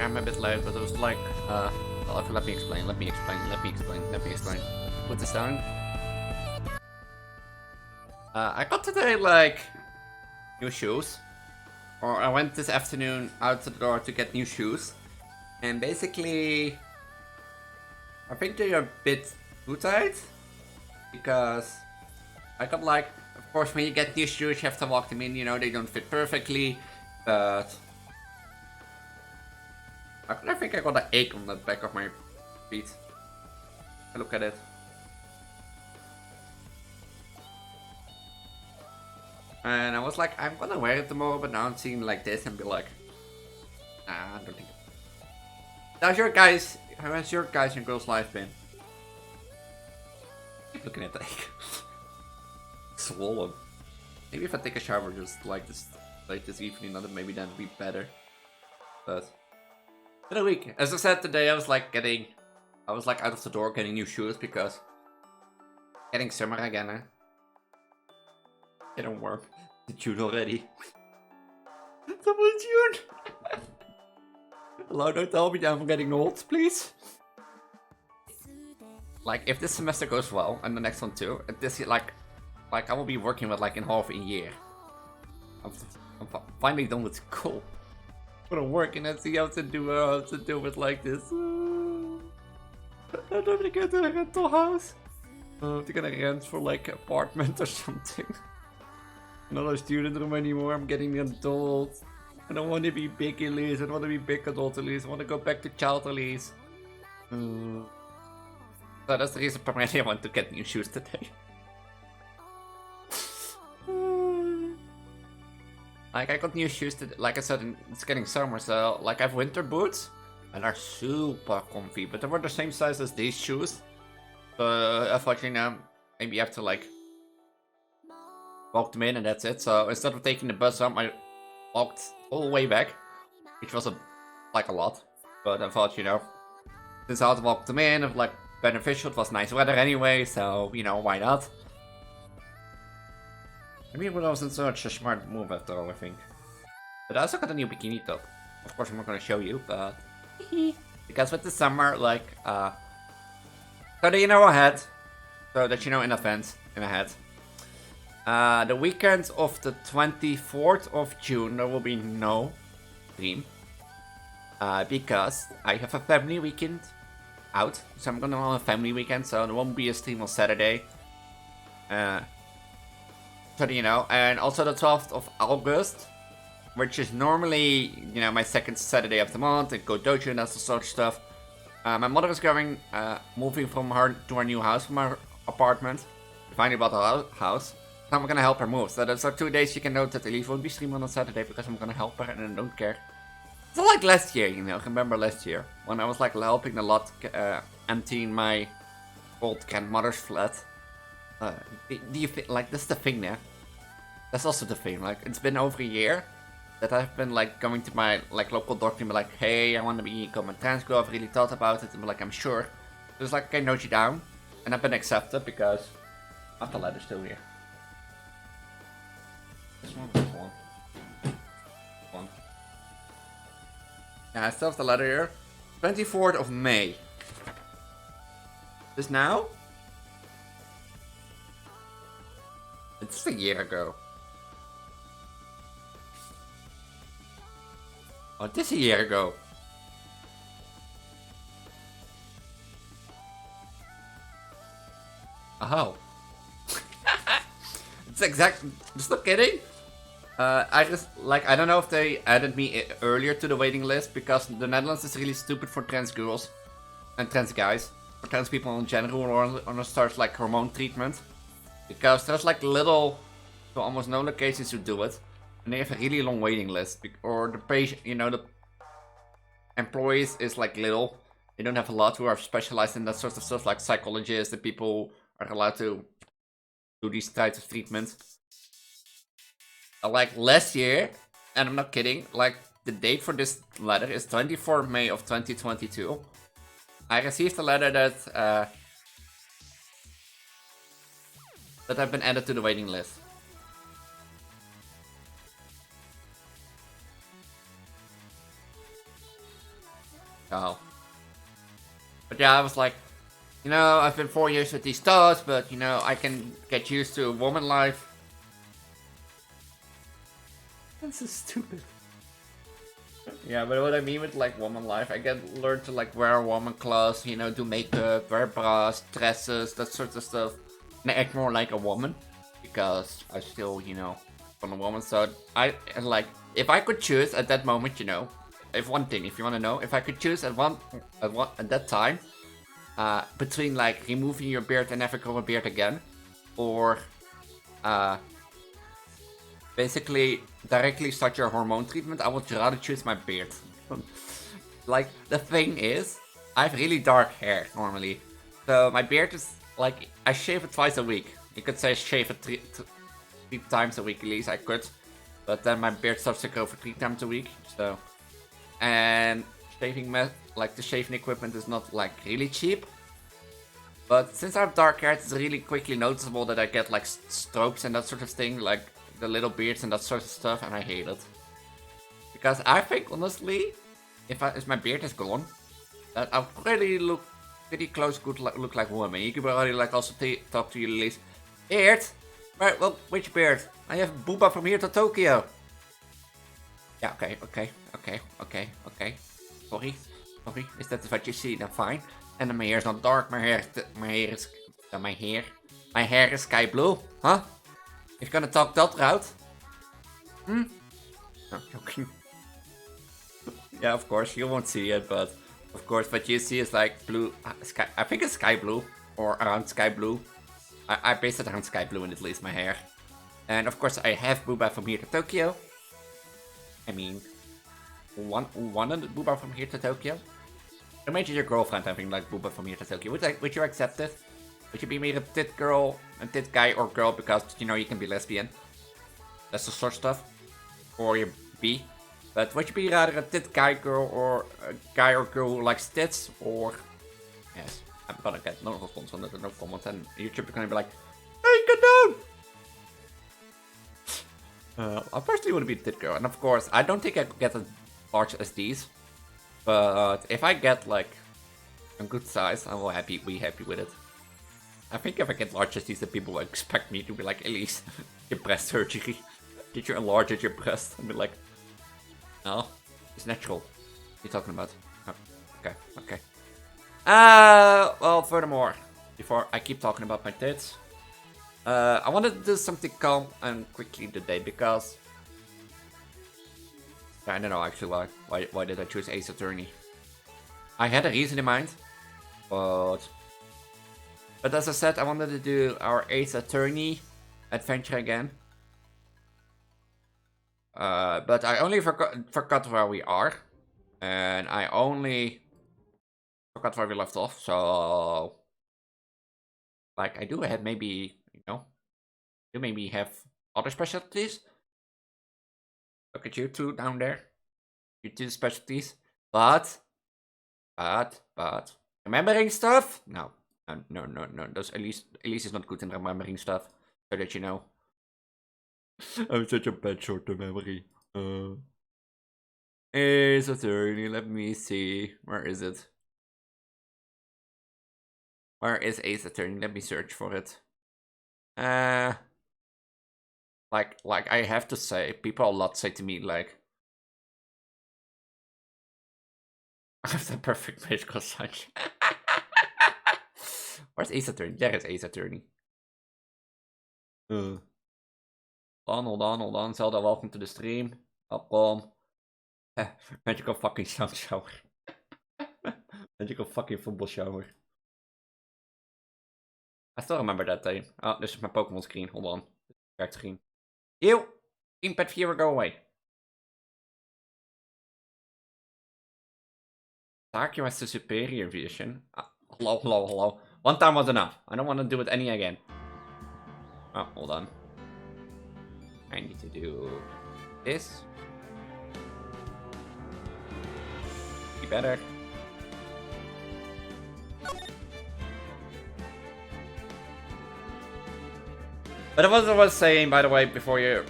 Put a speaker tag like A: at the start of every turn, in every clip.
A: I'm a bit late, but it was like, okay, let me explain. Put this down. I got today, like, new shoes. Or I went this afternoon out to the door to get new shoes. And basically, I think they are a bit too tight. Because I got like, of course when you get new shoes you have to walk them in, you know, they don't fit perfectly. But I think I got an ache on the back of my feet. Look at it. And I was like, I'm gonna wear it tomorrow, but now I'm seeing like this and be like, nah, I don't think. How has your guys and girls' life been? Keep looking at the egg. Swollen. Maybe if I take a shower just like this evening, maybe that'd be better. But in a week, as I said today, I was like out of the door getting new shoes because getting summer again. Eh? They don't work. It's June already. It's almost June. Hello, don't tell me that I'm getting old, please. Like, if this semester goes well, and the next one too, this like I will be working with like in half a year. I'm finally done with school. I'm gonna work and see how to do it like this. I don't want to go to a rental house. I'm gonna rent for like an apartment or something. Not a student room anymore. I'm getting an adult. I don't want to be big Elise. I don't want to be big adult Elise. I want to go back to child Elise. So that's the reason primarily I want to get new shoes today. Like I got new shoes today. Like I said, it's getting summer, so like I have winter boots. And they're super comfy, but they were the same size as these shoes. I thought, you know, maybe you have to like walk them in and that's it. So instead of taking the bus home, I walked all the way back, which was like a lot. But I thought, you know, since I had to walk them in, it was like beneficial. It was nice weather anyway, so you know, why not? Maybe it wasn't such a smart move after all, I think. But I also got a new bikini top. Of course, I'm not gonna show you, but because with the summer, like, so that you know ahead, so that you know in advance, the weekend of the 24th of June, there will be no stream. Because I have a family weekend out. So I'm gonna have a family weekend, so there won't be a stream on Saturday. So you know, and also the 12th of August, which is normally, you know, my second Saturday of the month, and go dojo and that sort of stuff. My mother is moving from her to her new house, from her apartment. We finally bought a house. So I'm gonna help her move. So that's 2 days you can note that Elif won't be streaming on Saturday because I'm gonna help her and I don't care. It's not like last year, you know. Remember last year when I was like helping a lot, emptying my old grandmother's flat. Do you feel like that's the thing there? That's also the thing. Like it's been over a year that I've been like going to my like local doctor and be like, hey, I want to become a trans girl. I've really thought about it and be like, I'm sure. Just like, okay, note you down, and I've been accepted because I have the letter still here. This one. Yeah, I still have the letter here. 24th of May. This now? It's a year ago. Oh, this a year ago. Just not kidding. I don't know if they added me earlier to the waiting list because the Netherlands is really stupid for trans girls and trans guys, for trans people in general who want to start like hormone treatment, because there's like little to almost no locations who do it, and they have a really long waiting list, or the patient, the employees is like little. They don't have a lot who are specialized in that sort of stuff, like psychologists and people are allowed to do these types of treatments. Like last year, and I'm not kidding, like the date for this letter is 24 May of 2022. I received a letter that I've been added to the waiting list. Oh. But yeah, I was like, I've been 4 years with these thoughts, but I can get used to a woman life. That's so stupid. Yeah, but what I mean with like woman life, I get learn to like wear woman clothes, do makeup, wear bras, dresses, that sort of stuff. And I act more like a woman because I still, I'm a woman. So I like, if I could choose at that moment, if you want to know, if I could choose at that time, between like removing your beard and never grow a beard again, or basically directly start your hormone treatment, I would rather choose my beard. Like, the thing is, I have really dark hair normally, so my beard is like, I shave it twice a week. You could say shave it three times a week at least, I could, but then my beard starts to grow for 3 times a week. So, and the shaving equipment is not like really cheap. But since I have dark hair, it's really quickly noticeable that I get like strokes and that sort of thing, like the little beards and that sort of stuff, and I hate it. Because I think, honestly, if my beard is gone, that I'll pretty close could look like a woman. You could already like also talk to you, Elise. Beard? Right, well, which beard? I have booba from here to Tokyo. Yeah, okay. Sorry, is that what you see? Then fine. And then my hair is not dark. My hair is sky blue. Huh? If you're gonna talk that route? No, joking. Yeah, of course, you won't see it, but of course what you see is like blue, sky. I think it's sky blue, or around sky blue. I base it around sky blue, and at least my hair. And of course I have booba from here to Tokyo. I mean, one of the booba from here to Tokyo. Imagine your girlfriend having like booba from here to Tokyo. Would you accept it? Would you be made a tit girl, a tit guy or girl because you can be lesbian? That's the sort of stuff. Or you're bi. But would you be rather a tit guy girl or a guy or girl who likes tits? Or yes, I'm gonna get no response on that, no comment, and YouTube is gonna be like, hey, get down! I personally want to be a tit girl, and of course, I don't think I could get as large as these. But if I get like a good size, I will be happy with it. I think if I get large as these, the people will expect me to be like, Elise, your breast surgery. Did you enlarge your breast? And be like, no, it's natural. What are you talking about? Oh, okay. Well, furthermore, before I keep talking about my tits, I wanted to do something calm and quickly today because I don't know actually why did I choose Ace Attorney. I had a reason in mind, but as I said, I wanted to do our Ace Attorney adventure again. But I only forgot where we are, and I only forgot where we left off. So, like, I do have maybe you maybe have other specialties. Look at you two down there, you two specialties. But remembering stuff? No. Those Elise is not good in remembering stuff, so that you know. I'm such a bad short-term memory. Ace Attorney, let me see. Where is it? Where is Ace Attorney? Let me search for it. Like I have to say, people a lot say to me like, I have the perfect medical such. Where's Ace Attorney? There is Ace Attorney. Hold on. Zelda, welcome to the stream. Welcome. Magical fucking sound shower. Magical fucking football shower. I still remember that day. Oh, this is my Pokemon screen. Hold on. Back screen. Ew! Gamepad Viewer, go away. Takio has the superior vision. Hello. One time was enough. I don't want to do it any again. Oh, hold on. I need to do this. Be better. But what I was saying, by the way, before you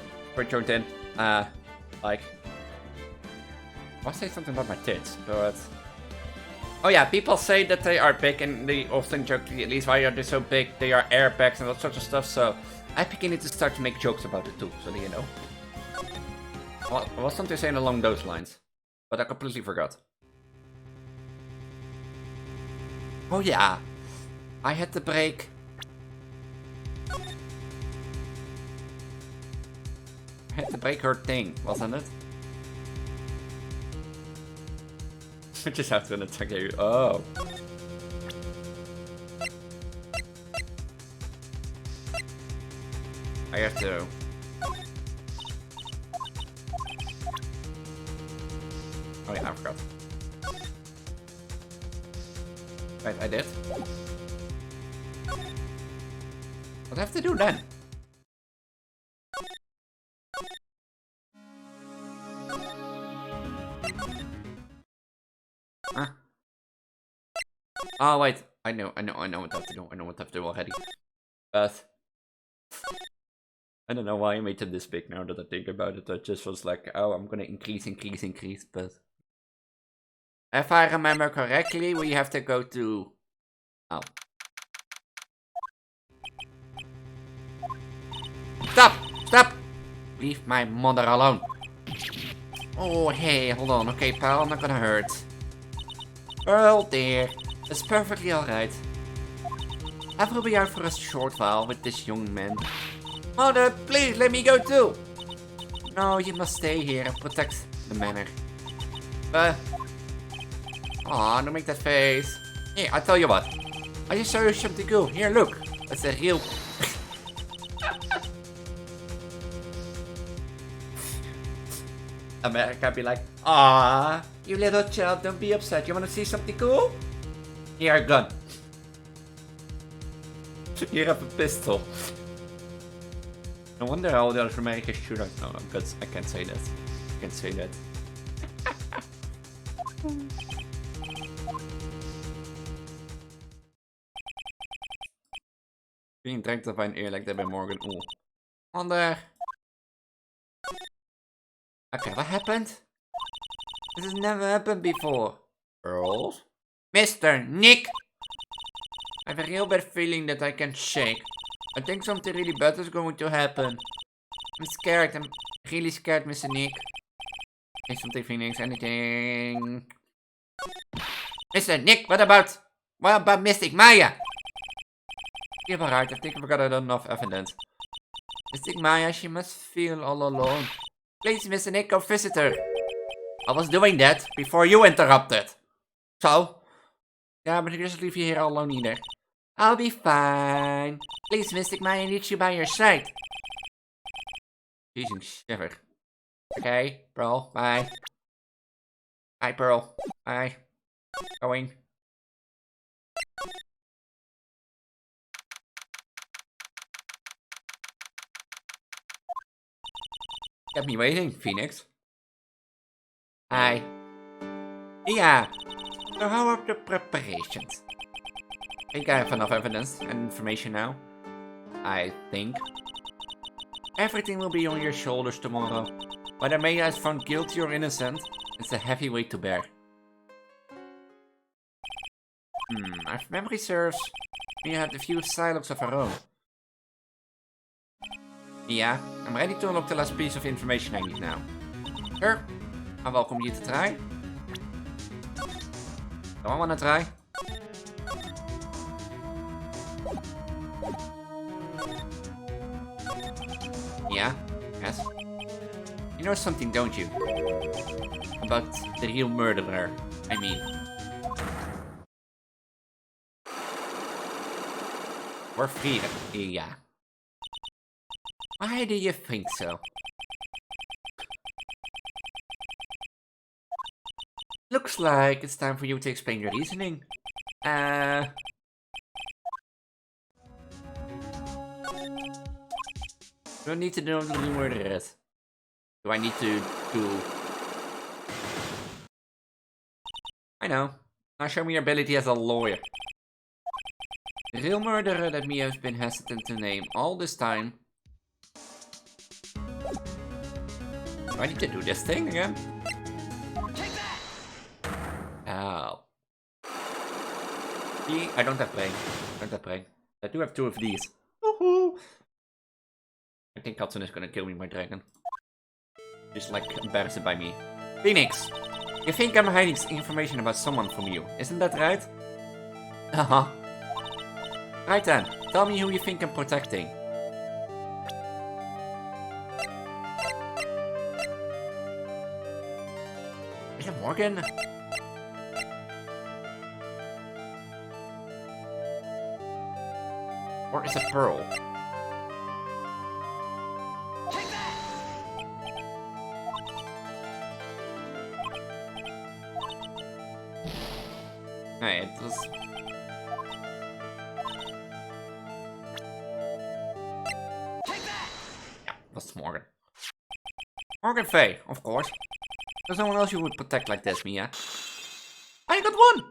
A: joined in, like, I'll say something about my tits, but oh yeah, people say that they are big, and they often joke, at least why are they so big? They are airbags and all sorts of stuff. So I beginning to start to make jokes about it too. So you know, well, I was something saying along those lines, but I completely forgot. Oh yeah, I had to break. I had to break her thing, wasn't it? I just have to attack you. Oh. I have to. Oh yeah, I forgot. Right, I did. What do I have to do then? Huh? Oh wait, I know what I have to do. I know what I have to do already. But I don't know why I made them this big now that I think about it. I just was like, oh, I'm gonna increase, but if I remember correctly, we have to go to... Oh. Stop! Leave my mother alone. Oh, hey, hold on. Okay, pal, I'm not gonna hurt. Oh dear, that's perfectly alright. I will be out for a short while with this young man. Mother, please let me go too. No, you must stay here and protect the manor. Aw, don't make that face. Here, I'll tell you what. I just saw you something cool. Here, look. That's a real... America be like, ah, you little child, don't be upset. You wanna see something cool? Here, a gun. Here, have a pistol. No wonder all the other Americans shoot us. No, because I can't say that. I can't say that. Being dragged by an ear like that by Morgan. Ooh. On there. Okay, what happened? This has never happened before. Girls? Mr. Nick! I have a real bad feeling that I can shake. I think something really bad is going to happen. I'm scared. I'm really scared, Mr. Nick. Say something, Phoenix. Anything. Mr. Nick, what about Mystic Maya? You're right. I think we've got enough evidence. Mystic Maya, she must feel all alone. Please, Mr. Nick, go visit her. I was doing that before you interrupted. So? Yeah, but I just leave you here all alone either. I'll be fine. Please, Mystic Maya needs you by your side. Using shiver. Okay, Pearl, bye. Bye, Pearl. Bye. Going. Kept me waiting, Phoenix. Hi. Yeah. So how are the preparations? I think I have enough evidence and information now. I think. Everything will be on your shoulders tomorrow. Whether Maya is found guilty or innocent, it's a heavy weight to bear. If memory serves, Maya had a few Psylocks of her own. Yeah, I'm ready to unlock the last piece of information I need now. Sure, I welcome you to try. Do I wanna try? Yeah, You know something, don't you? About the real murderer, I mean. We're free, yeah. Why do you think so? Looks like it's time for you to explain your reasoning. Do I need to know who the murderer is? Do I need to do... I know. Now show me your ability as a lawyer. The real murderer that Mia has been hesitant to name all this time. Do I need to do this thing again? Oh. See, I don't have brain. I do have 2 of these. Woohoo! I think Hudson is gonna kill me, my dragon. Just like embarrassed by me. Phoenix! You think I'm hiding information about someone from you, isn't that right? Uh-huh. Right then, tell me who you think I'm protecting. Is it Morgan? Or is it Pearl? Hey, it was... Yeah, that's Morgan. Morgan Faye, of course. There's no one else you would protect like this, Mia. I got 1!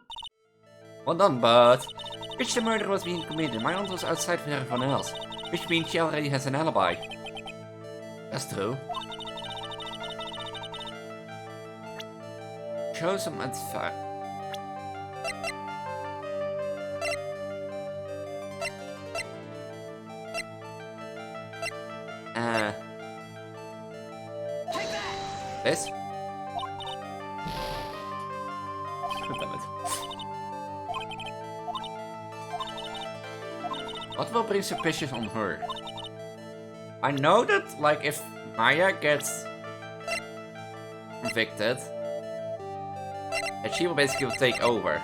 A: Well done, but... Which the murder was being committed, my aunt was outside with everyone else. Which means she already has an alibi. That's true. Show some advice. This? Damn it. What will bring suspicion on her? I know that, like, if Maya gets convicted, that she will basically take over.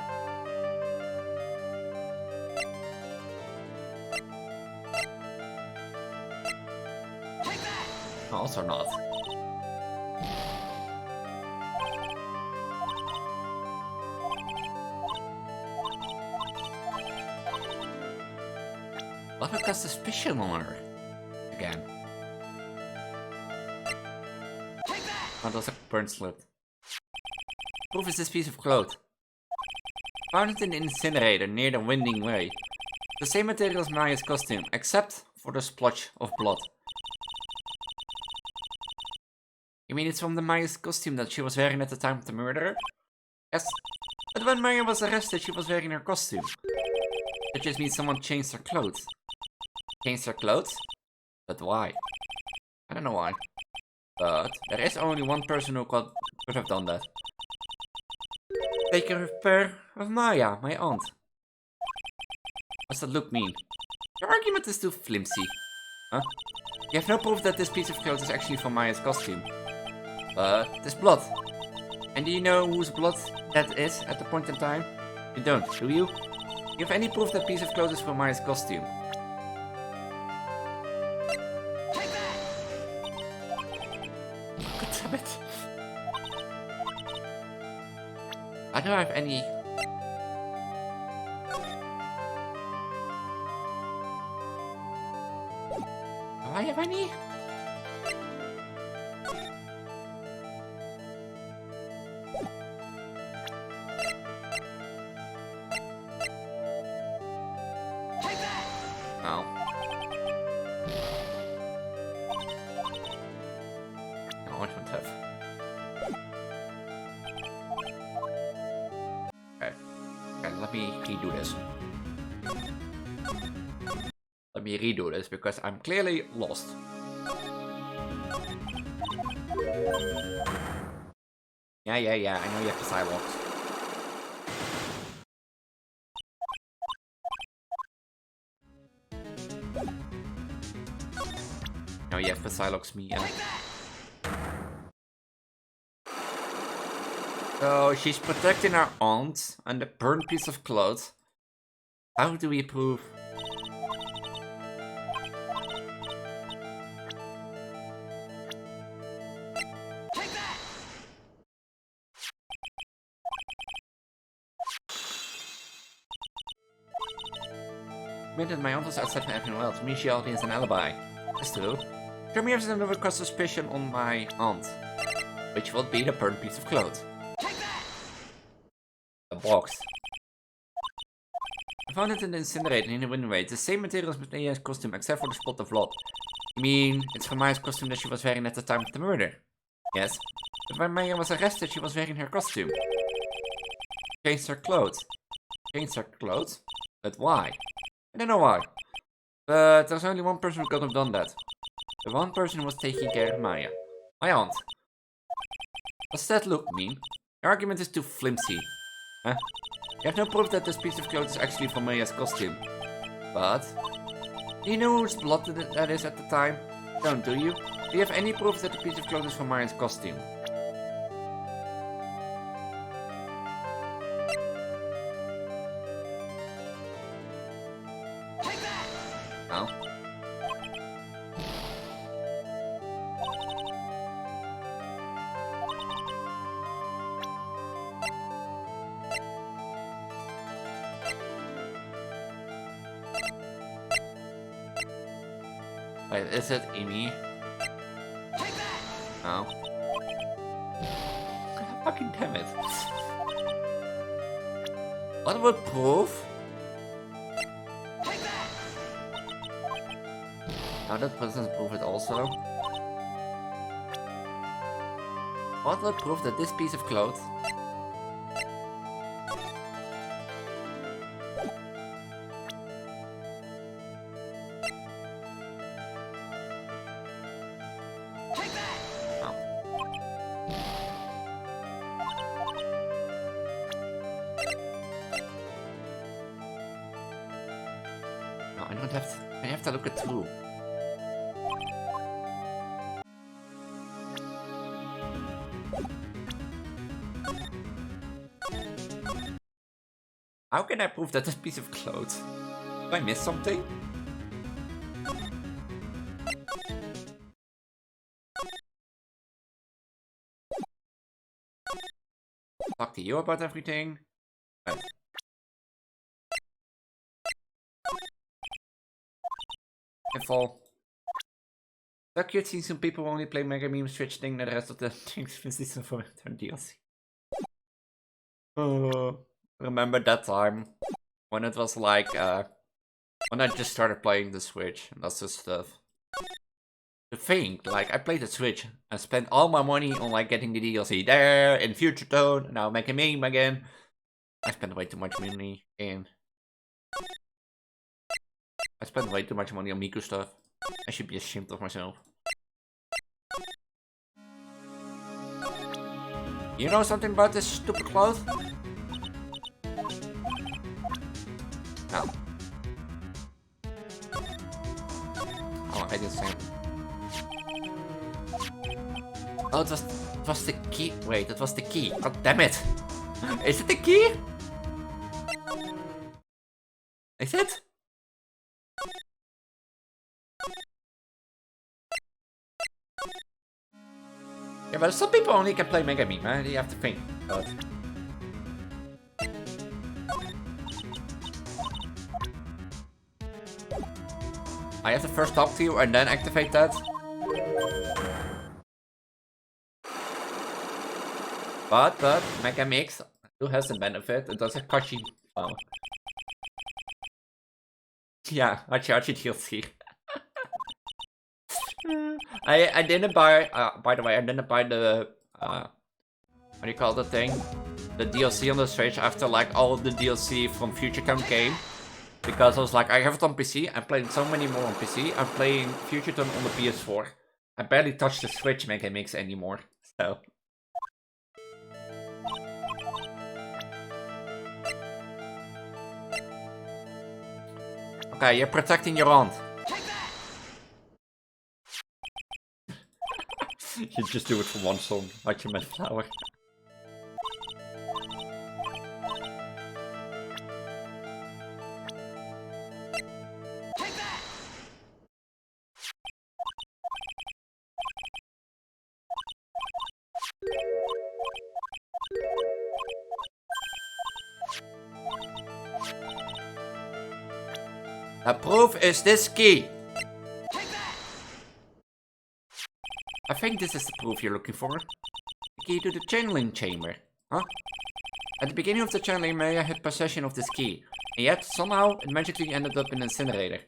A: Also not. What will cast suspicion on her? Again. Oh, that's a burnt slit. Proof is this piece of cloth. Found it in the incinerator near the winding way. The same material as Maya's costume, except for the splotch of blood. You mean it's from the Maya's costume that she was wearing at the time of the murder? Yes. But when Maya was arrested, she was wearing her costume. That just means someone changed her clothes. Changed her clothes? But why? I don't know why. But there is only one person who could have done that. Take a pair of Maya, my aunt. What's that look mean? Your argument is too flimsy. Huh? You have no proof that this piece of clothes is actually from Maya's costume. But there's blood. And do you know whose blood that is at the point in time? You don't, do you? Do you have any proof that piece of clothes is from Maya's costume? God damn it. I don't have any... Do I have any? No. No, I don't have. Okay. Okay, let me redo this. Let me redo this because I'm clearly lost. Yeah, I know you have the sidewalks. No, you have the Psylocks me. So she's protecting her aunt and the burnt piece of cloth. How do we prove?
B: Take that!
A: Admitted my aunt was outside from everyone else. Me, she already has an alibi. That's true. Jeremy has another cause suspicion on my aunt. Which will be the burnt piece of cloth.
B: Take that!
A: A box. I found it in the incinerator in the window. It's the same material as Maya's costume, except for the spot of blood. You mean, it's from Maya's costume that she was wearing at the time of the murder? Yes. But when Maya was arrested, she was wearing her costume. Changed her clothes. Changed her clothes? But why? I don't know why. But there's only one person who could have done that. The one person who was taking care of Maya. My aunt. What's that look mean? Your argument is too flimsy. Huh? You have no proof that this piece of cloth is actually from Maya's costume. But... do you know whose blood that is at the time? Don't, do you? Do you have any proof that the piece of cloth is from Maya's costume?
B: Take that!
A: No. Wait, is it Amy?
B: Take that!
A: No. Fucking damn it. What would prove?
B: Take that!
A: Now that doesn't prove it also. What would prove that this piece of cloth
B: Take that!
A: no. No, I don't have to, I have to look it through. How can I prove that this piece of cloth? Did I miss something? Talk to you about everything. Right. Info. So cute seeing some people only play Mega Meme Switch thing, the rest of the things season for return DLC. Remember that time when it was like when I just started playing the Switch and that's just stuff. To think, like I played the Switch and spent all my money on like getting the DLC there in Future Tone, now Mega Meme again. I spent way too much money in. I spent way too much money on Miku stuff. I should be ashamed of myself. You know something about this stupid cloth? No. Oh, I didn't say it. Oh, it was the key. Wait, it was the key. God damn it. Is it the key? Is it? Yeah, but some people only can play Mega Meme, man. You have to think. But... I have to first talk to you and then activate that. But Mega Mix still has a benefit. It does a Kashi. Oh. Yeah, Hachi DLC. I didn't buy. By the way, I didn't buy the what do you call the thing? The DLC on the Switch after like all of the DLC from Future Tone came. Because I was like, I have it on PC, I'm playing so many more on PC, I'm playing Future Tone on the PS4. I barely touch the Switch Mega Mix anymore, so... Okay, you're protecting your aunt. You just do it for one song, like you meant flower. The proof is this key.
B: Take that!
A: I think this is the proof you're looking for. The key to the channeling chamber. Huh? At the beginning of the channeling, Maya had possession of this key. And yet, somehow, it magically ended up in an incinerator.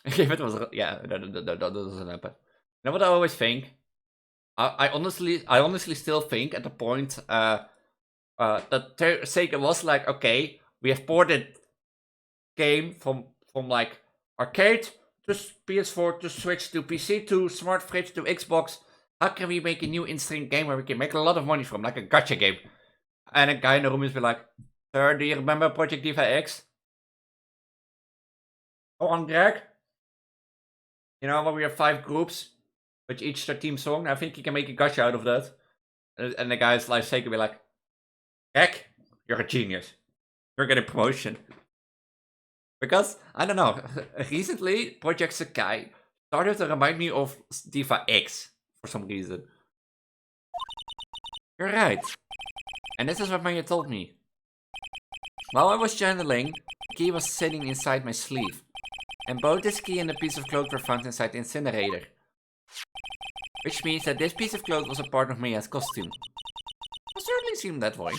A: If it was... Yeah, that doesn't happen. You know what I always think? I honestly still think at the point that Sega was like, okay, we have ported game from like arcade to PS4 to Switch to PC to Smart Fridge to Xbox. How can we make a new instant game where we can make a lot of money from, like a gacha game? And a guy in the room is like, sir, do you remember Project Diva X? Oh, on Greg? You know, where we have 5 groups, with each their team song. I think you can make a gacha out of that. And the guy's like, Sega be like, Greg, you're a genius. You're getting promotion. Because, I don't know, recently, Project Sakai started to remind me of Diva X. For some reason. You're right. And this is what Maya told me. While I was channeling, the key was sitting inside my sleeve. And both this key and a piece of cloth were found inside the incinerator. Which means that this piece of cloth was a part of Maya's costume. It certainly seemed that way.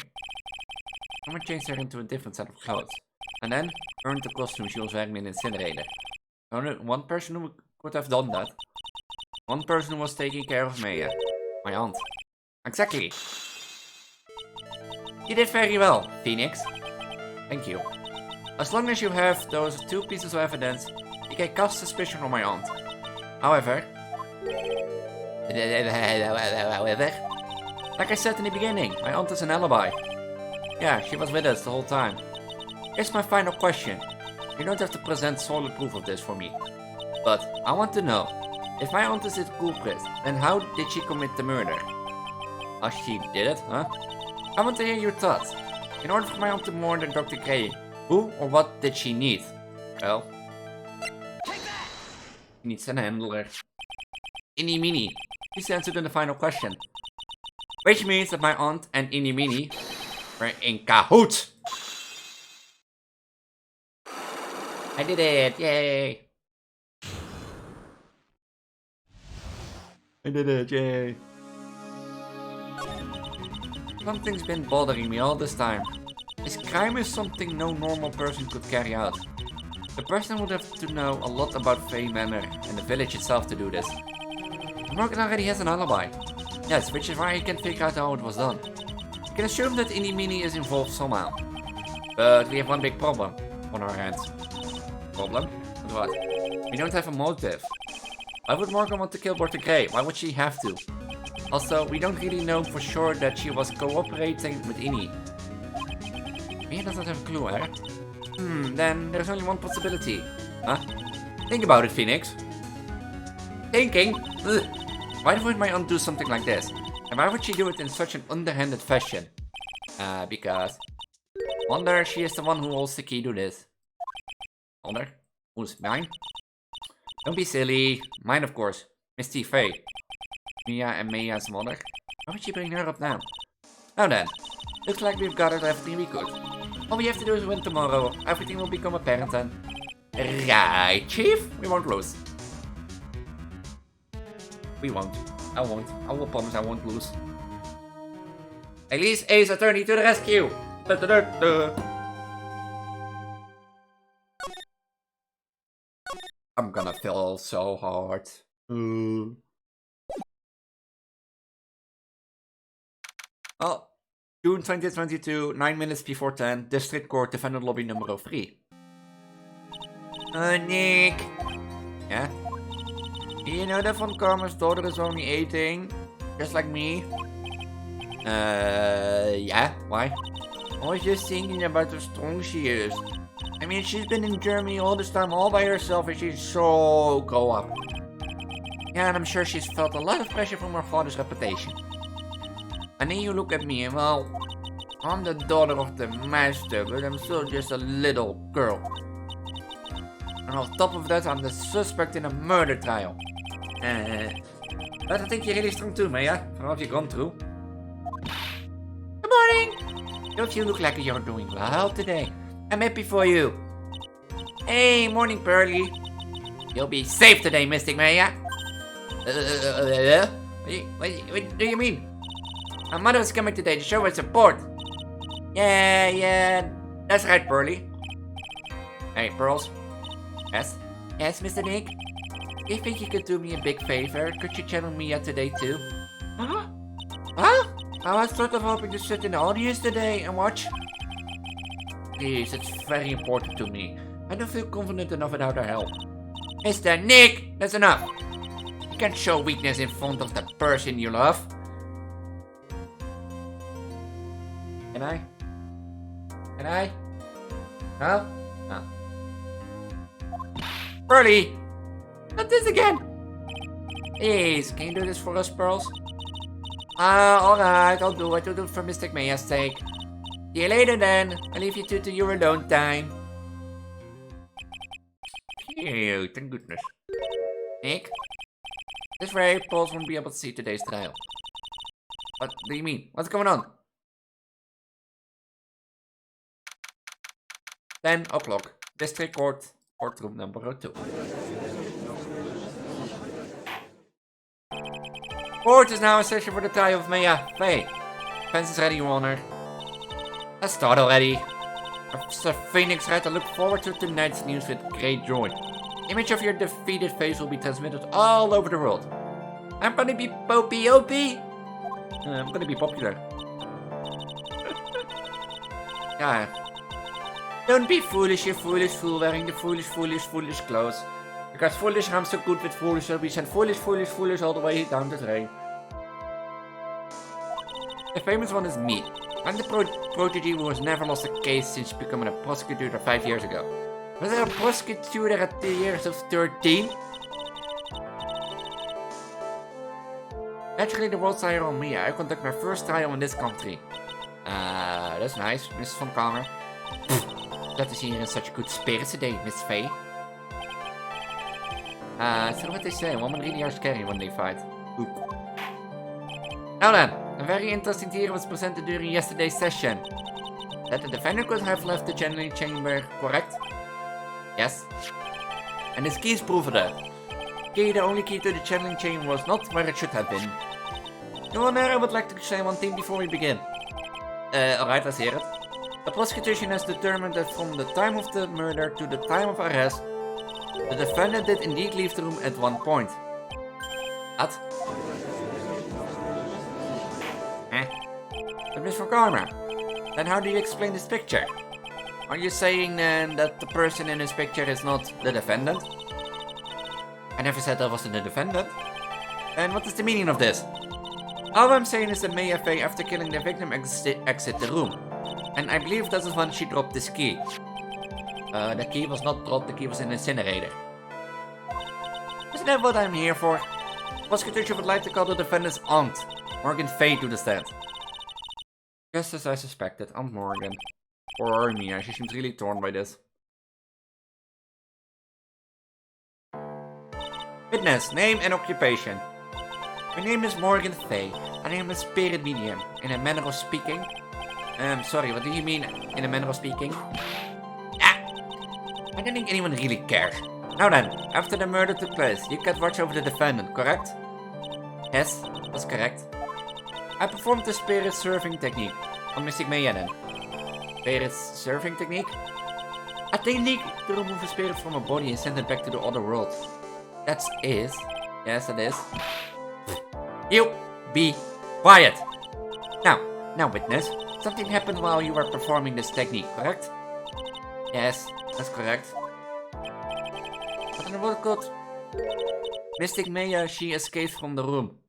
A: Someone changed her into a different set of clothes. And then earned the costume she was wearing in the incinerator. Only one person who could have done that. One person who was taking care of Maya. My aunt. Exactly. You did very well, Phoenix. Thank you. As long as you have those 2 pieces of evidence, you can cast suspicion on my aunt. However... Like I said in the beginning, my aunt is an alibi. Yeah, she was with us the whole time. Here's my final question. You don't have to present solid proof of this for me. But I want to know, if my aunt is the culprit, then how did she commit the murder? Oh, she did it, huh? I want to hear your thoughts. In order for my aunt to murder Dr. Gray, who or what did she need? Well,
B: Take that!
A: she needs an handler. Inni Mini. She's answered in the final question. Which means that my aunt and Inni Mini were in cahoots. I did it, yay! I did it, yay! Something's been bothering me all this time. This crime is something no normal person could carry out. The person would have to know a lot about Faye Manor and the village itself to do this. Morgan already has an alibi. Yes, which is why he can figure out how it was done. You can assume that Inni Mini is involved somehow. But we have one big problem on our hands. Problem? What? We don't have a motive. Why would Morgan want to kill Dr. Gray? Why would she have to? Also, we don't really know for sure that she was cooperating with Inni. Mia doesn't have a clue, eh? Then there's only one possibility. Huh? Think about it, Phoenix. Thinking? Ugh. Why would my aunt do something like this? And why would she do it in such an underhanded fashion? Because... Wonder she is the one who holds the key to this. Wonder? Who's mine? Don't be silly. Mine, of course. Miss T. Faye. Mia and Maya's mother. Why would she bring her up now? Now then. Looks like we've gathered everything we could. All we have to do is win tomorrow. Everything will become apparent then. Right, Chief? We won't lose. We won't. I won't. I will promise I won't lose. Elise Ace Attorney to the rescue! I'm gonna fail so hard. Well, June 2022, 9 minutes before 10, District Court, Defendant Lobby number 3. Nick! Yeah? You know that Von Karma's daughter is only 18? Just like me? Yeah? Why? I was just thinking about how strong she is. I mean, she's been in Germany all this time all by herself and she's so grown up. Yeah, and I'm sure she's felt a lot of pressure from her father's reputation. And then you look at me and well, I'm the daughter of the master, but I'm still just a little girl. And on top of that, I'm the suspect in a murder trial. But I think you're really strong too, Maya, from what you've gone through. Good morning! Don't you look like you're doing well today? I'm happy for you. Hey, morning, Pearly. You'll be safe today, Mystic Maya. What do you mean? My mother is coming today to show her support. Yeah, that's right, Pearly. Hey, Pearls. Yes? Yes, Mr. Nick? Do you think you could do me a big favor? Could you channel Mia today too? Huh? Huh? I was sort of hoping to sit in the audience today and watch. Please, it's very important to me. I don't feel confident enough without her help. Mr. Nick, that's enough. You can't show weakness in front of the person you love. Can I? Can I? Huh? No. Pearly! Not this again! Please, can you do this for us, Pearls? Alright, I'll do it. I'll do it for Mystic Maya's sake. See you later then. I'll leave you two to your alone time. Phew, thank goodness. Nick? This way, Pearls won't be able to see today's trial. What do you mean? What's going on? 10 o'clock. District Court. Courtroom number 2. Court is now in session for the trial of Maya Faye. Fence is ready, Your Honor. Let's start already. Officer Phoenix Wright, I look forward to tonight's news with great joy. Image of your defeated face will be transmitted all over the world. I'm gonna be Popey-Opie. I'm gonna be popular. Yeah. Don't be foolish, you foolish fool, wearing the foolish clothes. Because foolish rhymes so good with foolish, so we send foolish all the way down the drain. The famous one is me. I'm the prodigy who has never lost a case since becoming a prosecutor 5 years ago. Was I a prosecutor at the years of 13? Actually, the world's trial on me. I conduct my first trial in this country. That's nice, Mrs. Von Kamer. Glad to see you in such good spirits today, Miss Faye. So what they say, women really are scary when they fight. Oop. Now then, a very interesting theory was presented during yesterday's session. That the defendant could have left the channeling chamber, correct? Yes. And his keys prove that. Okay, the only key to the channeling chamber was not where it should have been. Your Honor, I would like to say one thing before we begin. Alright, let's hear it. The prosecution has determined that from the time of the murder to the time of arrest, the defendant did indeed leave the room at one point. What? But Miss Von Kamer, then how do you explain this picture? Are you saying then that the person in this picture is not the defendant? I never said I wasn't the defendant. And what is the meaning of this? All I'm saying is that Maya Faye, after killing the victim, exit the room. And I believe that is when she dropped this key. The key was not dropped, the key was in the incinerator. Isn't that what I'm here for? Prosecutor would like to call the defendant's aunt, Morgan Faye, to the stand. Just as I suspected, Aunt Morgan. Poor Mia, she seems really torn by this. Witness, name and occupation. My name is Morgan Faye, and I am a spirit medium, in a manner of speaking. Sorry, what do you mean, in a manner of speaking? I don't think anyone really cares. Now then, after the murder took place, you kept watch over the defendant, correct? Yes, that's correct. I performed the spirit surfing technique on Mystic Maya then. Spirit surfing technique? A technique to remove a spirit from a body and send it back to the other world. That's it. Yes, that is. You be quiet. Now witness, something happened while you were performing this technique, correct? Yes, that's correct. But in the world code, Mystic Maya, she escaped from the room.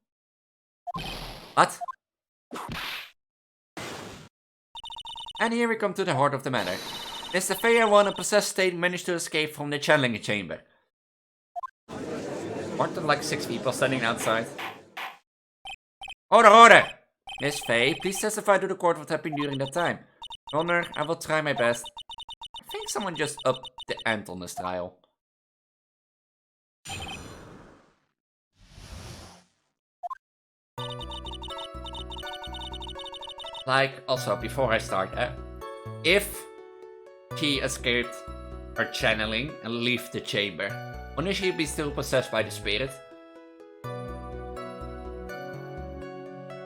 A: What? And here we come to the heart of the matter. Mr. Faye, in a possessed state, managed to escape from the channeling chamber. Weren't there like 6 people standing outside? Order! Miss Faye, please testify to the court what happened during that time. Your Honor, I will try my best. I think someone just upped the ante on this trial. Like, also, before I start, if she escaped or channeling and leave the chamber. Only she be still possessed by the spirit.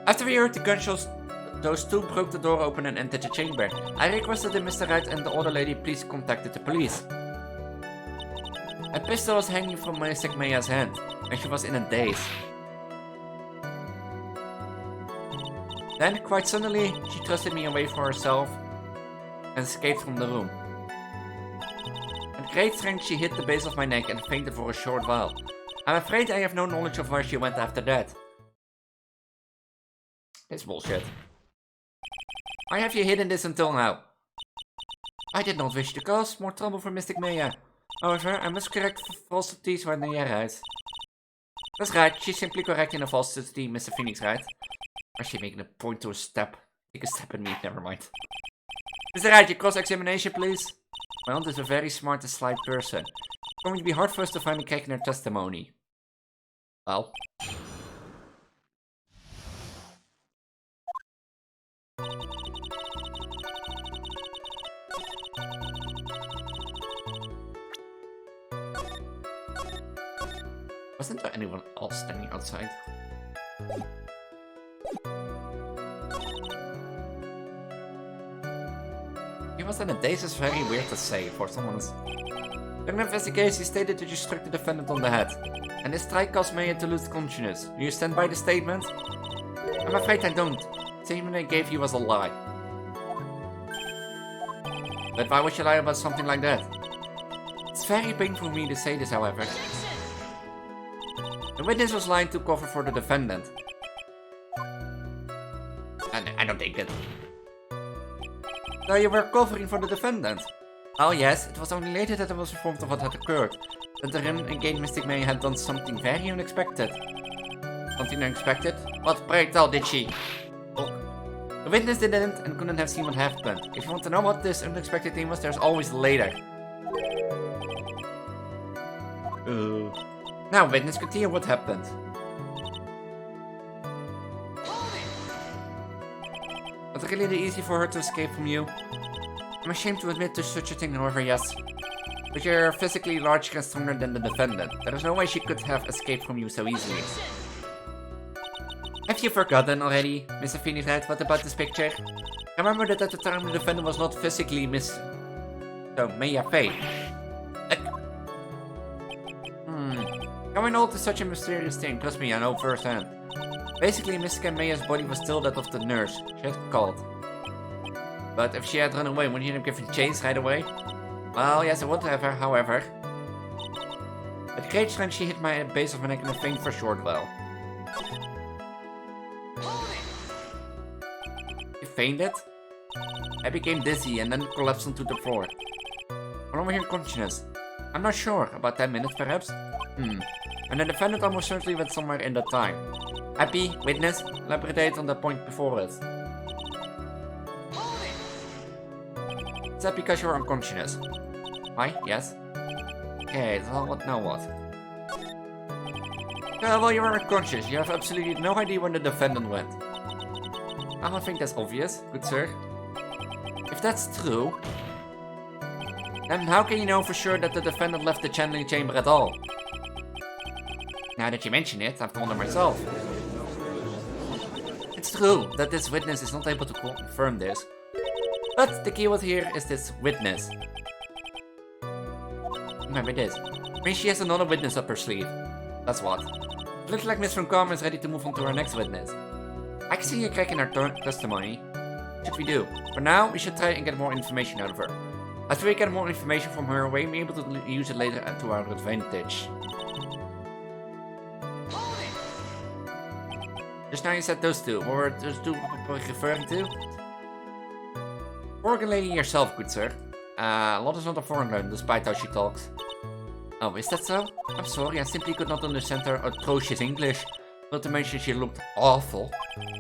A: After we heard the gunshots, those two broke the door open and entered the chamber. I requested that Mr. Wright and the other lady please contact the police. A pistol was hanging from Mystic Maya's hand, and she was in a daze. Then, quite suddenly, she thrusted me away from herself and escaped from the room. At great strength, she hit the base of my neck and fainted for a short while. I'm afraid I have no knowledge of where she went after that. That's bullshit. Why have you hidden this until now? I did not wish to cause more trouble for Mystic Maya. However, I must correct falsities when they arise. That's right, she's simply correcting a falsity, Mr. Phoenix, right? Or is she making a point to a step? Take a step at me, never mind. Mr. Wright, your cross-examination, please. My aunt is a very smart and sly person. It's going to be hard for us to find a crack in her testimony. Well. Wasn't there anyone else standing outside? He was in a daze is very weird to say for someone's... During the investigation, he stated that you struck the defendant on the head. And this strike caused Maya to lose consciousness. Do you stand by the statement? I'm afraid I don't. The statement I gave you was a lie. But why would you lie about something like that? It's very painful for me to say this, however. The witness was lying to cover for the defendant. I don't think it. So you were covering for the defendant? Oh yes, it was only later that I was informed of what had occurred. That the renegade Mystic May had done something very unexpected. Something unexpected? What, pray tell, did she? Look. The witness didn't and couldn't have seen what happened. If you want to know what this unexpected thing was, there's always later. Now, witness, continue what happened. Was it really easy for her to escape from you? I'm ashamed to admit to such a thing, however, yes. But you're physically larger and stronger than the defendant. There is no way she could have escaped from you so easily. Have you forgotten already, Mr. Phoenix, what about this picture? Remember that at the time the defendant was not physically Maya Faye. Going old is such a mysterious thing, trust me, I know firsthand. Basically, Miss Maya's body was still that of the nurse she had called. But if she had run away, wouldn't you have given chase right away? Well, yes, I would have her, however. At great strength, she hit my base of my neck and I fainted for a short while. You fainted? I became dizzy and then collapsed onto the floor. I'm over here consciousness. I'm not sure, about 10 minutes perhaps? And the defendant almost certainly went somewhere in that time. Happy, witness, elaborate on the point before it. Is that because you're unconscious? Why? Yes? Okay, so what now what? Well, you were unconscious. You have absolutely no idea where the defendant went. I don't think that's obvious, good sir. If that's true, then how can you know for sure that the defendant left the channeling chamber at all? Now that you mention it, I've wondered myself. It's true that this witness is not able to confirm this. But the keyword here is this witness. Remember this. Maybe she has another witness up her sleeve. That's what. It looks like Miss Van Carmen is ready to move on to her next witness. I can see a crack in her testimony. What should we do? For now, we should try and get more information out of her. After we get more information from her, we may be able to use it later to our advantage. Just now you said those two. What were those two referring to? Foreign lady yourself, good sir. Lot is not a foreigner, despite how she talks. Oh, is that so? I'm sorry, I simply could not understand her atrocious English. Not to mention she looked awful.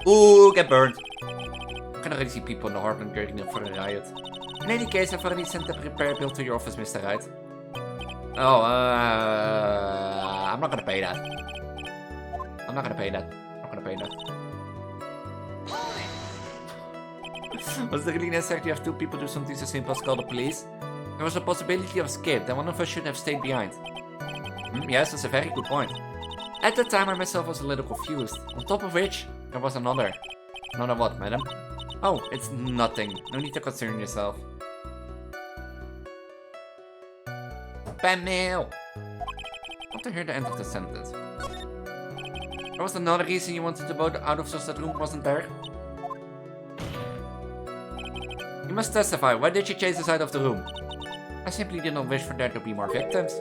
A: Ooh, get burned. I can already see people in the Heartland gearing up for a riot. In any case, I've already sent the repair bill to your office, Mr. Wright. Oh, I'm not gonna pay that. I'm not gonna pay that. Was it really necessary to have two people do something so simple as call the police? There was a possibility of escape, then one of us should have stayed behind. Yes, that's a very good point. At the time I myself was a little confused. On top of which, there was another. Another what, madam? Oh, it's nothing. No need to concern yourself. Spam mail! Not to hear the end of the sentence. There was another reason you wanted to boat out of that room, wasn't there? You must testify. Why did you chase us out of the room? I simply did not wish for there to be more victims.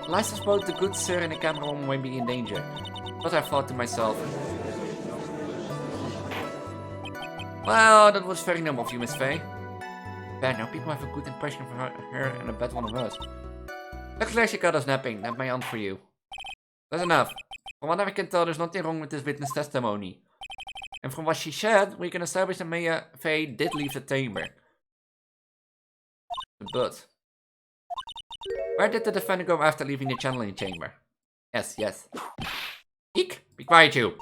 A: License both the good sir and the camerawoman may be in danger. But I thought to myself... Well, that was very noble of you, Miss Faye. Bad, now people have a good impression of her and a bad one of us. Luckily she got us napping. That's my aunt for you. That's enough. From what I can tell, there's nothing wrong with this witness testimony. And from what she said, we can establish that Maya Faye did leave the chamber. But... where did the defendant go after leaving the channeling chamber? Yes. Eek! Be quiet, you!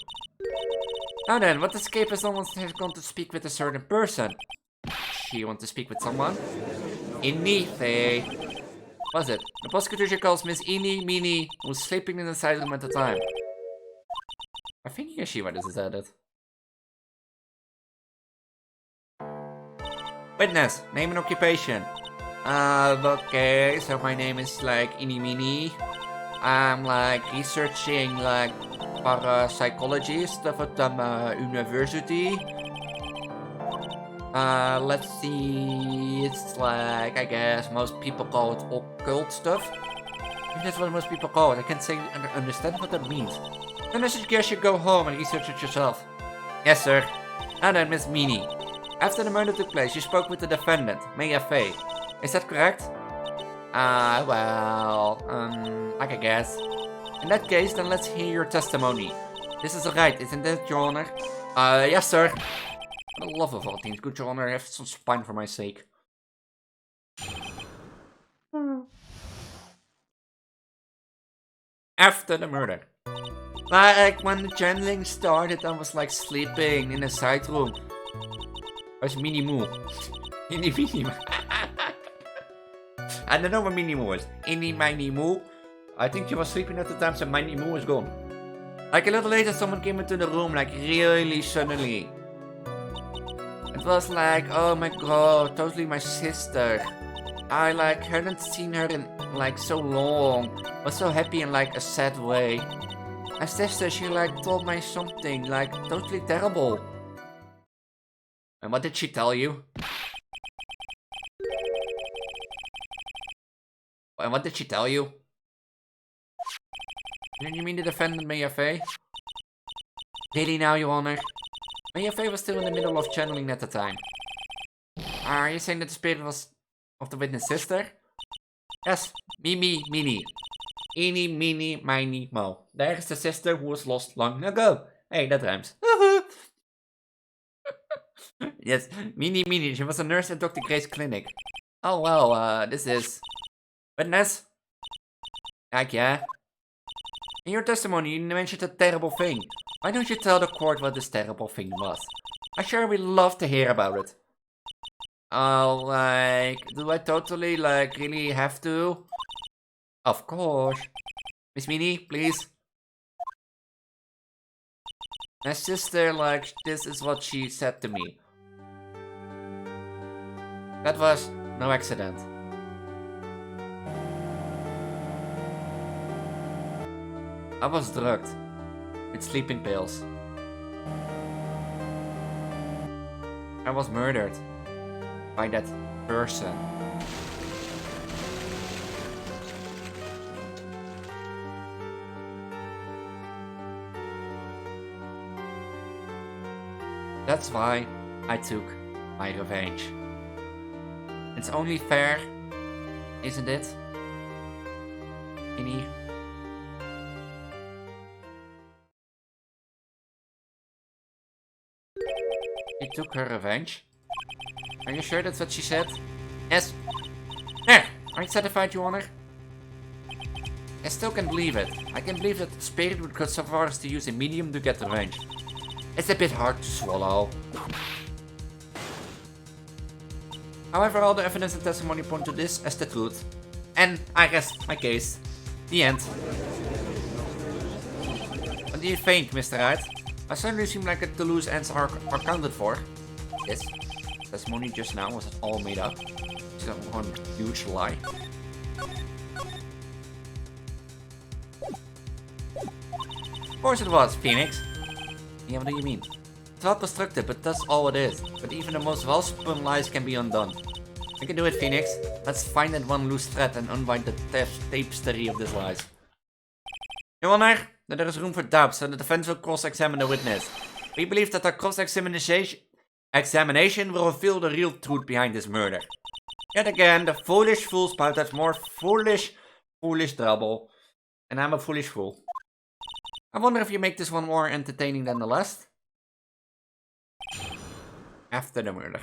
A: Now then, what escape as someone has gone to speak with a certain person? She want to speak with someone? Innie Faye. Was it? The prosecutor calls Miss Eenie Meenie, who was sleeping in the side room at the time. I think you can see where this is headed. Witness, name and occupation. Okay, so my name is like Eenie Meenie. I'm like researching like parapsychology stuff at the university. Let's see, it's like, I guess most people call it occult stuff. If that's what most people call it, I can't say understand what that means. Then I suggest you go home and research it yourself. Yes, sir. And then Miss Meenie. After the murder took place, you spoke with the defendant, Maya Faye. Is that correct? Well, I guess. In that case, then let's hear your testimony. This is right, isn't it, Your Honor? Yes, sir. For the love of all things, good Your Honor, have some spine for my sake. After the murder. Like, when the channeling started, I was like sleeping in a side room. Where's Minnie Moo? Minnie Moo. I don't know what Minnie Moo is. Innie Minnie Moo. I think she was sleeping at the time, so Minnie Moo was gone. Like a little later, someone came into the room, like really suddenly. It was like, oh my god, totally my sister. I like hadn't seen her in like so long. Was so happy in like a sad way. My sister, she like told me something like totally terrible. And what did she tell you? And what did she tell you? Didn't you mean the defendant, Maya Faye? Really now, Your Honor? Maya Faye was still in the middle of channeling at the time. Are you saying that the spirit was of the witness' sister? Yes, Mimi, Minnie. Eenie, Meenie, Miney, Mo. There is the sister who was lost long ago. Hey, that rhymes. Yes, Minnie, Minnie. She was a nurse at Dr. Gray's clinic. Oh, well, this is... Witness? Yeah. In your testimony, you mentioned a terrible thing. Why don't you tell the court what this terrible thing was? I'm sure we'd love to hear about it. Oh, like, do I totally, like, really have to? Of course. Miss Minnie, please. My sister, like, this is what she said to me. That was no accident. I was drugged with sleeping pills. I was murdered by that person. That's why I took my revenge. It's only fair, isn't it? Innie? She took her revenge? Are you sure that's what she said? Yes. There! Are you satisfied, Your Honor? I still can't believe it. I can't believe that the spirit would go so far as to use a medium to get revenge. It's a bit hard to swallow. However, all the evidence and testimony point to this as the truth. And I rest my case. The end. What do you think, Mr. Wright? I certainly seem like the loose ends are accounted for. Yes. Testimony just now, was it all made up? It's one huge lie. Of course it was, Phoenix. Yeah, what do you mean? It's well constructed, but that's all it is. But even the most well-spun lies can be undone. We can do it, Phoenix. Let's find that one loose thread and unwind the tapestry of these lies. Your Honor, that there is room for doubt, so the defense will cross-examine the witness. We believe that our cross-examination will reveal the real truth behind this murder. Yet again, the foolish fool spouted more foolish trouble. And I'm a foolish fool. I wonder if you make this one more entertaining than the last. After the murder.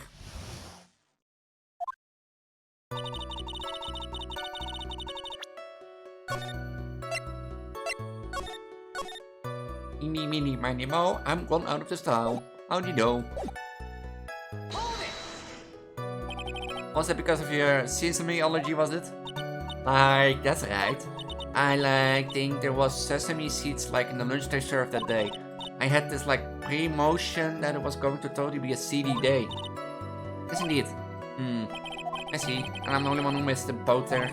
A: Eeny, meeny, miny, moe, I'm gone out of this town. How do you know? Was that because of your sesame allergy, was it? Like, that's right. I think there was sesame seeds like in the lunch they served that day. I had this pre-motion that it was going to totally be a seedy day. Yes indeed. I see. And I'm the only one who missed the boat there.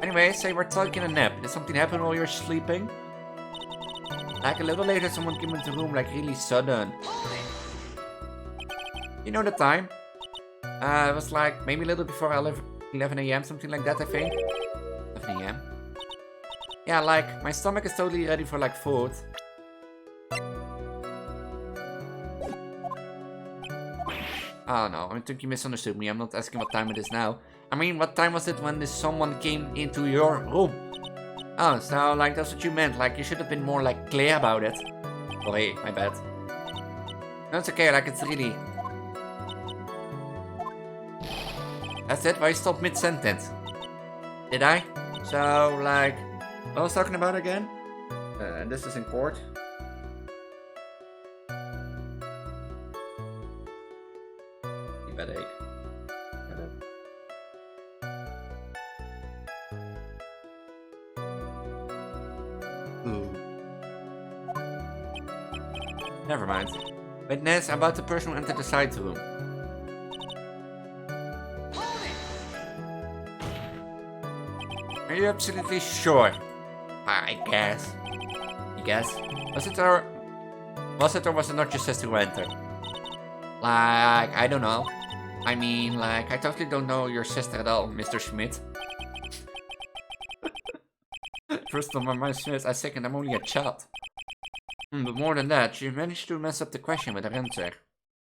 A: Anyway, say we're taking a nap. Did something happen while you were sleeping? Like a little later someone came into the room really sudden. You know the time? It was maybe a little before 11 AM, something like that I think. 11 AM? Yeah, my stomach is totally ready for food. Oh no, I think you misunderstood me. I'm not asking what time it is now. I mean, what time was it when this someone came into your room? Oh, so that's what you meant. You should have been more clear about it. Sorry, my bad. No, it's okay, it's really... That's it, why you stopped mid-sentence? Did I? So, what I was talking about again? This is in court. Headache. Ooh. Never mind. Witness, about the person who entered the side room. Are you absolutely sure? I guess. You guess? Was it or was it not your sister who entered? I don't know. I mean, I totally don't know your sister at all, Mr. Schmidt. First of all, my Schmidt, second, I'm only a child. But more than that, she managed to mess up the question with her answer.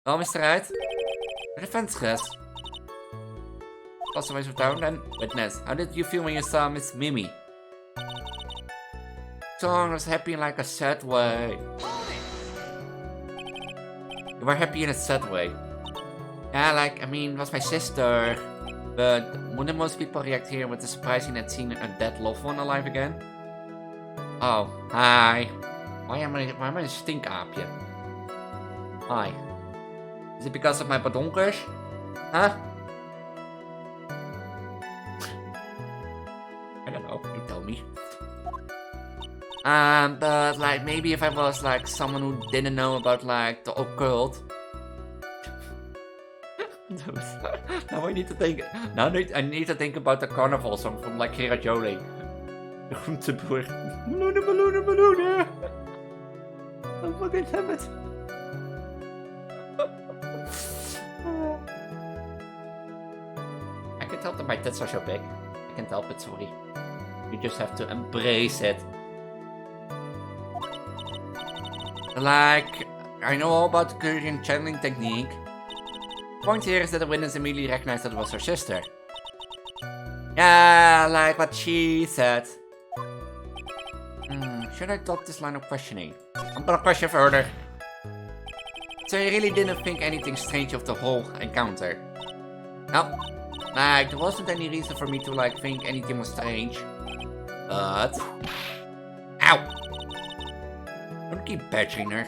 A: Well, Mr. Wright? The defense rests. Also, ways of town then. Witness, how did you feel when you saw Miss Mimi? Song was happy in a sad way. You were happy in a sad way. Yeah, I mean, it was my sister. But wouldn't most people react here with the surprising that seeing a dead loved one alive again? Oh, hi. Why am I a stinkaapje? Hi. Is it because of my badonkers? Huh? I don't know, you tell me. But maybe if I was someone who didn't know about the occult. Now I need to think. Now I need to think about the carnival song from Gerard Joling. De groenteboer. Balloenen, balloenen, balloenen. Oh fucking damn it. I can't help that my tits are so big. I can't help it, sorry. You just have to embrace it. I know all about the Kuran channeling technique. The point here is that the witness immediately recognized that it was her sister. Yeah, what she said. Should I adopt this line of questioning? I'm gonna question further. So you really didn't think anything strange of the whole encounter? No. There wasn't any reason for me to think anything was strange. But... Ow! Don't keep badgering her.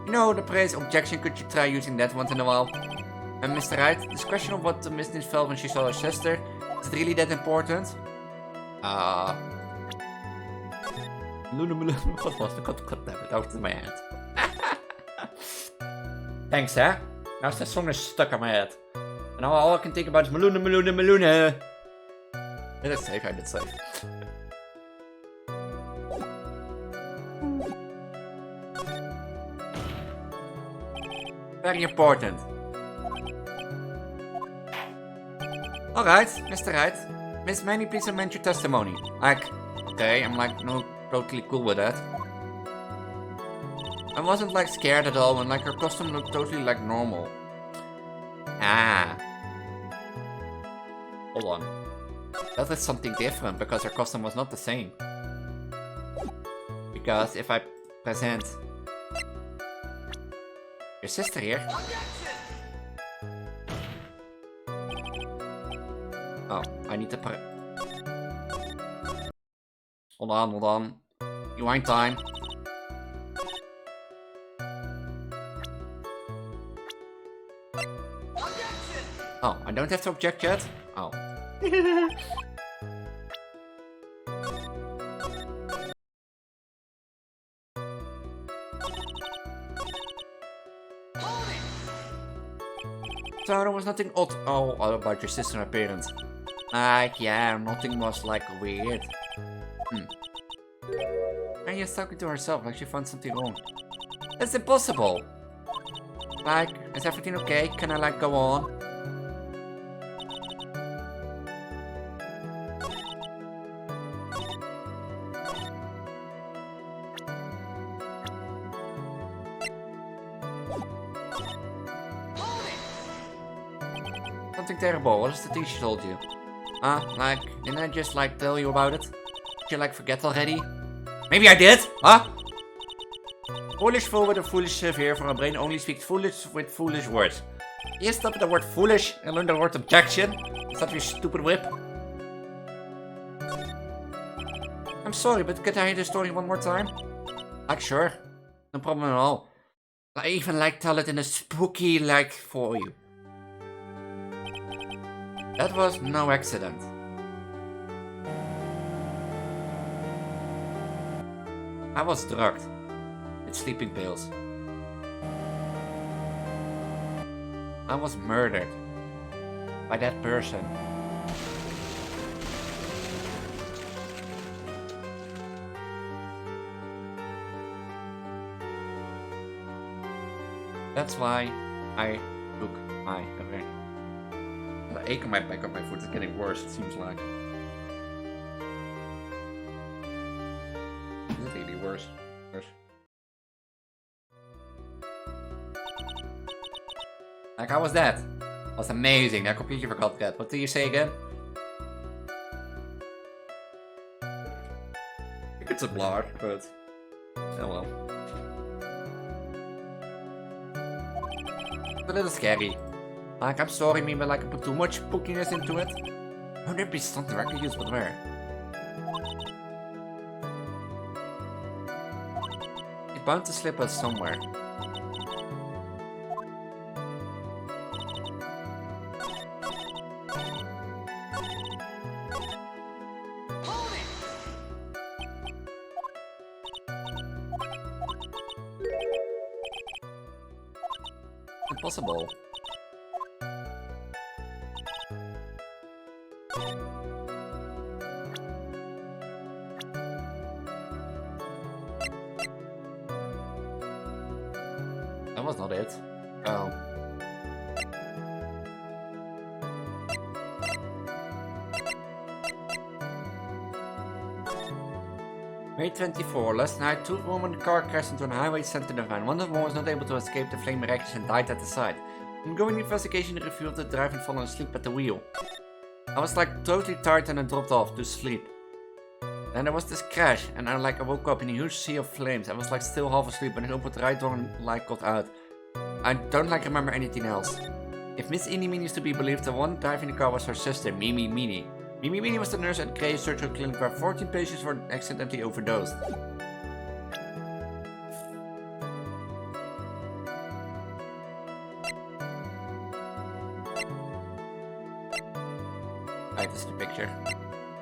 A: You know, the praise objection, could you try using that once in a while? And Mr. Wright, this question of what Miss Nins felt when she saw her sister, is it really that important? God damn it, out of my head. Thanks, huh? Now that song is stuck in my head. And now all I can think about is Meloenen. That's safe, I did safe. Very important. Alright, Mr. Wright. Miss Manny, please amend your testimony. Like, okay, I'm like, no, totally cool with that. I wasn't like scared at all when like her costume looked totally like normal. Ah. Hold on. That is something different because her costume was not the same. Because if I present your sister here. Oh, I need to put. Hold on. Rewind time. Oh, I don't have to object yet? Oh. So there was nothing odd about your sister and parents. Like, yeah, nothing was like weird. And she's talking to herself like she found something wrong. That's impossible! Like, is everything okay? Can I like go on? Something terrible, what is the thing she told you? Like, didn't I just like tell you about it? Did you like forget already? Maybe I did, huh? Foolish fool with a foolish sieve here, for a brain only speaks foolish with foolish words. You stop at the word foolish and learn the word objection. Is that your stupid whip? I'm sorry, but could I hear the story one more time? Like, sure. No problem at all. I even like tell it in a spooky like for you. That was no accident. I was drugged with sleeping pills. I was murdered by that person. That's why I took my revenge. The ache on my back of my foot is getting worse, it seems like. Is it really worse? Like, how was that? That was amazing. I completely forgot that. What did you say again? I think it's a blur, but oh well. It's a little scary. Like, I'm sorry, maybe like I put too much spookiness into it. Would there be something I could use, but where? It's bound to slip us somewhere. Impossible. That was not it. Oh. May 24. Last night, two women in a car crashed into a highway center van. One of them was not able to escape the flame miraculous and died at the site. Ongoing investigation revealed that the driver had fallen asleep at the wheel. I was like totally tired and I dropped off to sleep. Then there was this crash and I woke up in a huge sea of flames. I was like still half asleep and I opened the right door and like got out. I don't like remember anything else. If Miss Eenie Meenie is to be believed, the one driving the car was her sister, Mimi Meenie. Mimi Meenie was the nurse at Grey Surgical Clinic where 14 patients were accidentally overdosed. right is the picture.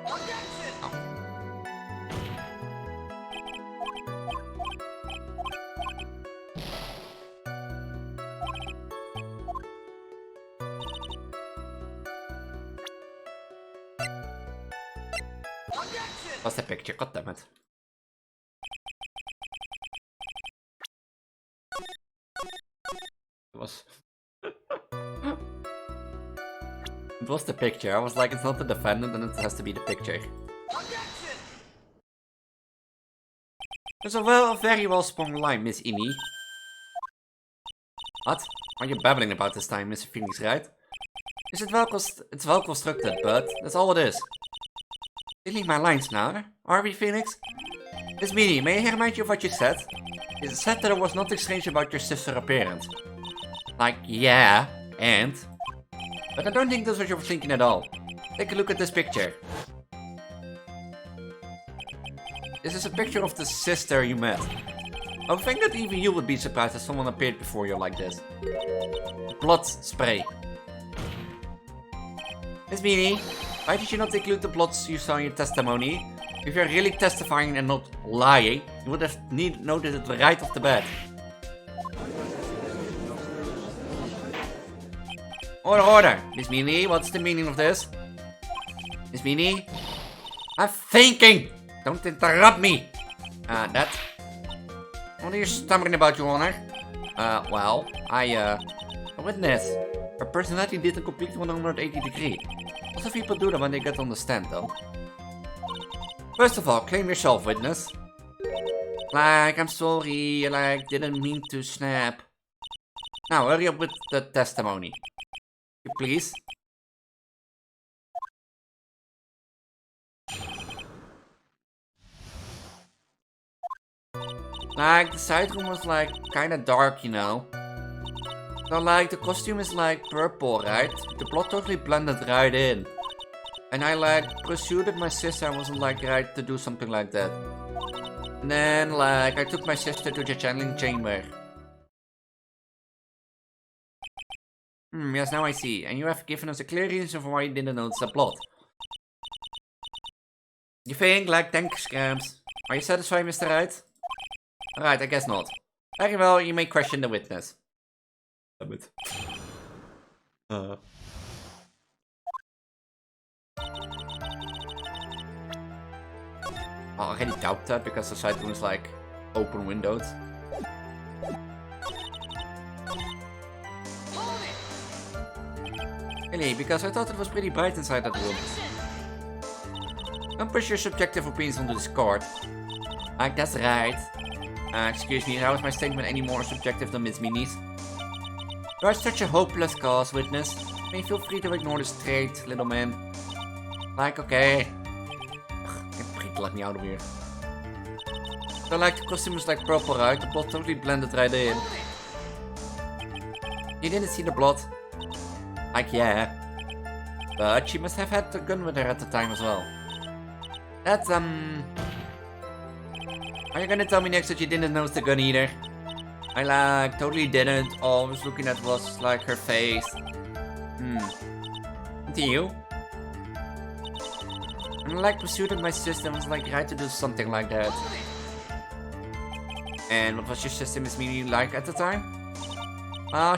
B: Objection!
A: Oh.
B: Objection!
A: What's the picture? God damn it. It was... It was the picture. I was like, it's not the defendant and it has to be the picture.
B: Objection!
A: There's a very well sprung line, Miss Ini. What? Are you babbling about this time, Mr. Phoenix, right? Is it it's well constructed, but that's all it is. Stealing my lines now, are we, Phoenix? Miss Minnie, may I remind you of what you said? You said that there was nothing strange about your sister appearance. Like, yeah, and... But I don't think that's what you were thinking at all. Take a look at this picture. This is a picture of the sister you met. I think that even you would be surprised if someone appeared before you like this. Blood spray. Miss Beanie, why did you not include the bloods you saw in your testimony? If you're really testifying and not lying, you would have noted it right off the bat. Order! Miss Beanie, what's the meaning of this? Miss Beanie? I'm thinking! Don't interrupt me! That... What are you stammering about, Your Honor? Well, a witness. Her personality did a complete 180 degree. Lots of people do that when they get on the stand, though. First of all, claim yourself, witness. Like, I'm sorry, like, didn't mean to snap. Now, hurry up with the testimony. Please. Like, the side room was like kinda dark, you know. So like, the costume is like purple, right? The blood totally blended right in. And I like pursued my sister and wasn't like right to do something like that. And then like, I took my sister to the channeling chamber. Yes, now I see. And you have given us a clear reason for why you didn't notice the blood. You think? Like, thanks, Grams. Are you satisfied, Mr. Wright? Alright, I guess not. Very well, you may question the witness. Damn it. I already doubt that because the side room is like open windowed. Really, because I thought it was pretty bright inside that room. Don't push your subjective opinions onto this court. Like, that's right. Excuse me, how is my statement any more subjective than Miss Minnie's? You are such a hopeless cause, witness. May feel free to ignore this trait, little man. Like, okay. Ugh, let me out of here. So, like, the costume is like purple, right? The blood totally blended right in. You didn't see the blood? Like, yeah. But she must have had the gun with her at the time as well. That's, Are you gonna tell me next that you didn't notice the gun either? I like, totally didn't. All I was looking at was like her face. To you? And like pursued my sister was like right to do something like that. And what was your sister Miss Mimi like at the time?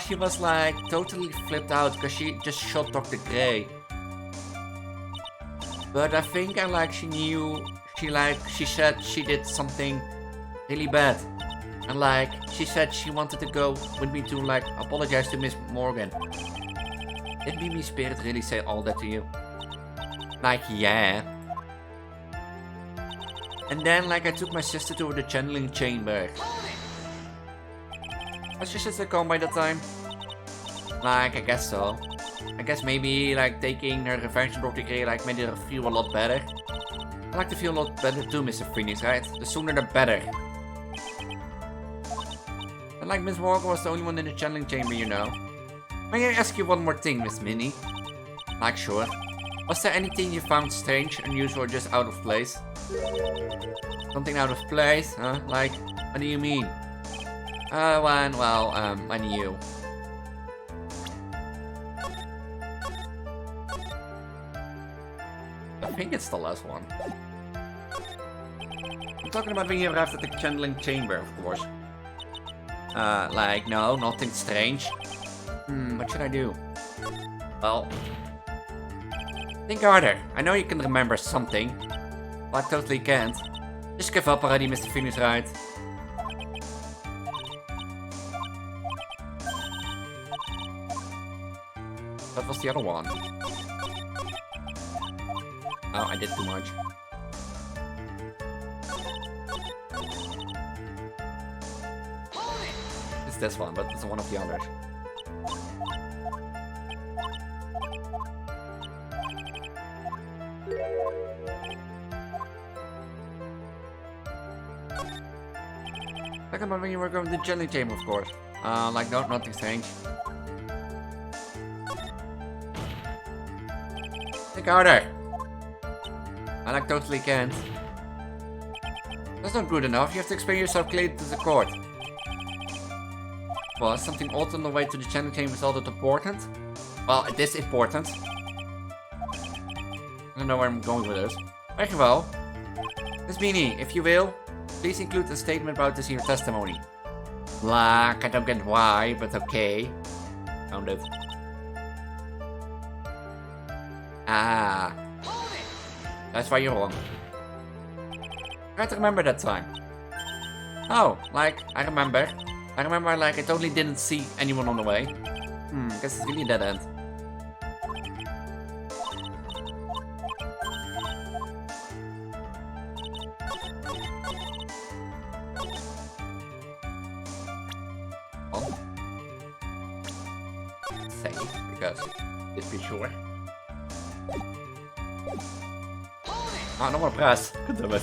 A: She was like totally flipped out because she just shot Dr. Gray. But I think she knew she said she did something really bad. And like, she said she wanted to go with me to like apologize to Miss Morgan. Did Mimi Spirit really say all that to you? Like, yeah. And then like I took my sister to the channeling chamber. Was your sister calm by the time? Like, I guess so. I guess maybe like taking her revenge on Dr. Gray like made her feel a lot better. I like to feel a lot better too, Mr. Phoenix, right? The sooner the better. And like Miss Morgan was the only one in the channeling chamber, you know. May I ask you one more thing, Miss Minnie? Like, sure. Was there anything you found strange, unusual, or just out of place? Something out of place, huh? Like, what do you mean? When you... think it's the last one. I'm talking about when you arrived at the channeling chamber, of course. Like, no, nothing strange. What should I do? Well, think harder. I know you can remember something, but I totally can't. Just give up already, Mr. Phoenix Wright. That was the other one. Oh, I did too much. It's this one, but it's one of the others. Talking about when you were going to the jelly chamber, of course. Like, no, nothing strange. Think harder. I like totally can't. That's not good enough. You have to explain yourself clearly to the court. Well, is something odd on the way to the channel chamber is all that important? Well, it is important. I don't know where I'm going with this. Very well. Miss Beanie, if you will, please include a statement about this in your testimony. Like, I don't get why, but okay. Found it. Ah. That's why you're wrong. Try to remember that time. Oh, like, I remember, like, I totally didn't see anyone on the way. Guess it's really a dead end. Save, because let's be sure. Ah, nog maar press. Damn it.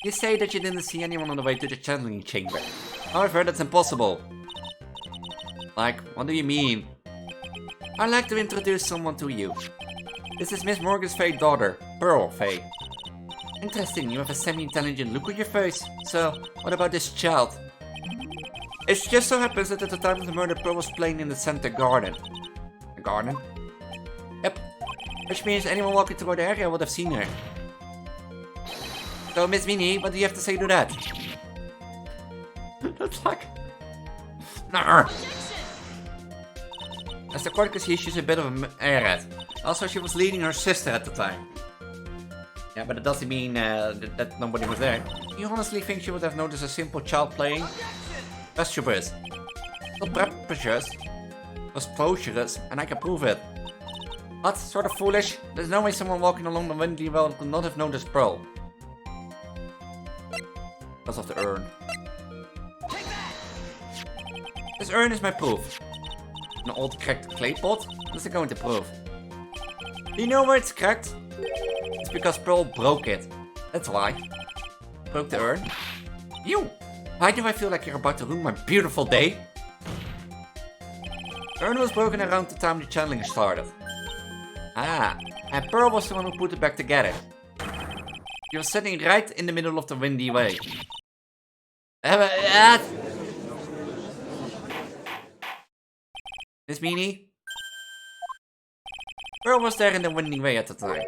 A: You say that you didn't see anyone on the way to the channeling chamber. However, that's impossible. Like, what do you mean? I'd like to introduce someone to you. This is Miss Morgan's Faye daughter, Pearl Faye. Interesting, you have a semi-intelligent look on your face. So, what about this child? It just so happens that at the time of the murder, Pearl was playing in the center garden. A garden? Yep. Which means anyone walking through the area would have seen her. So, Miss Minnie, what do you have to say to that? That's like... Nah. As the court can see, she's a bit of an airhead. Also, she was leading her sister at the time. Yeah, but it doesn't mean that nobody was there. You honestly think she would have noticed a simple child playing? Preposterous. Not preposterous. It was preposterous, and I can prove it. What? Sort of foolish? There's no way someone walking along the windy well could not have noticed Pearl. Because of the urn. This urn is my proof. An old cracked clay pot? What's it going to prove? Do you know why it's cracked? It's because Pearl broke it. That's why. Broke the urn? You! Why do I feel like you're about to ruin my beautiful day? The urn was broken around the time the channeling started. Ah, and Pearl was the one who put it back together. She was sitting right in the middle of the windy way. Miss Meanie? Pearl was there in the windy way at the time.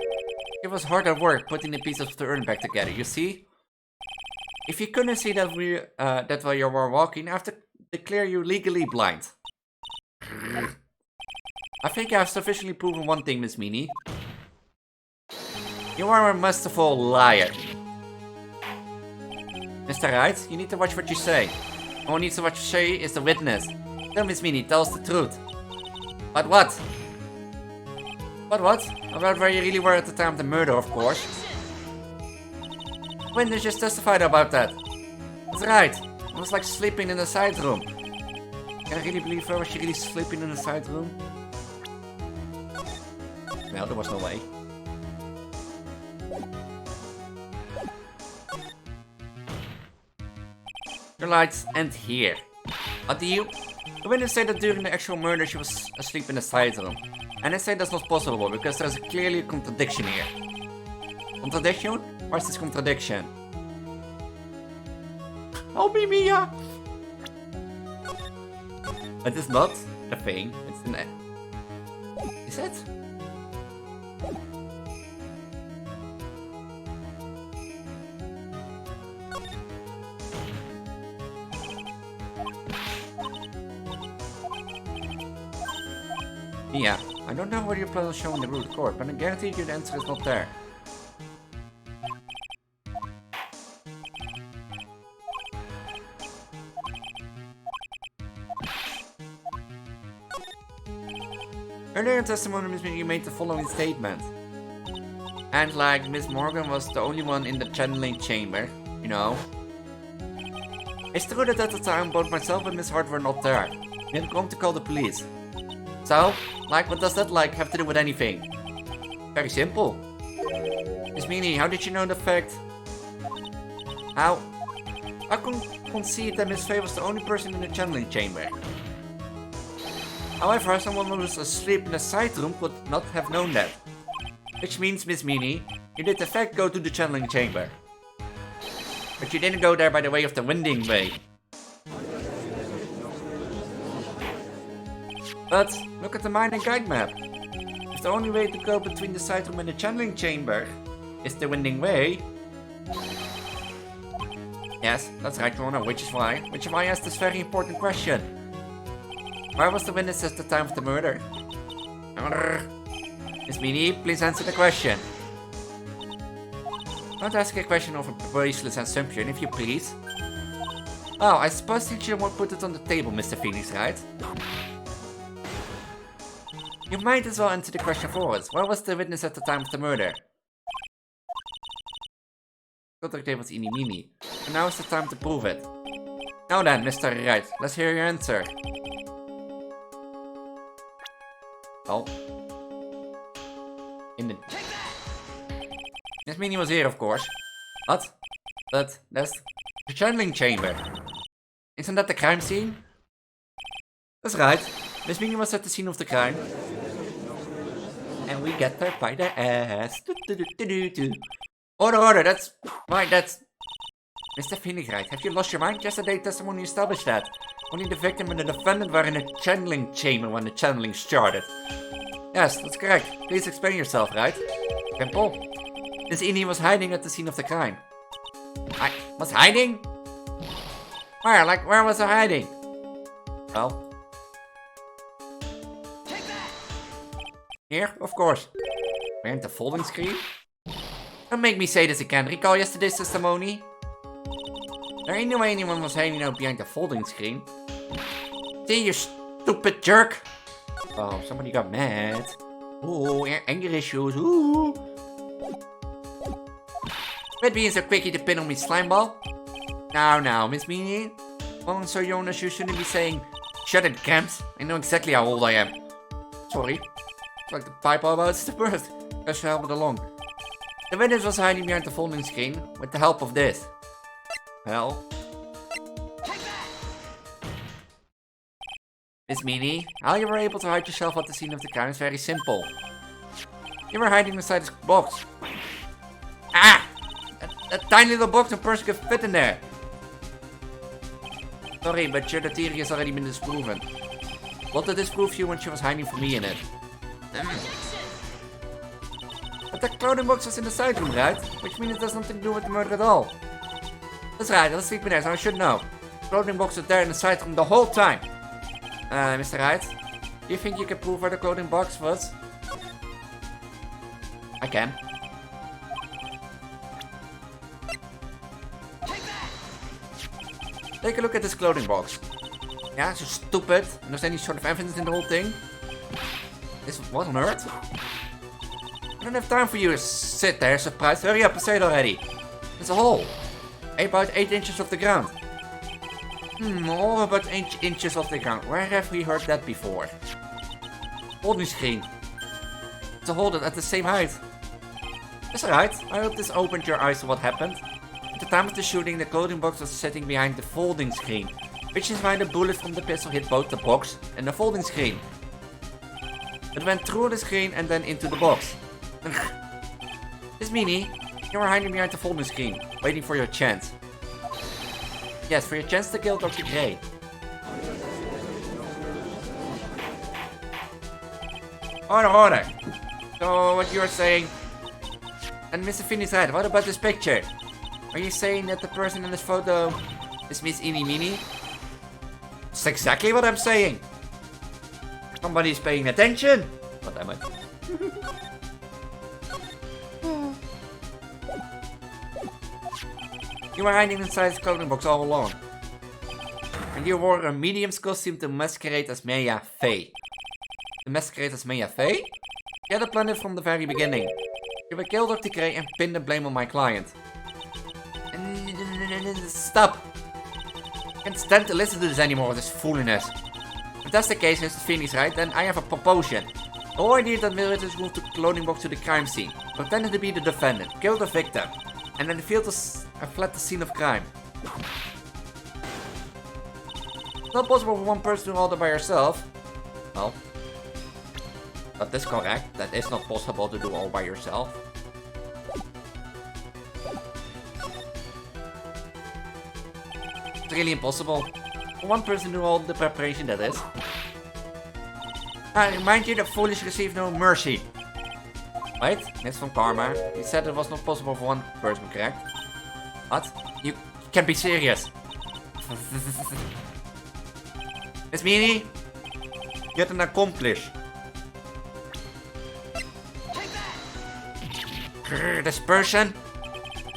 A: It was hard at work putting the pieces of the urn back together, you see? If you couldn't see that while you were walking, I have to declare you legally blind. I think I have sufficiently proven one thing, Miss Meanie. You are a masterful liar. Mr. Wright, you need to watch what you say. All who needs to watch what you say is the witness. So, Miss Meanie, tell us the truth. But what? But what? About where you really were at the time of the murder, of course. Witness just testified about that. That's right. I was like sleeping in the side room. Can I really believe her? Was she really sleeping in the side room? No, there was no way. Your lights end here. What do you? The witness said that during the actual murder she was asleep in the side room. And I say that's not possible because there's clearly a contradiction here. Contradiction? Where's this contradiction? Help me, Mia! It is not a thing, it's an... Is it? Yeah, I don't know what you plan on showing the root court, but I guarantee you the answer is not there. Earlier in testimony, Miss Minnie made the following statement. And like, Miss Morgan was the only one in the channeling chamber, you know. It's true that at the time both myself and Miss Hart were not there. We had come to call the police. So, like, what does that like have to do with anything? Very simple. Miss Minnie, how did you know the fact? How? I couldn't concede that Miss Faye was the only person in the channeling chamber. However, someone who was asleep in the side room could not have known that. Which means, Miss Minnie, you did in fact go to the channeling chamber. But you didn't go there by the way of the winding way. But, look at the mine and guide map. If the only way to go between the side room and the channeling chamber is the winding way... Yes, that's right, Rona, which is why I asked this very important question. Where was the witness at the time of the murder? Miss Minnie, please answer the question. Don't ask a question of a baseless assumption, if you please. Oh, I suppose you won't put it on the table, Mr. Phoenix, right? You might as well answer the question for us. Where was the witness at the time of the murder? Contact was eeny meeny. And now is the time to prove it. Now then, Mr. Wright, let's hear your answer. Oh. In the... Miss Minnie was here, of course. What? But that's the channeling chamber. Isn't that the crime scene? That's right. Miss Minnie was at the scene of the crime. And we get her by the ass. Order, that's... Right, that's... Mr. Phoenix, right? Have you lost your mind? Yesterday testimony established that. Only the victim and the defendant were in a channeling chamber when the channeling started. Yes, that's correct. Please explain yourself, right? Simple. Miss Innie was hiding at the scene of the crime. I was hiding? Where? Like, where was I hiding? Well... Here, of course. Behind the folding screen? Don't make me say this again. Recall yesterday's testimony? There ain't no way anyone was hanging out behind the folding screen. See, you stupid jerk! Oh, somebody got mad. Ooh, anger issues. Ooh. Quit being so quicky to pin on me, slimeball. Now, Miss Minnie. Well, and so Jonas, you shouldn't be saying, shut it, Camps. I know exactly how old I am. Sorry. It's like the pipe all about the birth. Just help it along. The witness was hiding behind the folding screen with the help of this. Well. Miss Minnie, how you were able to hide yourself at the scene of the crime is very simple. You were hiding inside this box. Ah! A tiny little box a person could fit in there. Sorry, but your theory has already been disproven. What did disprove you when she was hiding from me in it? But the clothing box was in the side room, right? Which means it has nothing to do with the murder at all. That's right, I was sleeping there, so I should know. The clothing box was there in the side room the whole time. Mr. Wright, do you think you can prove where the clothing box was? I can. Take a look at this clothing box. Yeah, so stupid. And there's any sort of evidence in the whole thing. This what on earth? I don't have time for you to sit there surprised. Hurry up and say it already. There's a hole. About 8 inches off the ground. All about 8 inches off the ground. Where have we heard that before? Folding screen. It's a hole that's at the same height. That's alright. I hope this opened your eyes to what happened. At the time of the shooting, the clothing box was sitting behind the folding screen. which is why the bullet from the pistol hit both the box and the folding screen. It went through the screen and then into the box. Miss Meanie, you are hiding behind the folding screen, waiting for your chance. Yes, for your chance to kill Dr. Gray. Order. So, what you are saying... And Mr. Finney's right, what about this picture? Are you saying that the person in this photo is Miss Eenie Meenie? That's exactly what I'm saying. Somebody's paying attention. What am I? You were hiding inside his clothing box all along. And you wore a medium's costume to masquerade as Maya Fey. To masquerade as Maya Fey? You had a plan from the very beginning. You will kill Dr. Gray and pin the blame on my client. Stop! I can't stand to listen to this anymore, this foolishness. If that's the case, Mr. Finney's right, then I have a proposition. All I need that militants move the clothing box to the crime scene, pretending to be the defendant, kill the victim, and then fled the scene of crime. It's not possible for one person to do all that by yourself. Well, that is correct. That is not possible to do all by yourself. It's really impossible. For one person to do all the preparation, that is. I remind you that foolish receive no mercy. Right? That's from Karma. He said it was not possible for one person, correct? What? You can't be serious. Miss Meanie, get an accomplice. This person?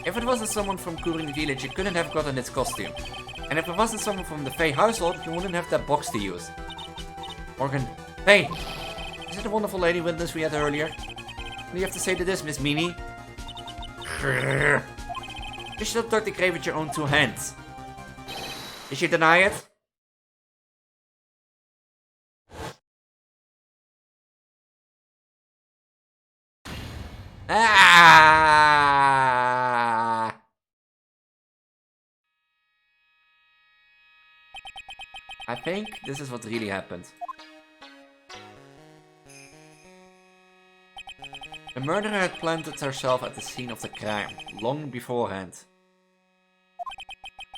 A: If it wasn't someone from Kuran village, you couldn't have gotten its costume. And if it wasn't someone from the Fey household, you wouldn't have that box to use. Morgan, hey! Is it the wonderful lady witness we had earlier? What do you have to say to this, Miss Meanie? You should have Dr. Gray with your own two hands. Did you deny it? Ah! I think this is what really happened. The murderer had planted herself at the scene of the crime, long beforehand.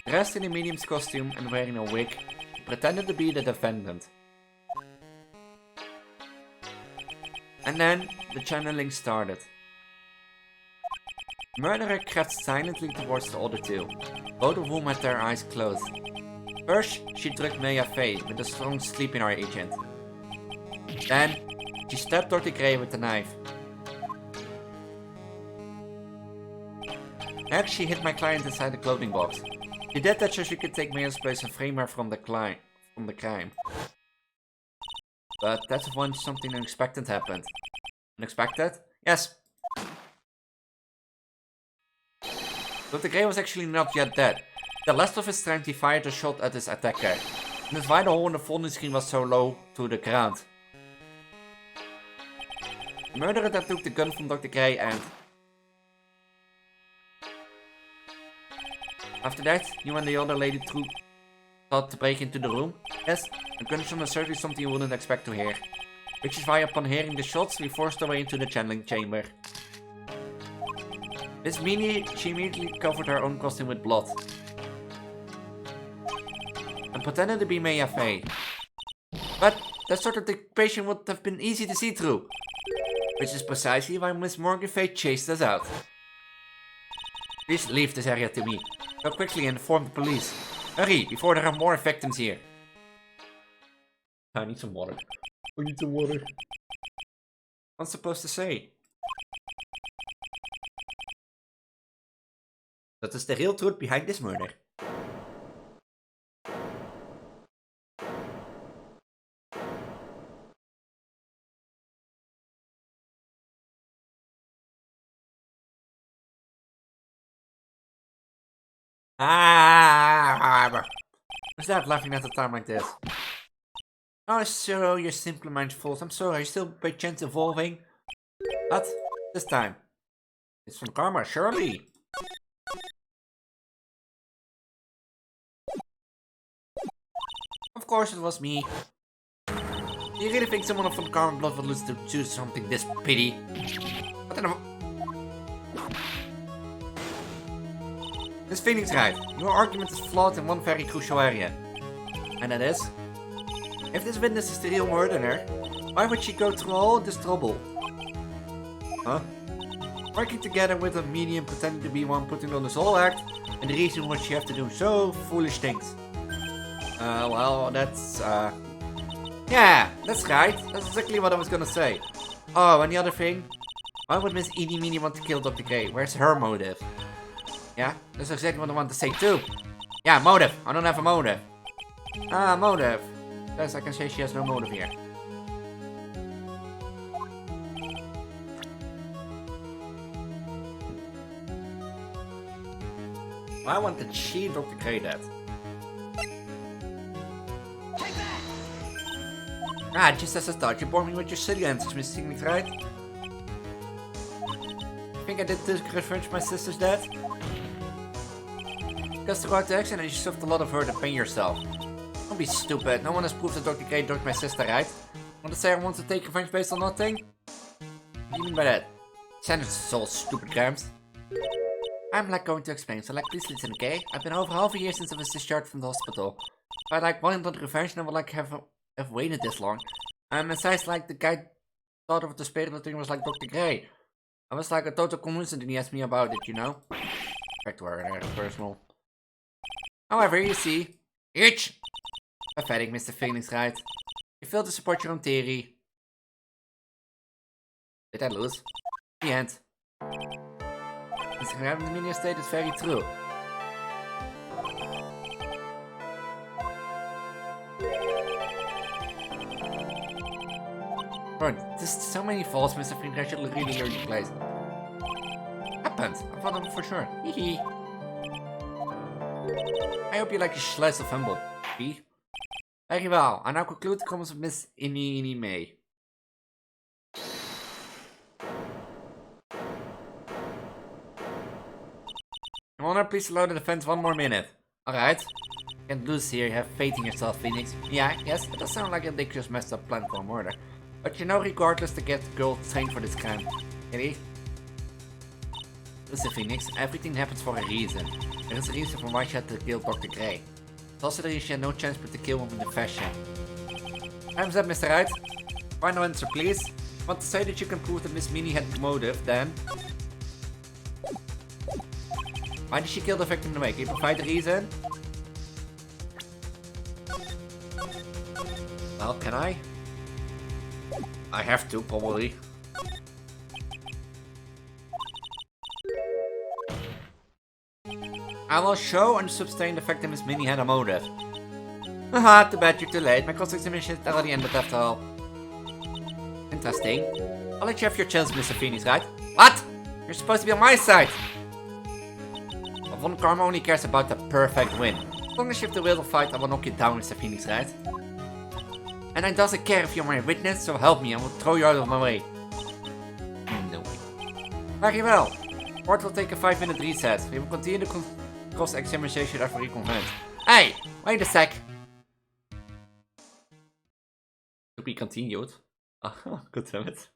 A: Dressed in a medium's costume and wearing a wig, she pretended to be the defendant. And then, the channeling started. The murderer crept silently towards the other two, both of whom had their eyes closed. First, she drugged Maya Fey with a strong sleeping agent. Then, she stabbed Dr. Gray with a knife. Next, she hid my client inside the clothing box. She did that so she could take Maya's place and frame her from the crime. But that's when something unexpected happened. Unexpected? Yes. Dr. Gray was actually not yet dead. The last of his strength, he fired a shot at his attacker. And that's why the hole in the folding screen was so low to the ground. The murderer then took the gun from Dr. Gray and... After that, you and the other lady thought to break into the room. Yes, a gunshot is certainly something you wouldn't expect to hear. Which is why upon hearing the shots, we forced our way into the channeling chamber. Miss Meanie, she immediately covered her own costume with blood. And pretended to be Maya Fey. But that sort of occupation would have been easy to see through. Which is precisely why Miss Morgan Fey chased us out. Please leave this area to me. Go quickly and inform the police. Hurry, before there are more victims here. I need some water. I need some water. What's I'm supposed to say? That is the real truth behind this murder. Who's that laughing at a time like this? Oh, so you're simply mindful. I'm sorry, are you still by chance evolving? What? This time? It's from Karma, surely. course it was me. Do you really think someone from Karma Blood would lose to choose something this pity? What in the... Miss Phoenix Wright, your argument is flawed in one very crucial area. And that is... If this witness is the real murderer, why would she go through all this trouble? Huh? Working together with a medium pretending to be one putting on this whole act, and the reason why she have to do so foolish things. Well, that's, yeah, that's right. That's exactly what I was gonna say. Oh, and the other thing? Why would Miss Eeny Meeny want to kill Dr. Gray? Where's her motive? Yeah, that's exactly what I want to say too. Yeah, motive. I don't have a motive. Ah, motive. Yes, I can say she has no motive here. I want to cheat Dr. Gray that. Ah, just as I thought, you bore me with your silly answers, Miss Phoenix, right? You think I did this to revenge my sister's death? Because throughout the accident, you suffered a lot of hurt and pain yourself. Don't be stupid. No one has proved that Dr. Gray drugged my sister, right? Want to say I want to take revenge based on nothing? What do you mean by that? Sounds so stupid, Grams. I'm going to explain, so please listen, okay? I've been over half a year since I was discharged from the hospital. If I wanted revenge, then I would have waited this long. And besides, the guy thought of the spirit thing was Dr. Gray. I was a total coincidence and he asked me about it, you know? Back to our personal. However, you see, itch! Pathetic, Mr. Phoenix, right? You failed to support your own theory. Did I lose? The end. Mr. Graham, the media state is very true. Bro, there's so many faults, Mr. Phoenix, I should really learn your place. Happened. I thought of it for sure. Hehe. I hope you like a slice of humble. Very well. I now conclude the comments of Miss Eeny May. Your Honor, please allow the defense one more minute. Alright. Can't lose here, you have faith in yourself, Phoenix. Yeah, yes, it does sound like a ridiculous messed up plan for a murder. But you know, regardless, to get the girl trained for this crime. Kitty? Listen, Phoenix, everything happens for a reason. There is a reason for why she had to kill Dr. Gray. It's also the reason she had no chance but to kill him in the fashion. Time's up, Mr. Wright. Final answer, please. Want to say that you can prove that Miss Meany had motive, then... Why did she kill the victim in the way? Can you provide the reason? Well, can I? I have to, probably. I will show and sustain the fact that Miss Minnie had a motive. Haha, too bad you're too late. My cross-examination is already ended after all. Interesting. I'll let you have your chance, Mr. Phoenix, right? What? You're supposed to be on my side! Von Karma only cares about the perfect win. As long as you have the will to fight, I will knock you down, Mr. Phoenix, right? And I doesn't care if you're my witness, so help me, I will throw you out of my way. No way. Very well. Court will take a 5-minute recess. We will continue the cross-examination after reconvent. Hey! Wait a sec! To be continued. Ah, good damn it.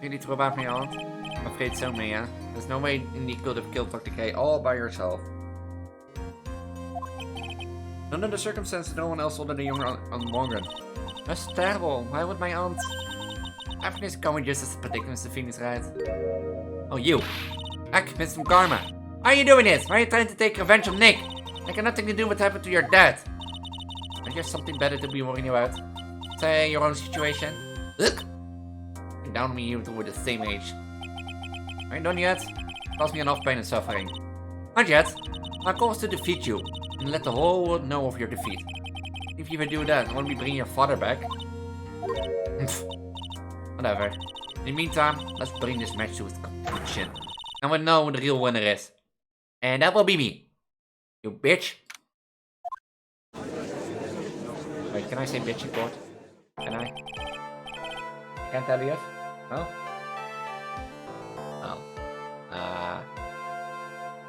A: You need to about me, aunt? I'm afraid so, Mia. There's no way Indy could have killed Dr. K all by herself. Under the circumstances, no one else will than the young unwandered. That's terrible. Why would my aunt... Everything is going just as the predicament, Mr. Phoenix, right? Oh, you. Heck, Mr. Karma. Why are you doing this? Why are you trying to take revenge on Nick? I got nothing to do with what happened to your dad. I guess something better to be worrying about. Say your own situation. Look. Down on me, you two were the same age. Are you done yet? Cause me enough pain and suffering. Not yet. My goal is to defeat you, and let the whole world know of your defeat. If you even do that, won't we bring your father back? Whatever. In the meantime, let's bring this match to its completion. And we'll know who the real winner is. And that will be me. You bitch. Can I say bitch in court? Can I? Can't tell you? No? Oh.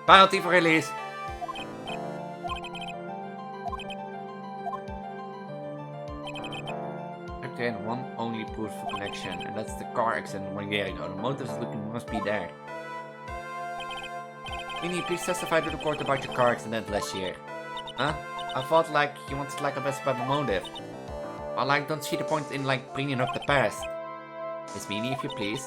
A: Penalty for Elise. Okay, one only proof for connection, and that's the car accident 1 year ago. The motive is looking must be there. Minnie, please testify to the court about your car accident last year. Huh? I thought like you wanted like a best about the motive. I like don't see the point in like bringing up the past. Miss Minnie, if you please.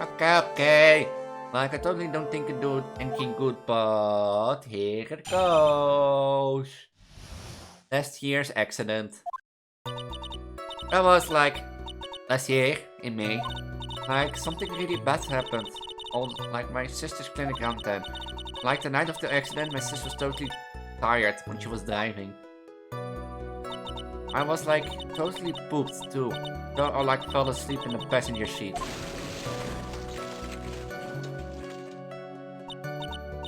A: Okay. Like I totally don't think it do anything good, but here it goes. Last year's accident. That was like last year in May. Like something really bad happened. On like my sister's clinic around 10. Like the night of the accident, my sister was totally tired when she was driving. I was like totally pooped too. Or like fell asleep in the passenger seat.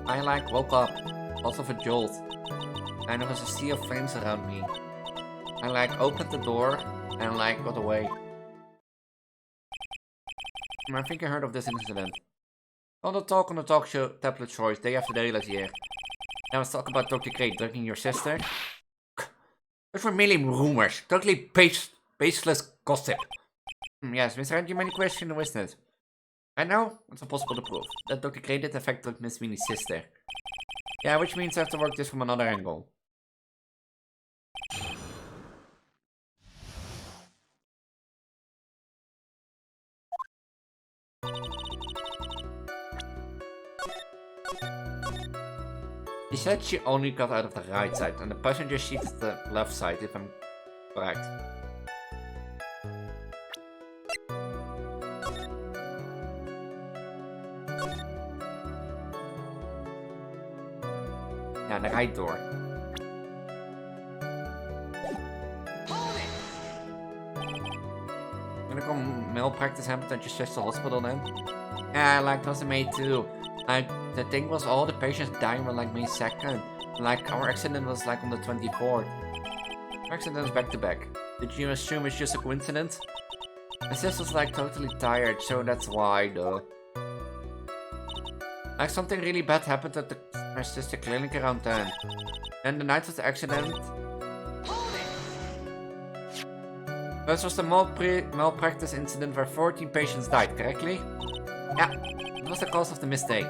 A: I like woke up, lots of a jolt, and there was a sea of flames around me. I like opened the door and like got away. I think I heard of this incident. On the talk on the talk show Tablet Choice day after day last year. Now let's talk about Dr. Craig drugging your sister. Those were merely rumors, totally baseless gossip. Yes, Mr. Ed, you may question the witness. I know it's impossible to prove that Dr. Craig did in fact drug Miss Minnie's sister. Yeah, which means I have to work this from another angle. She said she only got out of the right side, and the passenger seat is the left side, if I'm correct. Ja, de right door. Gonna come malpractice happened at your sister's hospital then? Yeah, like was May too. Like the thing was all the patients dying were like May 2nd. Like our accident was like on the 24th. Accidents back to back. Did you assume it's just a coincidence? My sister's like totally tired, so that's why though. Like something really bad happened at my sister clinic around 10. And the night of the accident. This was the malpractice incident where 14 patients died, correctly? Yeah, it was the cause of the mistake.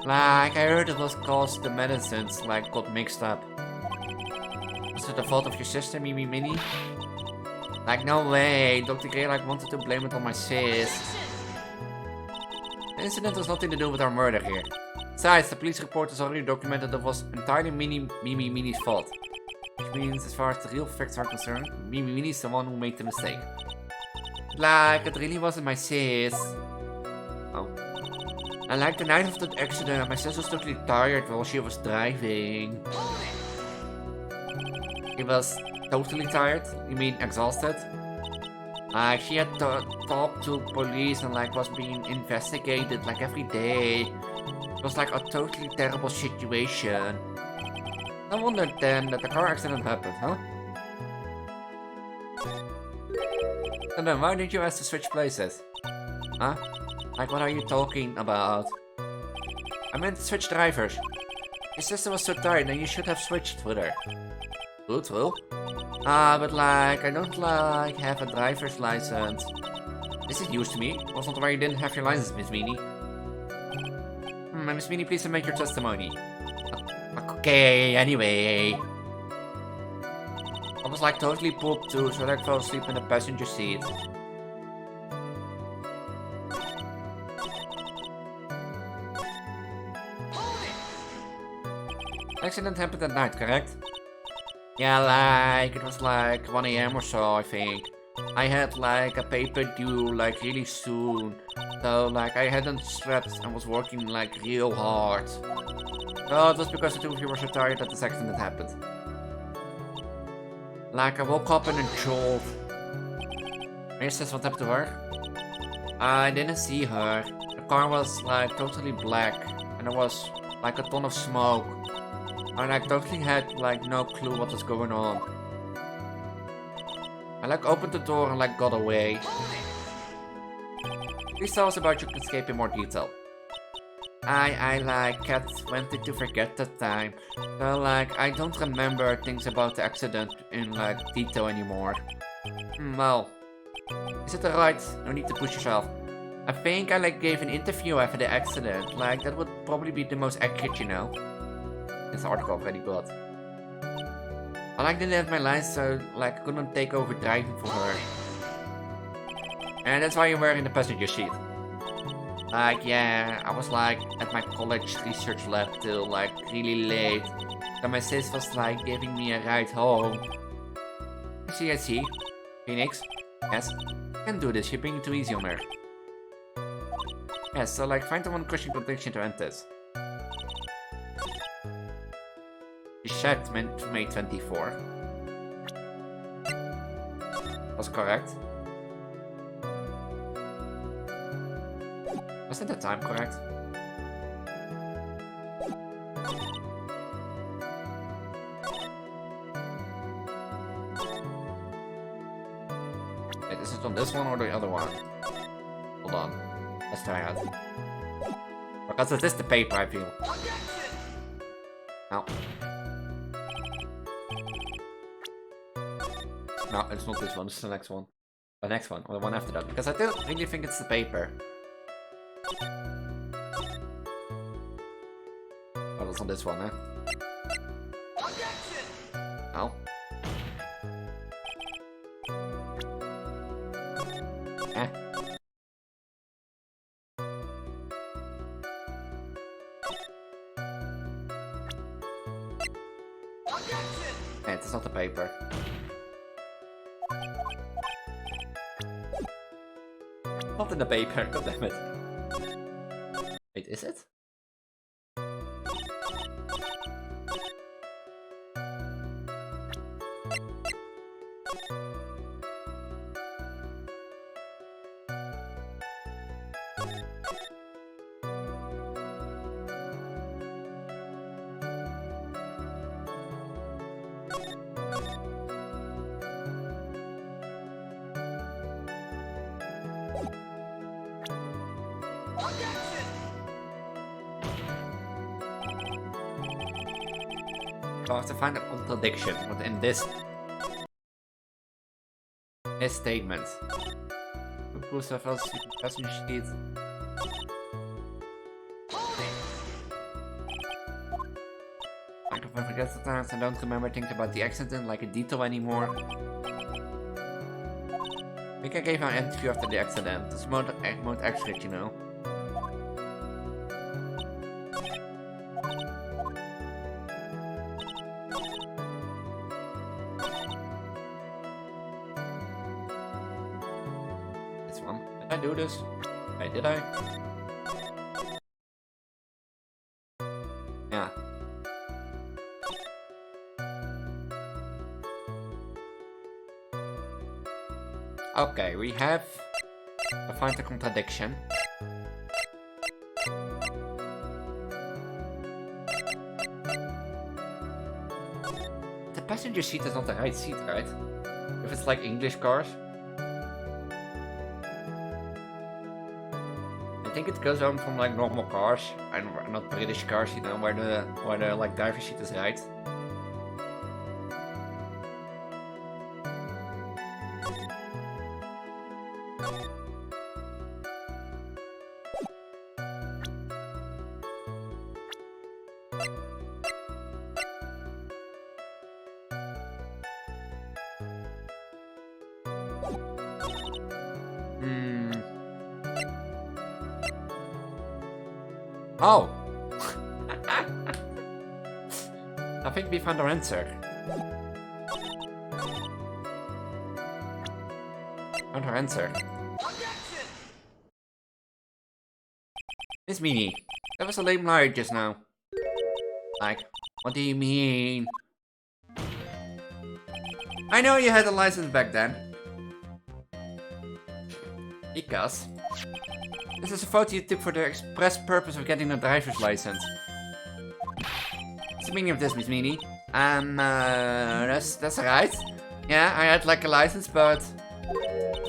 A: Like, I heard it was caused the medicines, like, got mixed up. Was it the fault of your sister, Mimi Minnie? Like, no way, Dr. Gray, like, wanted to blame it on my sis. The incident has nothing to do with our murder here. Besides, the police report has already documented that it was entirely Mimi Minnie's fault. Which means, as far as the real facts are concerned, Mimi Minnie's the one who made the mistake. Like, it really wasn't my sis. Oh. And like the night of that accident, my sis was totally tired while she was driving. She was totally tired? You mean exhausted? Like, she had to talk to police and like was being investigated like every day. It was like a totally terrible situation. No wonder then that the car accident happened, huh? And then why did you ask to switch places? Huh? Like what are you talking about? I meant to switch drivers. Your sister was so tired and you should have switched with her. True. But like, I don't like have a driver's license. This is news to me. Was not why you didn't have your license, Miss Meanie. Miss Meanie, please make your testimony. Okay, anyway. I was like totally pooped too, so I fell asleep in the passenger seat. Accident happened at night, correct? Yeah, like, it was like 1 AM or so, I think. I had like a paper due like really soon. So like I hadn't slept and was working like real hard. No, it was because the two of you were so tired that this accident happened. Like I woke up in a jolt. My sister, what happened to her? I didn't see her. The car was like totally black and there was like a ton of smoke. I like totally had like no clue what was going on. I like opened the door and like got away. Please tell us about your escape in more detail. I like wanted to forget that time. So like I don't remember things about the accident in like detail anymore. Well, is it alright? No need to push yourself. I think I like gave an interview after the accident. Like that would probably be the most accurate, you know. This article already got. I like didn't have my license, so like I couldn't take over driving for her. And that's why you're wearing the passenger seat. Like, yeah, I was like at my college research lab till like really late. So my sis was like giving me a ride home. I see. Phoenix? Yes? Can't do this, you're being too easy on her. Yes, so like find the one crushing contradiction to end this. The shed meant May 24. Was correct. Wasn't the time correct? Wait, is it on this one or the other one? Hold on. Let's try out. Because it is the paper, I feel. No. No, it's not this one, it's the next one. The next one, or the one after that. Because I don't really think it's the paper. Oh, that's on this one, eh? No. Eh? Hey, it's not the paper. Not in the paper, god damn it. Wait, is it? I have to find a contradiction within this statement. Proves of else passenger sheet. I can forget the times I don't remember things about the accident like a detail anymore. I think I gave an interview after the accident. It's more accurate, you know. Did I do this? Wait, did I? Yeah. Okay, we have to find a contradiction. The passenger seat is not the right seat, right? If it's like English cars. I think it goes on from like normal cars and not British cars, you know, where the like driver's seat is right. Oh! I think we found our answer. Found our answer. Miss Meanie, that was a lame lie just now. Like, what do you mean? I know you had a license back then. Because this is a photo you took for the express purpose of getting a driver's license. What's the meaning of this, Miss Meanie? That's alright. Yeah, I had like a license, but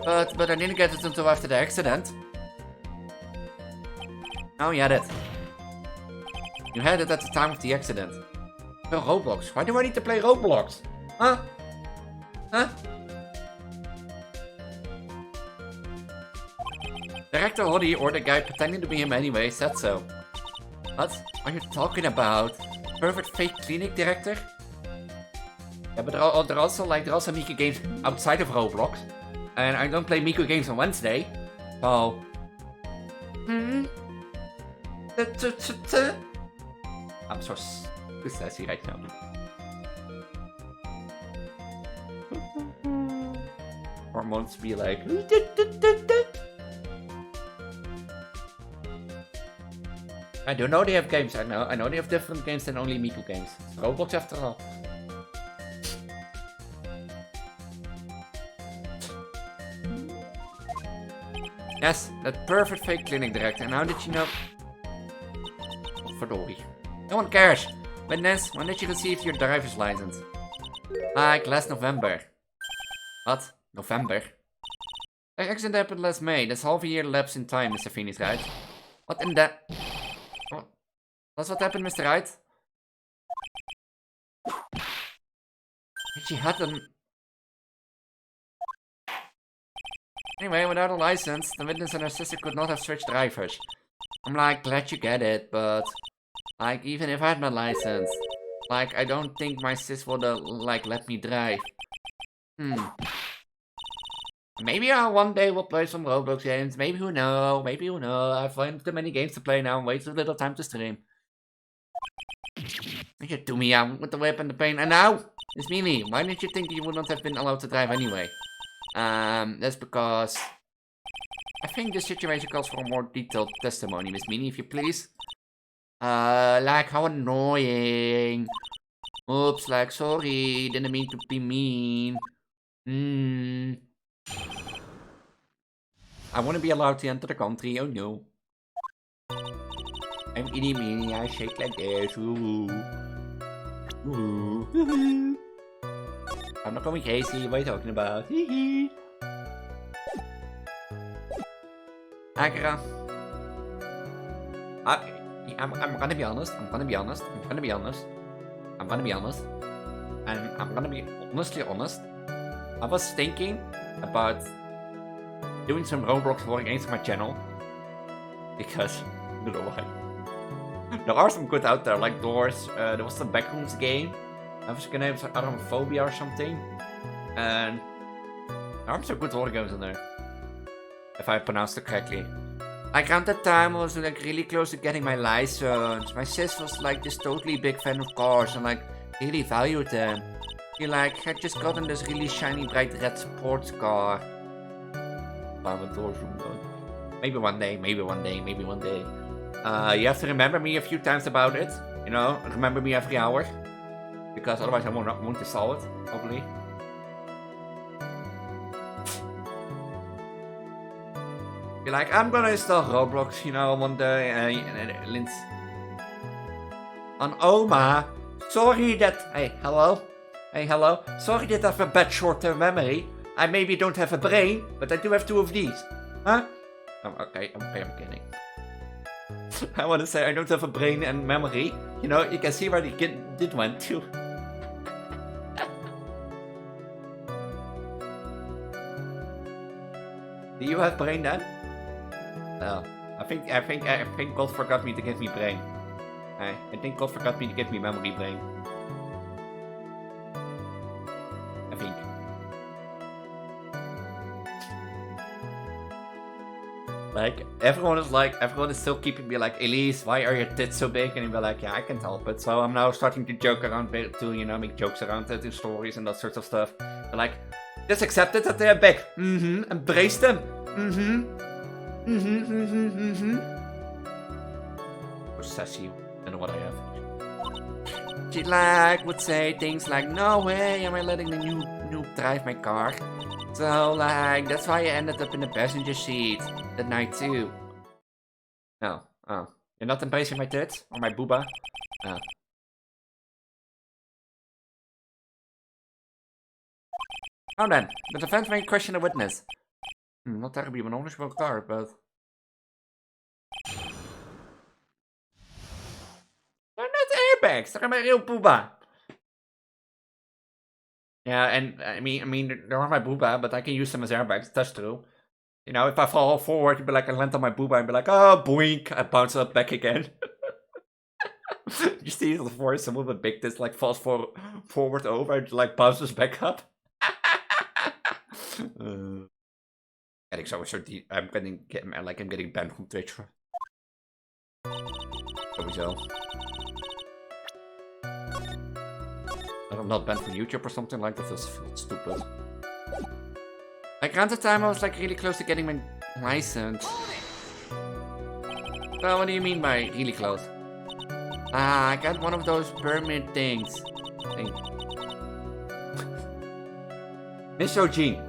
A: I didn't get it until after the accident. Oh, you had it. You had it at the time of the accident. Oh, Roblox. Why do I need to play Roblox? Huh? Huh? Director Hoddy, or the guy pretending to be him anyway, said so. What are you talking about? Perfect fake clinic director? Yeah, but there are also Miku games outside of Roblox. And I don't play Miku games on Wednesday. So... I'm so sassy right now. Hormones be like... I don't know they have games, I know they have different games than only Miku games. It's Roblox after all. Yes, that perfect fake clinic director. And how did you know? Oh, verdorie. No one cares. Witness, when did you receive your driver's license? Like last November. What? November? The accident happened last May. That's half a year lapse in time, Mr. Phoenix, right? What in that? Oh, that's what happened, Mr. Wright? She had an... Anyway, without a license, the witness and her sister could not have switched drivers. I'm like, glad you get it, but... Like, even if I had my license... Like, I don't think my sis would have, like, let me drive. Maybe one day we'll play some Roblox games, maybe who knows, I find too many games to play now and way too little time to stream. You do me out with the whip and the pain, and now, it's Mimi, why did you think you would not have been allowed to drive anyway? That's because... I think this situation calls for a more detailed testimony, Miss Minnie, if you please. Like, how annoying. Oops, like, sorry, didn't mean to be mean. I want to be allowed to enter the country, oh no. I'm itty meeny, I shake like this, ooh. Ooh. I'm not going crazy, what are you talking about? Akira. I'm gonna be honest, and I'm gonna be honestly honest. I was thinking about doing some Roblox war games on my channel. Because, I don't know why. There are some good out there, like Doors, there was some Backrooms game. I was gonna have Arachnophobia or something. And there are some good war games in there. If I pronounced it correctly. Like around that time I was like really close to getting my license. My sis was like this totally big fan of cars and like really valued them. He like had just gotten this really shiny bright red sports car. Maybe one day. You have to remember me a few times about it. You know, remember me every hour. Because otherwise I won't install it, hopefully. Be like, I'm gonna install Roblox, you know, one day, Linz. On Oma, sorry that... Hey, hello? Sorry that I have a bad short-term memory. I maybe don't have a brain, but I do have 2 of these. Huh? Oh, okay, I'm kidding. I want to say I don't have a brain and memory. You know, you can see where the kid did went to. Do you have brain then? No. I think God forgot me to give me brain. I think God forgot me to give me memory brain. I think. Like, everyone is still keeping me like, Elise, why are your tits so big? And you'll be like, yeah, I can't help it. So I'm now starting to joke around to, you know, make jokes around it in stories and that sort of stuff. But like, just accept it that they're big. Embrace them. Or sassy. I don't know what I have. She like would say things like, no way am I letting the new noob drive my car. So like, that's why I ended up in the passenger seat that night too. Oh. You're not embracing my tits? Or my booba? Oh. Now then, the defense may question a witness. Not terribly een knowledgeable card, but... They're not airbags, they're my real booba. Yeah, and I mean, they're my booba, but I can use them as airbags, that's true. You know, if I fall forward, you'd be like, I land on my booba and be like, oh, boink, I bounce up back again. You see the force, some of the big this like falls forward over and like bounces back up. I think so. I'm getting banned from Twitch. Sowieso. I'm not banned from YouTube or something like that. That's stupid. Like around the time I was like really close to getting my license. Well, what do you mean by really close? I got one of those permit things. Miss Eugene.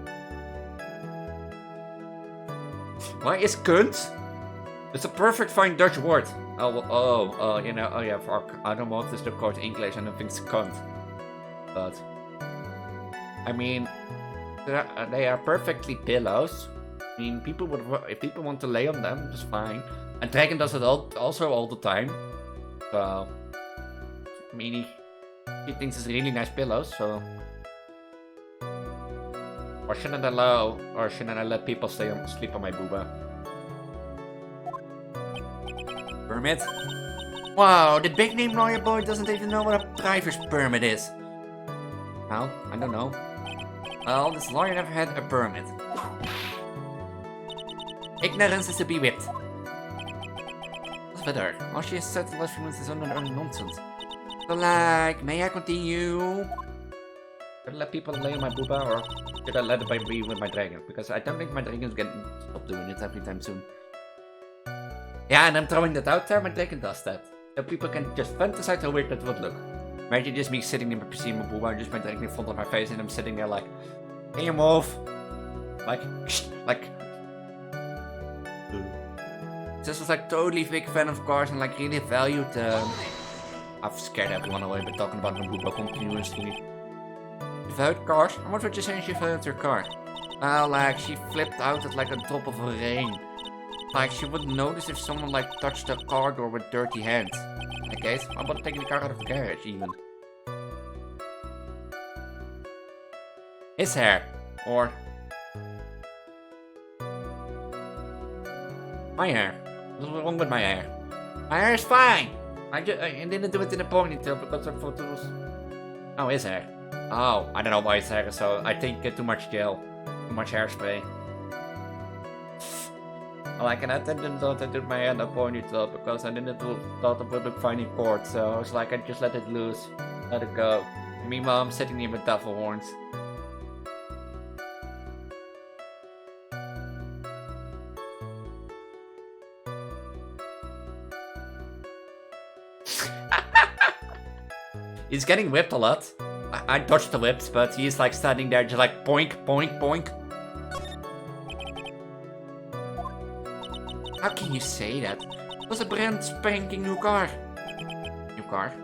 A: Why is kunt? It's a perfect fine Dutch word. You know, oh yeah, for automotive the code English and I think it's cunt. But I mean, they are perfectly pillows. I mean, if people want to lay on them, it's fine. And Dragon does it also all the time. So, I mean, he thinks it's really nice pillows, so... Or shouldn't I let people sleep on my booba? Permit? Wow, the big name lawyer boy doesn't even know what a driver's permit is. Well, I don't know. Well, this lawyer never had a permit. Ignorance is to be whipped. Verder, als je set the last few minutes is nonsense. So like, may I continue? Should I let people lay on my booba or should I let it be with my dragon? Because I don't think my dragon's gonna stop doing it every time soon. Yeah, and I'm throwing that out there, my dragon does that. So people can just fantasize how weird that would look. Imagine just me sitting in my PC in my booba and just my dragon in front of my face and I'm sitting there like, can you move? Like. This was like totally big fan of cars and like really valued I've scared everyone away by talking about my booba continuously. She valued cars? And what would you say she valued her car? Well, like she flipped out at like a drop of rain. Like she wouldn't notice if someone like touched the car door with dirty hands. Okay, so I'm about taking the car out of the garage even. His hair. Or my hair. What's wrong with my hair? My hair is fine! I didn't do it in a ponytail because I thought it was... Oh, his hair. Oh, I don't know why his hair is so... I think too much gel. Too much hairspray. Like, and I didn't thought I did my hair in a ponytail because I didn't thought it would look fine in court. So I was like, I just let it loose. Let it go. Meanwhile, I'm sitting here with duffel horns. He's getting whipped a lot. I dodged the whips, but he's like standing there just like boink, boink, boink. How can you say that? It was a brand spanking new car. New car?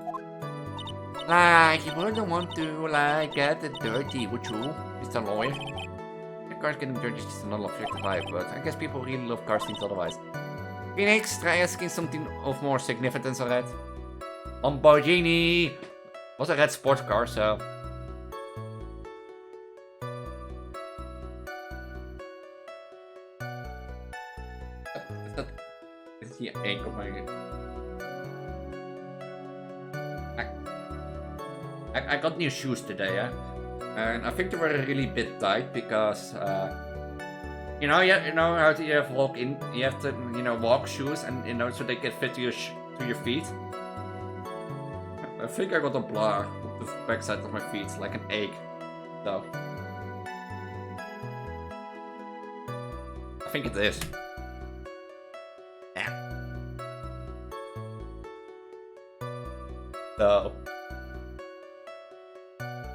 A: Like, you wouldn't want to like get it dirty, would you? Mr. Lawyer? The car's getting dirty is just another 55, but I guess people really love car scenes otherwise. Phoenix, try asking something of more significance alright. Lamborghini! Was a red sports car, so... Is he an egg of my... I got new shoes today, yeah? And I think they were really bit tight because... you know how to you have to walk shoes and so they can fit to your feet. I think I got a blur with the backside of my feet, like an egg. So. I think it is. Yeah. So.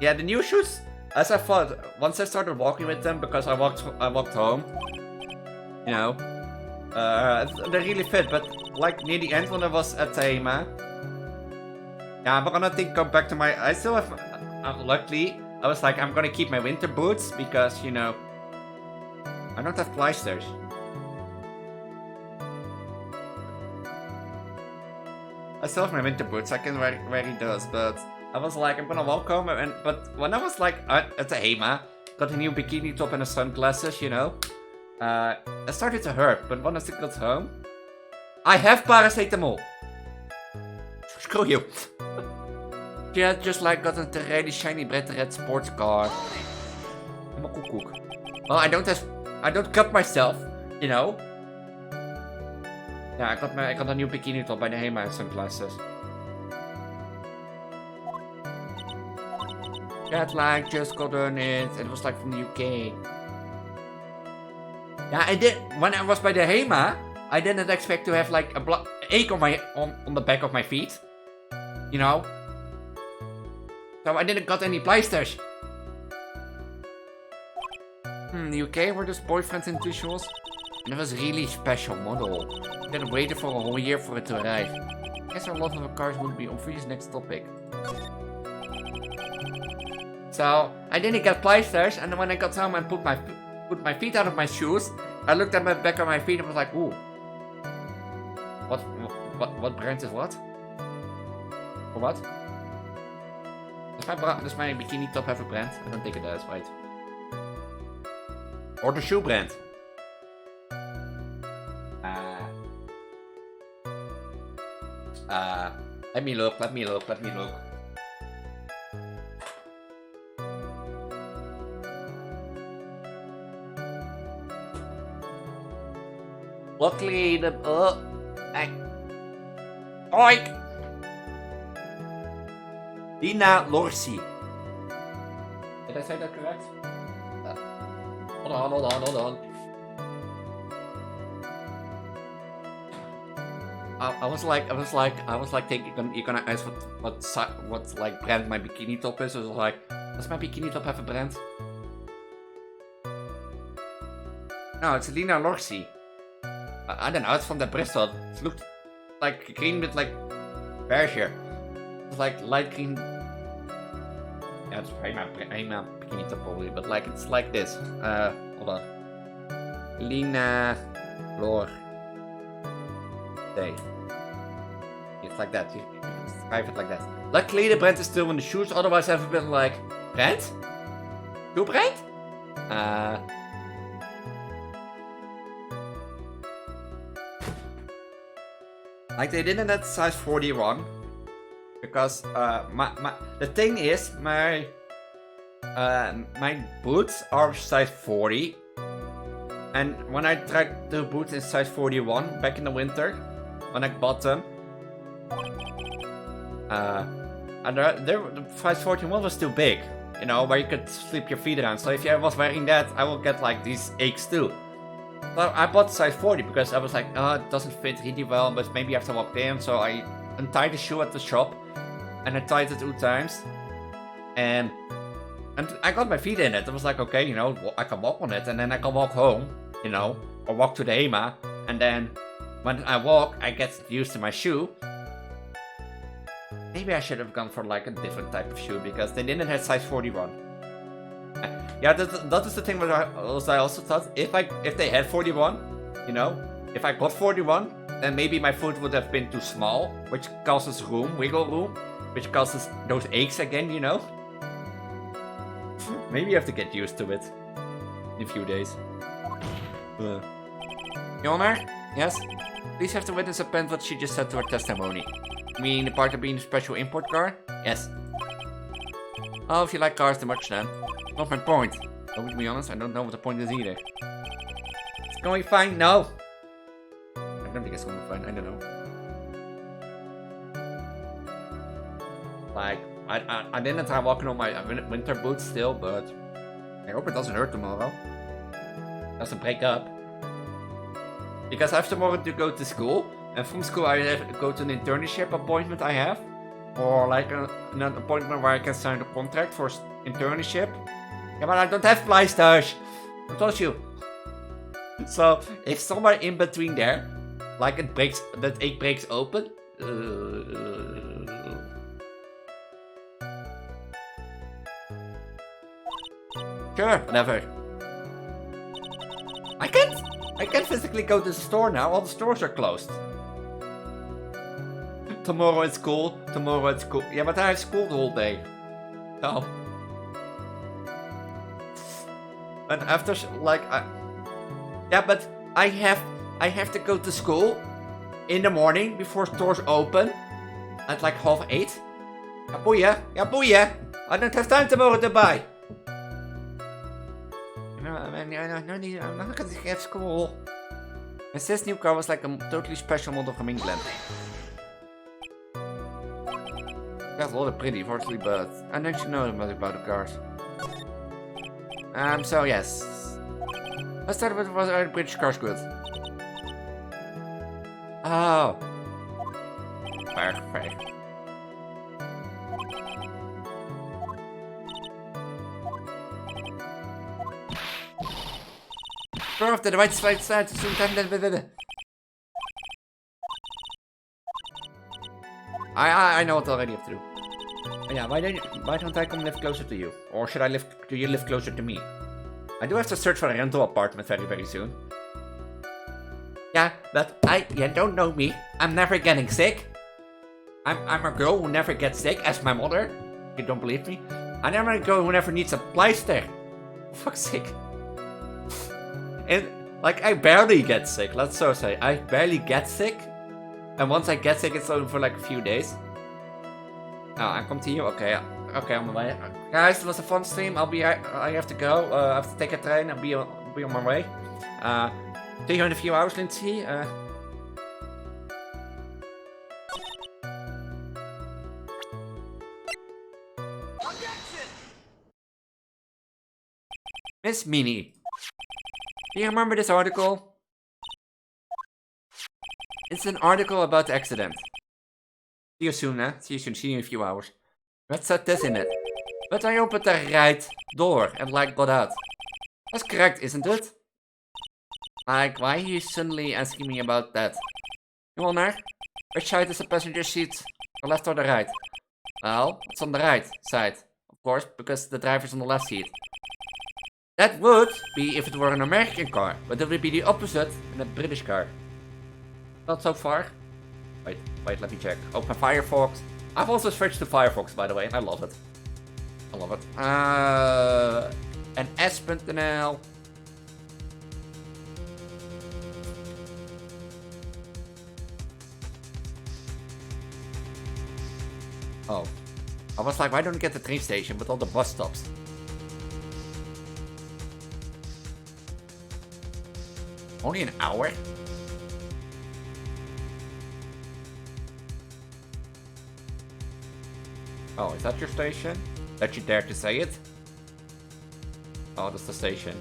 A: Yeah, the new shoes, as I thought, once I started walking with them, because I walked home, you know, they really fit, but like near the end when I was at Tema, yeah, I'm gonna come back to my... I still have... luckily, I was like, I'm gonna keep my winter boots because, you know, I don't have pleisters. I still have my winter boots, I can wear those, but I was like, I'm gonna walk home, but when I was like at the HEMA, got a new bikini top and a sunglasses, you know, it started to hurt, but when I got home, I have paracetamol. Screw you. She had just like got a really shiny red sports car. I'm a koekoek. Well, I don't cut myself, you know. Yeah, I got a new bikini top by the HEMA and sunglasses. That like just gotten it. It was like from the UK. Yeah, I did. When I was by the HEMA, I didn't expect to have like a ache on the back of my feet. You know. So I didn't got any pleisters. The UK were just boyfriends in 2 shoes. And it was really special model. I had waited for a whole year for it to arrive. I guess our love of cars would be obvious next topic. So I didn't get pleisters, and when I got home and put my feet out of my shoes, I looked at my back of my feet and was like, ooh. What brand is what? Or what? Does my bikini top have a brand? I don't think it does, right? Or the shoe brand. Let me look. Luckily, the Oink! Dina Lorsi. Did I say that correct? Hold on. I was like thinking you're gonna ask what like brand my bikini top is. I was like, does my bikini top have a brand? No, it's Dina Lorsi. I don't know, it's from the Bristol. It looked like green with like bears here. It's like light green. Yeah, it's probably my bikini top probably, but like it's like this. Hold on. Lina Lor Day. It's like that. You describe it like that. Luckily the brand is still in the shoes, otherwise I have been like, brand? Shoe brand? Like they didn't have size 41 because the thing is my boots are size 40, and when I tried the boots in size 41 back in the winter when I bought them, and the size 41 was too big, you know, where you could slip your feet around. So if I was wearing that, I would get like these aches too. So I bought size 40 because I was like, oh, it doesn't fit really well, but maybe I have to walk in. So I untied the shoe at the shop, and I tied it 2 times, and I got my feet in it. I was like, okay, you know, I can walk on it, and then I can walk home, you know, or walk to the HEMA, and then when I walk, I get used to my shoe. Maybe I should have gone for like a different type of shoe because they didn't have size 41. Yeah, that is the thing that I also thought. If they had 41, you know, if I got 41, then maybe my foot would have been too small, which causes wiggle room, which causes those aches again, you know. Maybe you have to get used to it in a few days. Your Honor? Yes? Please have the witness append what she just said to her testimony. You mean the part of being a special import car? Yes. Oh, if you like cars too much then. Not my point. But to be honest, I don't know what the point is either. It's going fine? No. I don't think it's going fine. I don't know. Like, I didn't try walking on my winter boots still, but I hope it doesn't hurt tomorrow. Doesn't break up. Because I have tomorrow to go to school, and from school I have to go to an internship appointment I have, or like an appointment where I can sign a contract for internship. Yeah, but I don't have pleisters. I told you. So if somewhere in between there, like that egg breaks open. Sure, whatever. I can't physically go to the store now. All the stores are closed. Tomorrow it's school. Tomorrow it's school. Yeah, but I have school the whole day. Oh. And after, like, yeah, but I have to go to school in the morning before stores open at like 8:30. Ja, boeien. Ja, boeien. I don't have time tomorrow to buy. No, I'm not gonna get school. And this new car was like a totally special model from England. That's a lot of pretty, fortunately, but I don't you know about the cars. So yes. Let's start with what are the British cars good? Oh. Perfect. Swerve to the right side to soon time. I know what I already have to do. Yeah, why don't I come live closer to you? Or do you live closer to me? I do have to search for a rental apartment very soon. Yeah, but you don't know me. I'm never getting sick. I'm a girl who never gets sick, as my mother. You don't believe me? I'm never a girl who never needs a pleister. For fuck's sake. And, like, I barely get sick, let's so say. I barely get sick. And once I get sick, it's only for like a few days. Oh, I come to you? Okay, okay, on my way. Guys, it was a fun stream. I have to go. I have to take a train. I'll be on my way. See you in a few hours, Lindsay.
B: Objection!
A: Miss Meanie. Do you remember this article? It's an article about the accident. See you soon, eh? See you soon. See you in a few hours. What said this in it? But I opened the right door and like got out. That's correct, isn't it? Like, why are you suddenly asking me about that? You wanna? Which side is the passenger seat? The left or the right? Well, it's on the right side, of course, because the driver's on the left seat. That would be if it were an American car, but it would be the opposite in a British car. Not so far. Wait, let me check. Open Firefox. I've also switched to Firefox, by the way, and I love it. I love it. And S.nl. Oh. I was like, why don't I get the train station with all the bus stops? Only an hour? Oh, is that your station? That you dare to say it? Oh, that's the station.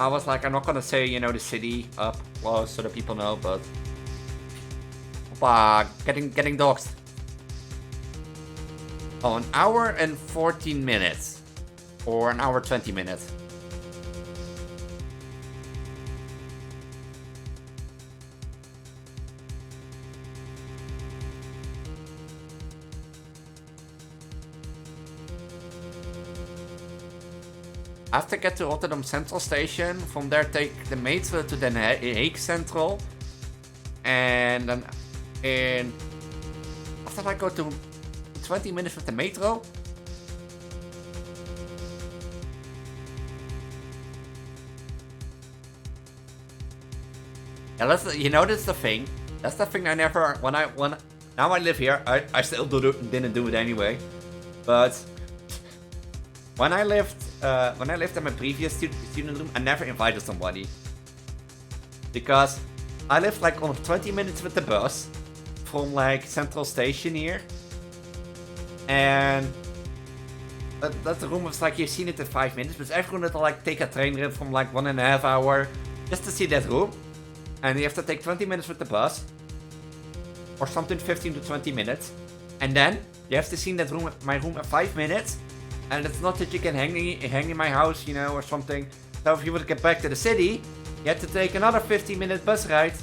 A: I was like, I'm not gonna say, you know, the city up close so that people know, but... Opa, getting doxed. Oh, an hour and 14 minutes. Or an hour 20 minutes. I have to get to Rotterdam Central Station. From there, take the metro to Den Haag Central. And then, after I go to 20 minutes with the metro. Yeah, you know, that's the thing. That's the thing I never. Now I live here. I still didn't do it anyway. But when I lived in my previous student room, I never invited somebody. Because I lived like on 20 minutes with the bus from like Central Station here. And that room was like, you've seen it in 5 minutes, but everyone had to like take a train ride from like 1.5 hours just to see that room. And you have to take 20 minutes with the bus. Or something, 15 to 20 minutes. And then you have to see that room, my room in 5 minutes. And it's not that you can hang in my house, you know, or something. So if you would get back to the city, you have to take another 15-minute bus ride.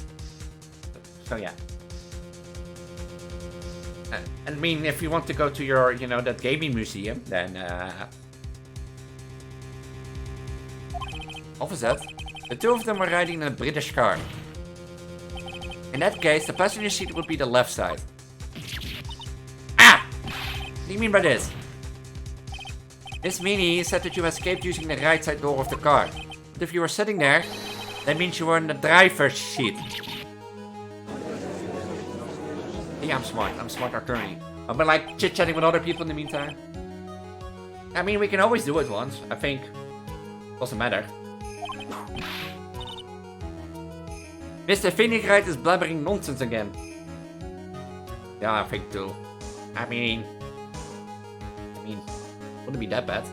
A: So yeah. I mean, if you want to go to your, you know, that gaming museum, then Opposite. The two of them were riding in a British car. In that case, the passenger seat would be the left side. Ah! What do you mean by this? This meaning said that you escaped using the right side door of the car. But if you were sitting there, that means you were in the driver's seat. Yeah, I'm smart. I'm a smart attorney. I've been like chit-chatting with other people in the meantime. I mean, we can always do it once, I think. Doesn't matter. Mr. Phoneix Wright is blabbering nonsense again. Yeah, I think too. I mean, wouldn't be that bad.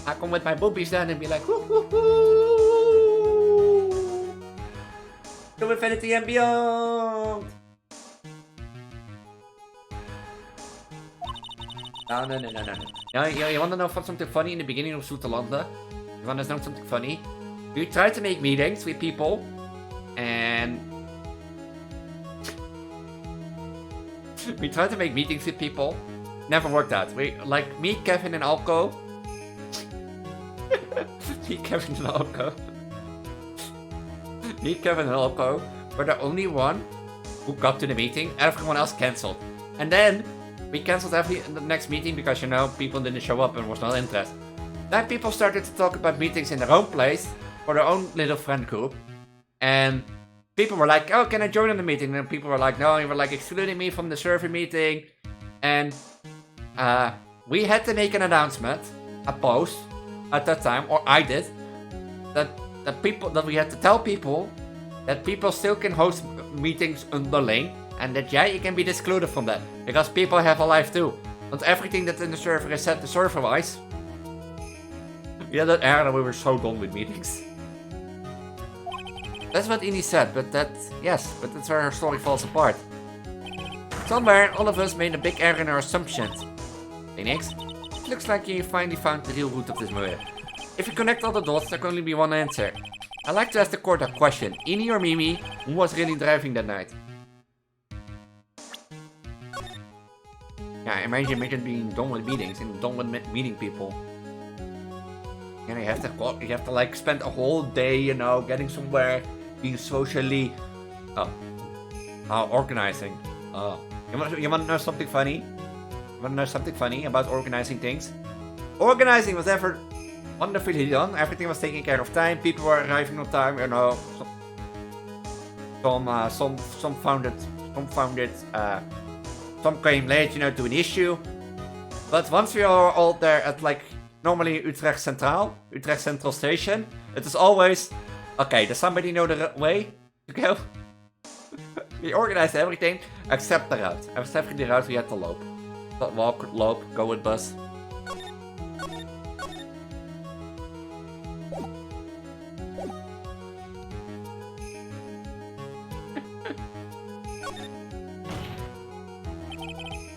A: I come with my boobies then and be like, whoo whoo whoo! To infinity and beyond! No. You wanna know something funny in the beginning of Sataurday? You wanna know something funny? We tried to make meetings with people, and never worked out. We like me, Kevin, and Alco. Me, Kevin, and Alco were the only one who got to the meeting. Everyone else cancelled, and then we cancelled the next meeting because, you know, people didn't show up and was not interested. Then people started to talk about meetings in their own place for their own little friend group, and people were like, "Oh, can I join in the meeting?" And people were like, "No," you were like excluding me from the server meeting, and we had to make an announcement, a post at that time, or I did, that we had to tell people that people still can host meetings underling, and that you can be excluded from that because people have a life too. Not everything that's in the server is set to server-wise. Yeah, that era we were so done with meetings. That's what Innie said, but that's where her story falls apart. Somewhere, all of us made a big error in our assumptions. Phoneix, it looks like you finally found the real root of this murder. If you connect all the dots, there can only be one answer. I'd like to ask the court a question. Innie or Mimi, who was really driving that night? Yeah, imagine being done with meetings and done with meeting people. You know, you have to like spend a whole day, you know, getting somewhere, being socially, organizing. You want to know something funny? You want to know something funny about organizing things? Organizing was ever wonderfully done. Everything was taken care of time. People were arriving on time. You know, some found it. Some came late, you know, to an issue. But once we are all there at like normally Utrecht Central Station, it is always okay. Does somebody know the way to go? We organized everything except the route. Except the route we had to loop. Walk, loop, go with bus.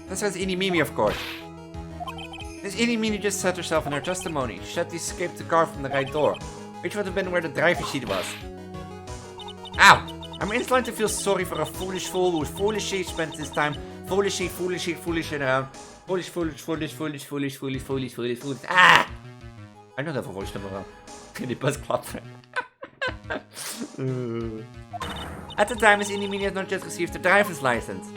A: This was Innie Mimi, of course. This Innie Mimi just set herself in her testimony. She said he escaped the car from the right door, which would have been where the driver's seat was. Ow! I'm inclined to feel sorry for a foolish fool who foolishly spent his time foolishly around. Foolish. Ah! I don't have a voice number wel. Die bus klappen. At the time, Miss Innie Mimi had not yet received a driver's license.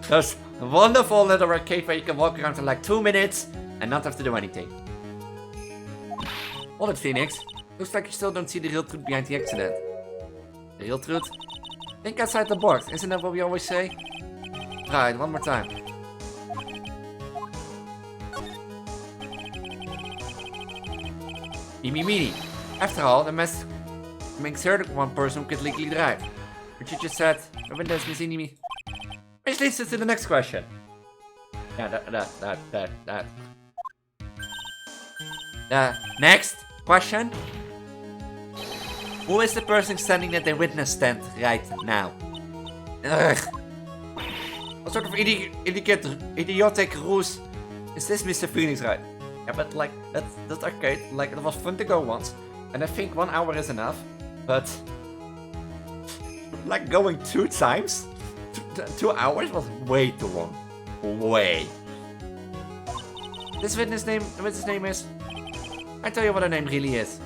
A: Those wonderful little arcade where you can walk around for like 2 minutes and not have to do anything. Hold it, Phoneix. Looks like you still don't see the real truth behind the accident. The real truth? Think outside the box, isn't that what we always say? Try it one more time. Mimi. After all, the mess makes her the one person who could legally drive. But you just said, when there's Miss Innie Mimi. Which leads us to the next question. Yeah, that. The next question. Who is the person standing at the witness stand right now? Ugh. What sort of idiotic ruse is this, Mr. Phoneix Wright? Yeah, but like, that's arcade. Like, it was fun to go once. And I think 1 hour is enough. But like going 2 times? 2 hours was way too long. Way. This witness name, what his name is? I tell you what her name really is.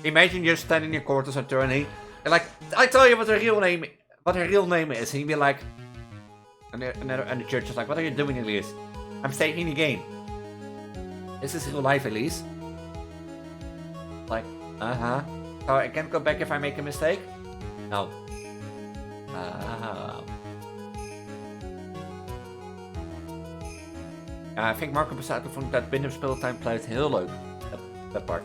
A: Imagine you're standing in your court as attorney, and like, I tell you what her real name is, and you'd be like, and the judge is like, what are you doing, Elise? I'm staying the game. This is real life, Elise. Like, So I can't go back if I make a mistake? No. I think Marco Passato vond dat binnen speeltijd blijft heel leuk. Dat part.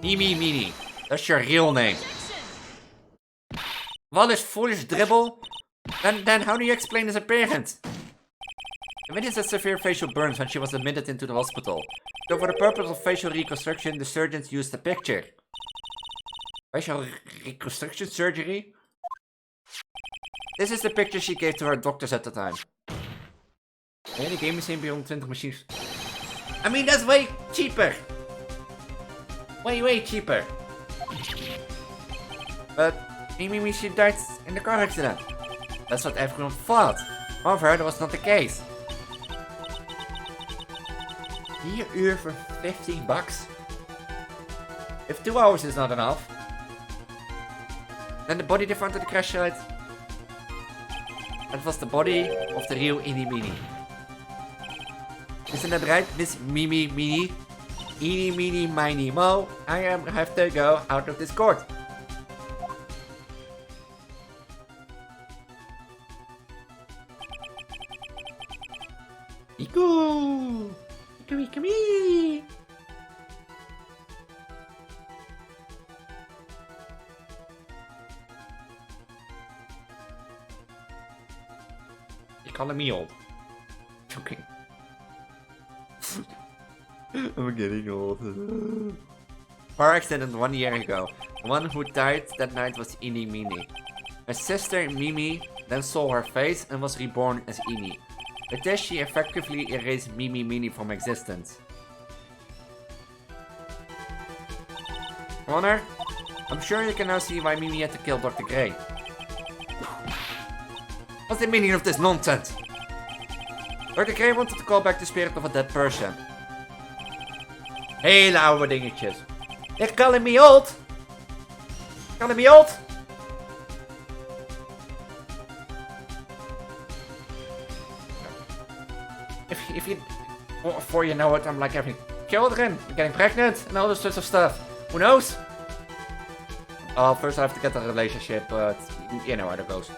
A: Mini. That's your real name. What is foolish dribble? Then how do you explain his appearance? The witness had severe facial burns when she was admitted into the hospital. So for the purpose of facial reconstruction, the surgeons used a picture. Facial reconstruction surgery? This is the picture she gave to her doctors at the time. Nee, de game is beyond 20 machines. I mean, that's way cheaper. Way cheaper. But Mimi, she died in the car accident. That's what everyone thought. However, that was not the case. 4 uur for $50? If 2 hours is not enough, then the body they found at the crash site, that was the body of the real Eenie Meenie. Isn't that right, Miss Mimi Meenie? Eenie Meenie Miny Mo, I have to go out of this court. Iku! Ikumi! You're calling me old. Joking. I'm getting old. Car accident 1 year ago. The one who died that night was Eenie Meenie. Her sister Mimi then saw her face and was reborn as Eenie. With this, she effectively erased Mimi Meenie from existence. Honor, I'm sure you can now see why Mimi had to kill Dr. Gray. What's the meaning of this nonsense? Dr. Gray wanted to call back the spirit of a dead person. Hele oude dingetjes. They're calling me old! Calling me old? If you, before you know it, I'm like having children, getting pregnant, and all this sorts of stuff. Who knows? Oh, first I have to get a relationship, but you know how it goes.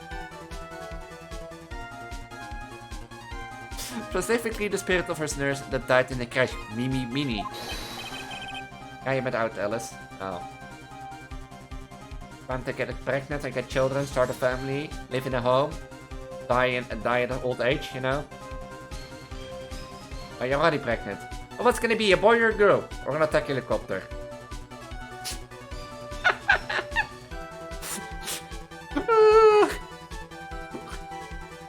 A: Specifically, the spirit of her nurse that died in the crash, Mimi Meenie. Ja, je bent oud, Alice. Oh. Time to get pregnant and get children, start a family, live in a home, die at an old age, you know? Are you already pregnant? Oh, what's gonna be, a boy or a girl? Or an attack helicopter?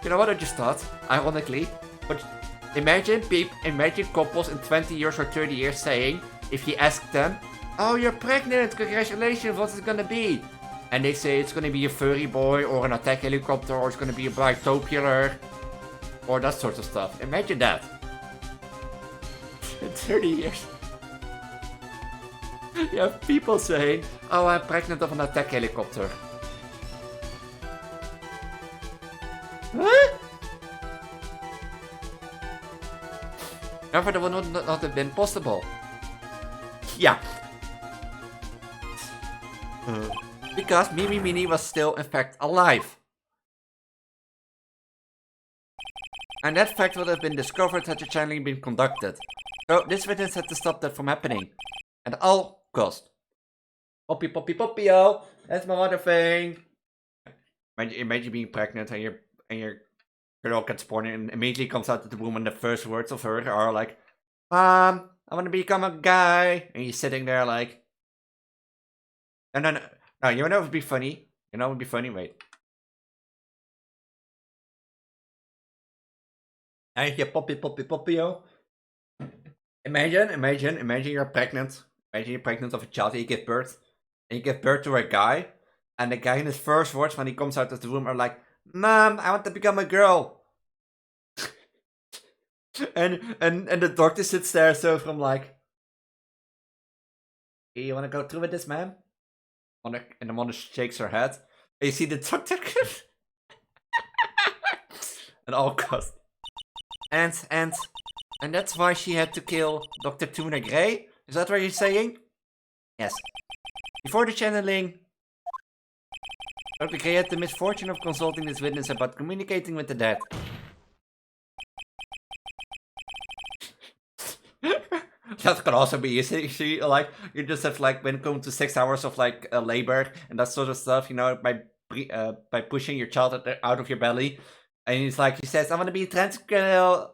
A: You know what I just thought? Ironically, but imagine couples in 20 years or 30 years saying, if you ask them, oh, you're pregnant, congratulations, what's it gonna be? And they say it's gonna be a furry boy, or an attack helicopter, or it's gonna be a Brighttopular, or that sort of stuff. Imagine that. In 30 years. You have people saying, oh, I'm pregnant of an attack helicopter. Huh? However, that would not have been possible. Yeah. Because Mimi Meenie was still, in fact, alive. And that fact would have been discovered had the channeling been conducted. So this witness had to stop that from happening. At all cost. Poppy-yo. That's my other thing. Imagine being pregnant and your girl gets born and immediately comes out of the womb and the first words of her are like, I want to become a guy. And you're sitting there like... No, you know what would be funny? You know what would be funny? Wait. Hey, poppy-yo. Imagine you're pregnant Imagine you're pregnant of a child, and you give birth to a guy, and the guy in his first words when he comes out of the room are like, "Mom, I want to become a girl." and the doctor sits there, so from like, "Hey, you want to go through with this, ma'am?" And the mother shakes her head. And you see the doctor at all costs. And that's why she had to kill Dr. Tuna Gray? Is that what you're saying? Yes. Before the channeling, Dr. Gray had the misfortune of consulting this witness about communicating with the dead. That could also be easy. Like, you just have, like, when it comes to 6 hours of, like, labor and that sort of stuff, you know, by pushing your child out of your belly. And he says, "I want to be a trans girl,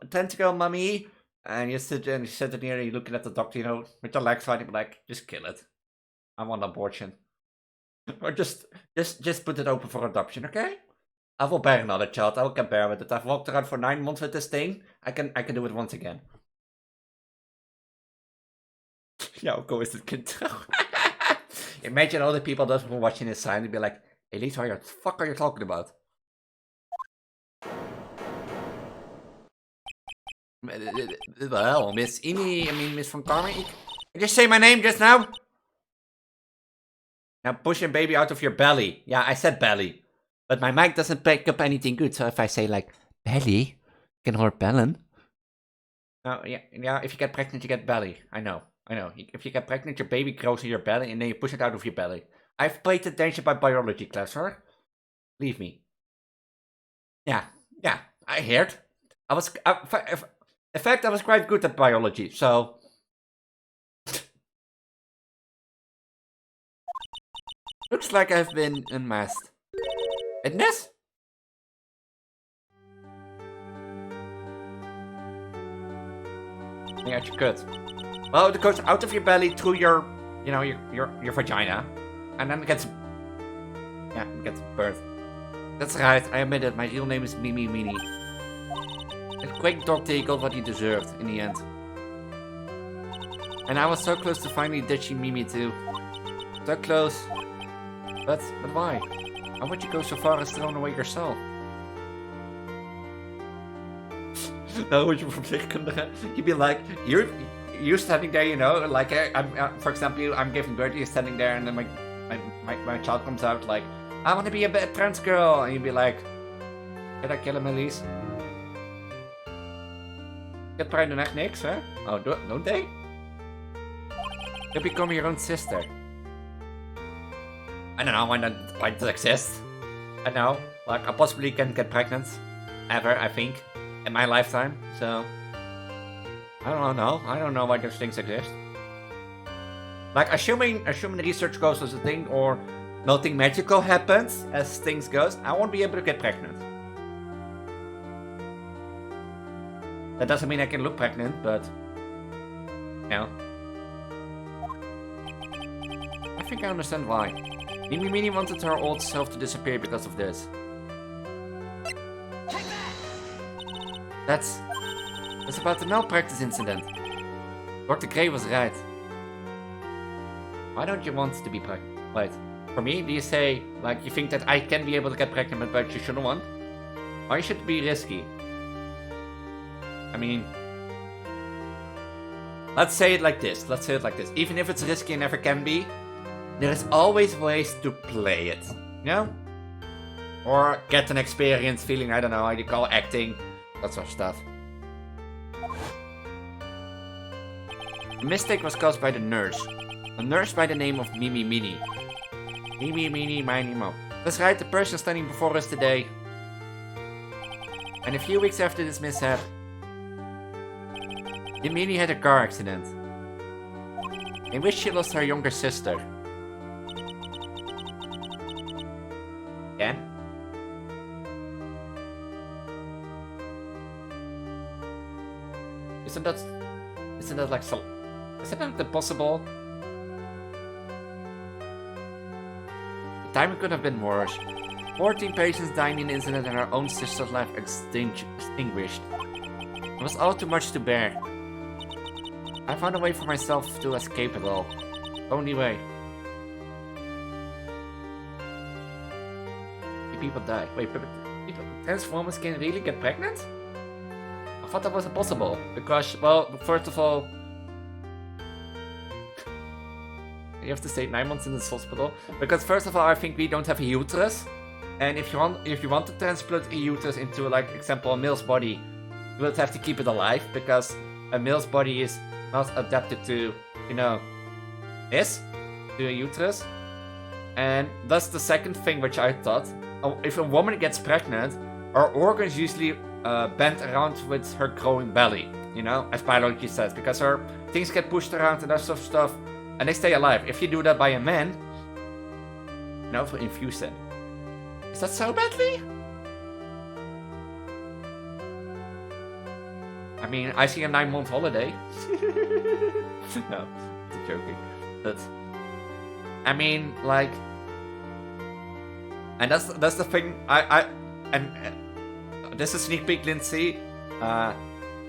A: mommy." And you sit there and you're looking at the doctor, you know, with your legs wide, and be like, "Just kill it. I want an abortion." Or just put it open for adoption, okay? I will bear another child. I will can bear with it. I've walked around for 9 months with this thing. I can do it once again. Yeah, of course it can too. Imagine all the people that were watching this sign and be like, "Elise, what the fuck are you talking about?" Well, Miss Ini, Miss Van Carmen, you just say my name just now? Now push your baby out of your belly. Yeah, I said belly. But my mic doesn't pick up anything good, so if I say like, belly, you can hear bellen. Oh, yeah, if you get pregnant, you get belly. I know. If you get pregnant, your baby grows in your belly, and then you push it out of your belly. I've paid attention by biology class, sir. Leave me. Yeah, I heard. In fact, I was quite good at biology, so... Looks like I've been unmasked. Witness? Yeah, you could. Well, it goes out of your belly through your, you know, your vagina. And then it gets birth. That's right, I admit it, my real name is Mimi Mini. And quick dog take got what he deserved in the end. And I was so close to finally ditching Mimi too. So close. But why? Why would you go so far as throwing away yourself? Nou, would you you'd be like, you're standing there, you know, like, for example, I'm giving birth, you're standing there, and then my child comes out like, "I want to be a trans girl," and you'd be like, "Did I kill him, Elise? Get trying to echt niks, hè? Oh, don't they? You become your own sister. I don't know why does it exist. I know, like, I possibly can get pregnant, ever, I think, in my lifetime, so... I don't know why those things exist. Like, assuming the research goes as a thing, or nothing magical happens as things goes, I won't be able to get pregnant. That doesn't mean I can look pregnant, but... You know. I think I understand why. Mimi Mini wanted her old self to disappear because of this. That's about the malpractice incident. Dr. Gray was right. Why don't you want to be pregnant? Wait, for me, do you say, like, you think that I can be able to get pregnant but you shouldn't want? Why should it be risky? I mean... Let's say it like this. Even if it's risky and never can be, there is always ways to play it. You know? Or get an experience feeling, I don't know how you call acting. That sort of stuff. The mistake was caused by the nurse. A nurse by the name of Mimi Mini. Mimi Mini Mini Mo. That's right, the person standing before us today. And a few weeks after this mishap, Mini had a car accident, in which she lost her younger sister. Again? Isn't that like so? Isn't that impossible? The timing could have been worse. 14 patients dying in the incident and our own sister's life extinguished. It was all too much to bear. I found a way for myself to escape it all. Only way. People die. Wait, people Transformers can really get pregnant? I thought that wasn't possible. Because, well, first of all, you have to stay 9 months in this hospital. Because first of all, I think we don't have a uterus. And if you want to transplant a uterus into, like, example, a male's body, you will have to keep it alive. Because a male's body is not adapted to, you know, to a uterus. And that's the second thing which I thought. If a woman gets pregnant, her organs usually bend around with her growing belly, you know, as biology says, because her things get pushed around and that sort of stuff, and they stay alive. If you do that by a man, you know, for infuse it. Is that so badly? I mean, I see a 9-month holiday. No, I'm joking. But I mean, like. And that's the thing. This is a sneak peek, Lindsay.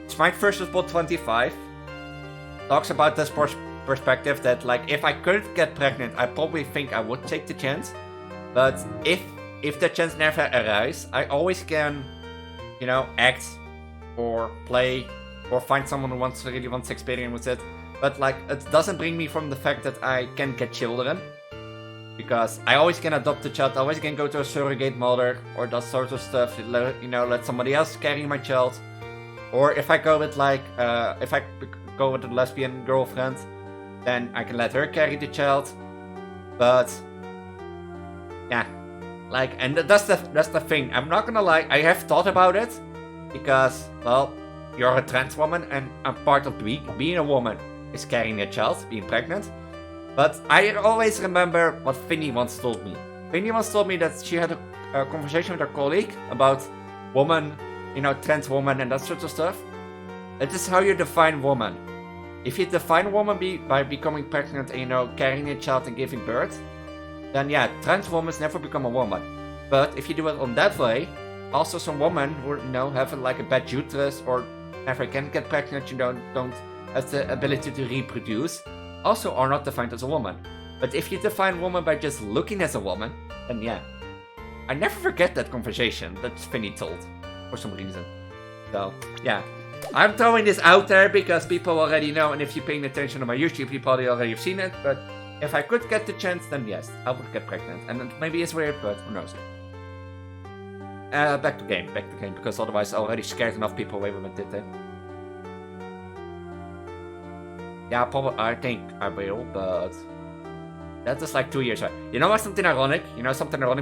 A: Smite vs. Bot 25 talks about this perspective that, like, if I couldn't get pregnant, I probably think I would take the chance. But if the chance never arises, I always can, you know, act or play or find someone who really wants to experience with it. But like, it doesn't bring me from the fact that I can get children. Because I always can adopt a child, I always can go to a surrogate mother, or that sort of stuff, you know, let somebody else carry my child. Or if I go with, like, if I go with a lesbian girlfriend, then I can let her carry the child. But, yeah, like, and that's the thing. I'm not gonna lie, I have thought about it, because, well, you're a trans woman, and a part of being a woman is carrying a child, being pregnant. But I always remember what Finny once told me. Finny once told me that she had a conversation with her colleague about woman, you know, trans woman and that sort of stuff. It is how you define woman. If you define woman by becoming pregnant and, you know, carrying a child and giving birth, then yeah, trans women never become a woman. But if you do it on that way, also some women who, you know, have like a bad uterus or never can get pregnant, you know, don't have the ability to reproduce, also are not defined as a woman. But if you define woman by just looking as a woman, then yeah. I never forget that conversation that Finny told, for some reason. So, yeah. I'm throwing this out there because people already know, and if you're paying attention to my YouTube, you probably already have seen it, but if I could get the chance, then yes, I would get pregnant. And maybe it's weird, but who knows. Back to game, because otherwise I already scared enough people away with it. Yeah, probably, I think I will, but that is like 2 years out. You know what's something ironic?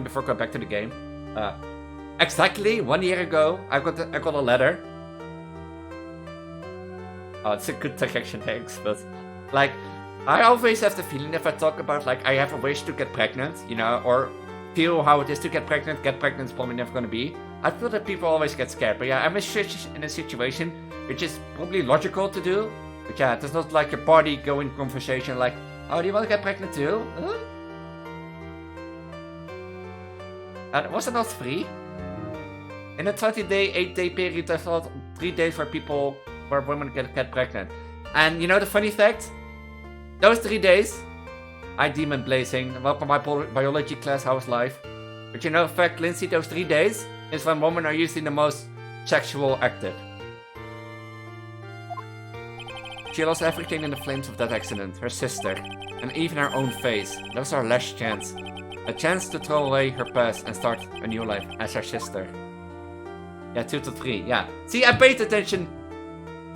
A: Before going back to the game? Exactly 1 year ago, I got a letter. Oh, it's a good direction, thanks, but like, I always have the feeling if I talk about, like, I have a wish to get pregnant, you know, or feel how it is to get pregnant is probably never gonna be. I feel that people always get scared, but yeah, I'm in a situation which is probably logical to do. But yeah, there's not like a party going conversation like, oh, do you want to get pregnant too? Huh? Was it not free? In a 20-day, 8-day period, I thought 3 days where women get pregnant. And you know the funny fact? Those 3 days, I demon blazing. Welcome my biology class, how's life? But you know the fact, Lindsay, those 3 days is when women are usually the most sexual active. She lost everything in the flames of that accident, her sister, and even her own face. That was her last chance. A chance to throw away her past and start a new life as her sister. Yeah, 2 to 3, yeah. See, I paid attention.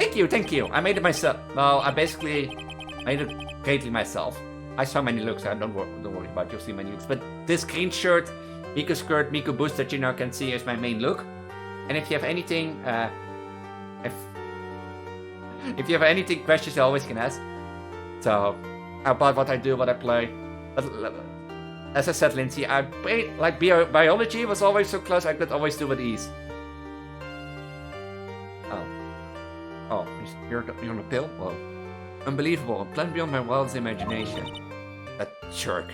A: Thank you. I made it myself. Well, I basically made it greatly myself. I saw many looks, don't worry about it, you'll see many looks. But this green shirt, Miku skirt, Miku boost that you now can see is my main look. And if you have anything, if you have anything, questions you always can ask. So, about what I do, what I play. But as I said, Lindsay, I played, like, biology was always so close, I could always do with ease. Oh, you're on a pill? Whoa. Unbelievable, a plan beyond my wildest imagination. That jerk.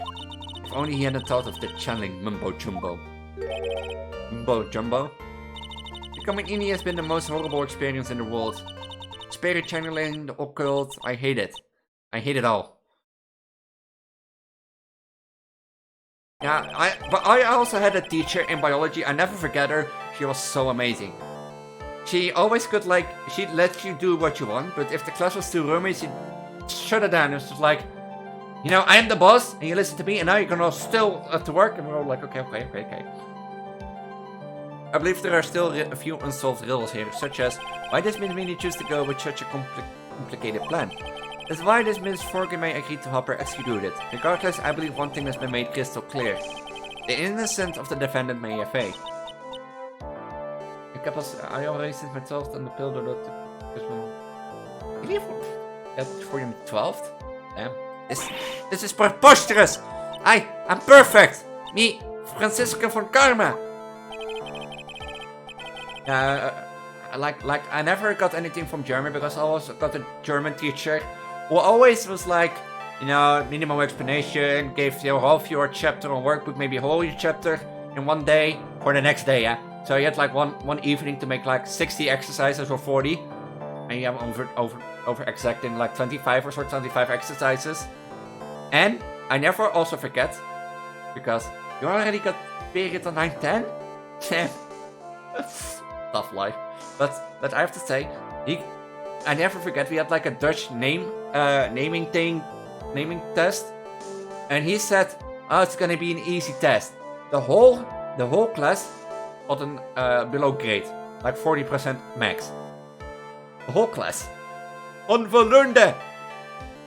A: If only he hadn't thought of the channeling mumbo jumbo. Mumbo jumbo? Becoming indie has been the most horrible experience in the world. spirit channeling, the occult. I hate it. I hate it all. Yeah, but I also had a teacher in biology. I never forget her. She was so amazing. She always could, like, she'd let you do what you want, but if the class was too roomy, she'd shut it down. It was just like, you know, I am the boss, and you listen to me, and now you're gonna still have to work. And we're all like, okay. I believe there are still a few unsolved riddles here, such as, why does Miss Minnie choose to go with such a complicated plan? That's why does Miss Forgame agree to help her execute it? Regardless, I believe one thing has been made crystal clear. The innocence of the defendant may have faith. Ik heb als alreeds sinds mijn 12th aan de pil doordat that's for your 12th? Damn. This is preposterous! I'm perfect! Me, Francisca von Karma! Like I never got anything from German because I always got a German teacher who always was like, you know, minimum explanation, gave you half your chapter on workbook, maybe a whole chapter in one day or the next day, yeah? So you had like one evening to make like 60 exercises or 40, and you have over exacting like 25 or so 25 exercises. And I never also forget, because you already got period on 9-10. Tough life, but I have to say, I never forget. We had like a Dutch naming test, and he said, "Oh, it's gonna be an easy test." The whole class got an below grade, like 40% max. The whole class. Onvoldoende!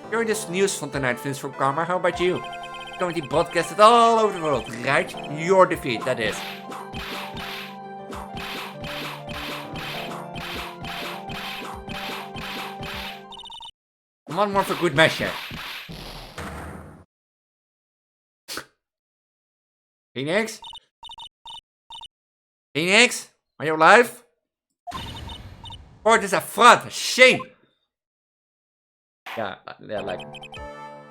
A: You're in this news from tonight, Vince from Karma. How about you? Going to be broadcasted all over the world, right? Your defeat, that is. One more for good measure. Phoenix? Phoenix? Are you alive? Oh, it is a fraud. A shame. Yeah, like...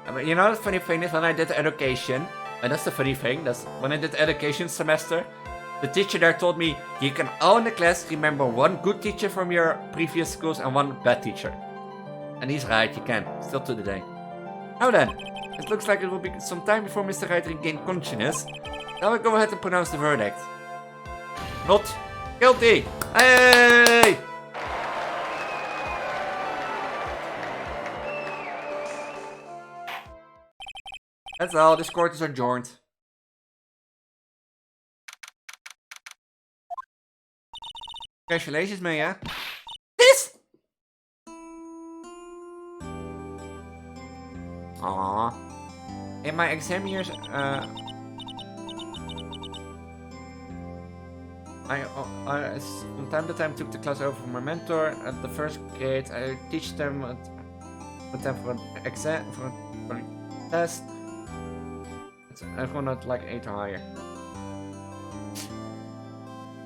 A: I mean, you know, the funny thing is when I did education, and that's the funny thing, that's when I did education semester, the teacher there told me, you can all in the class remember one good teacher from your previous schools and one bad teacher. And he's right, you can, still to the day. Now then, it looks like it will be some time before Mr. Wright regains consciousness. Now we'll go ahead and pronounce the verdict. Not guilty! Hey! That's all, this court is adjourned. Congratulations, man, yeah? This! Aww. In my exam years, I from time to time took the class over from my mentor. At the first grade, I teach them, put them for an exam, for a test. Everyone at like 8 or higher.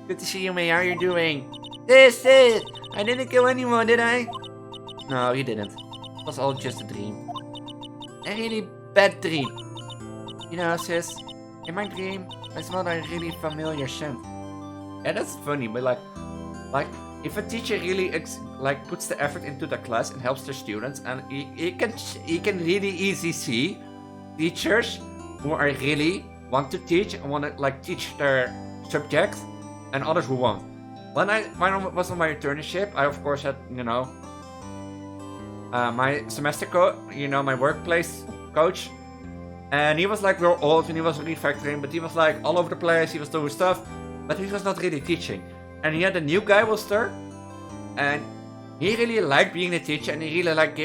A: Good to see you, man. How are you doing? This is! I didn't kill anyone, did I? No, you didn't. It was all just a dream. A really bad dream. You know, sis, in my dream, I smelled a really familiar scent. Yeah, that's funny, but like if a teacher really puts the effort into the class and helps their students, and you can really easily see teachers who are really want to teach and want to like teach their subject, and others who won't. When I was on my internship, I of course had, you know, my semester my workplace coach, and he was like real old and he was refactoring, but he was like all over the place. He was doing stuff, but he was not really teaching. And he had a new guy was there, and he really liked being a teacher, and he really liked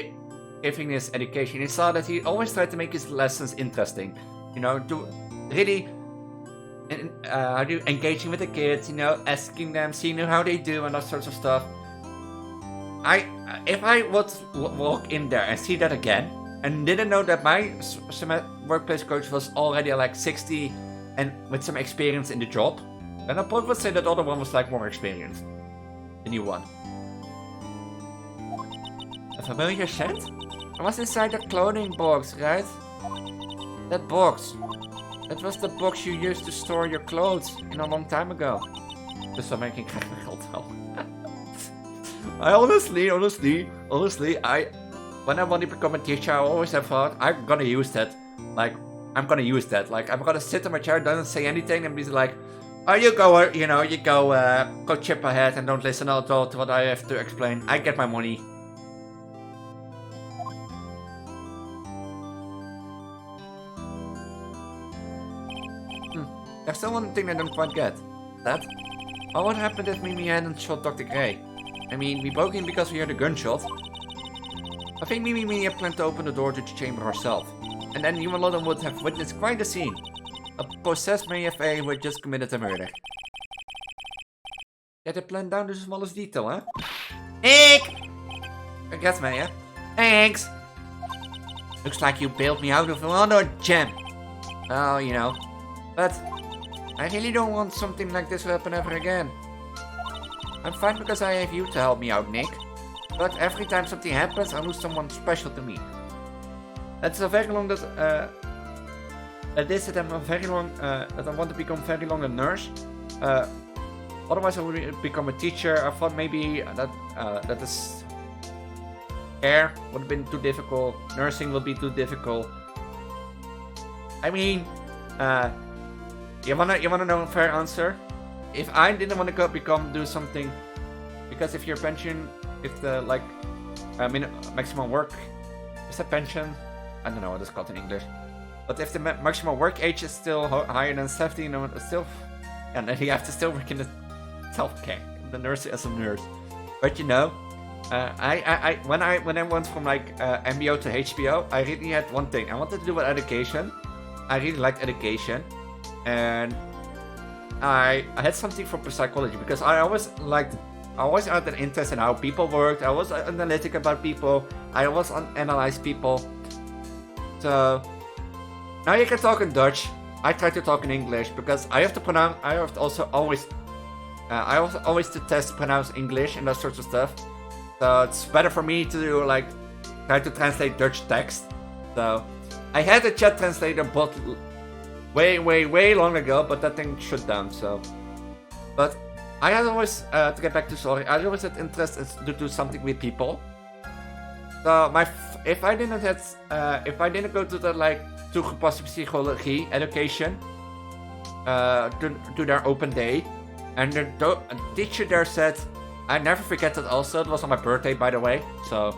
A: giving his education. He saw that he always tried to make his lessons interesting. You know, to really engaging with the kids, you know, asking them, seeing how they do and that sorts of stuff. If I would walk in there and see that again, and didn't know that my workplace coach was already like 60 and with some experience in the job, then I probably would say that the other one was like more experienced. The new one. A familiar scent? I was inside that clothing box, right? That box. That was the box you used to store your clothes in a long time ago. Dus dan ben ik in krijg mijn geld wel. I honestly, when I want to become a teacher, I always have thought, I'm gonna use that. Like, I'm gonna use that. Like, I'm gonna sit in my chair, don't say anything, and be like, oh, you go, go chip ahead and don't listen at all to what I have to explain. I get my money. There's still one thing I don't quite get. That? Oh, what happened if Mimi hadn't shot Dr. Gray? I mean, we broke in because we heard a gunshot. I think Mimi had planned to open the door to the chamber herself. And then you and London would have witnessed quite a scene. A possessed MFA who had just committed a murder. They had planned down to the smallest detail, huh? Nick! I guess, man, yeah? Thanks! Looks like you bailed me out of another gem. Oh, you know. But I really don't want something like this to happen ever again. I'm fine because I have you to help me out, Nick. But every time something happens, I lose someone special to me. That's a very long that I'm very long that I want to become very long a nurse. Otherwise I would become a teacher. I thought maybe that is care would have been too difficult. Nursing would be too difficult. I mean, you wanna know a fair answer? If I didn't want to do something, because if your pension, if the maximum work, is that pension? I don't know what it's called in English. But if the maximum work age is still higher than 70, you know, and then you have to still work in the healthcare, the nurse as a nurse. But you know, when I went from like MBO to HBO, I really had one thing. I wanted to do with education. I really liked education, and I had something for psychology because I always had an interest in how people worked. I was analytic about people. I always analyze people. So now you can talk in Dutch. I try to talk in English because I have to pronounce. I have to also always to pronounce English and that sorts of stuff. So it's better for me to do try to translate Dutch text. So I had a chat translator, but way long ago. But that thing shut down. So, but I had always to get back to story. I always had interest to do something with people. So if I didn't go to the toegepaste psychologie education to their open day, and the teacher there said, I never forget that. Also, it was on my birthday, by the way. So,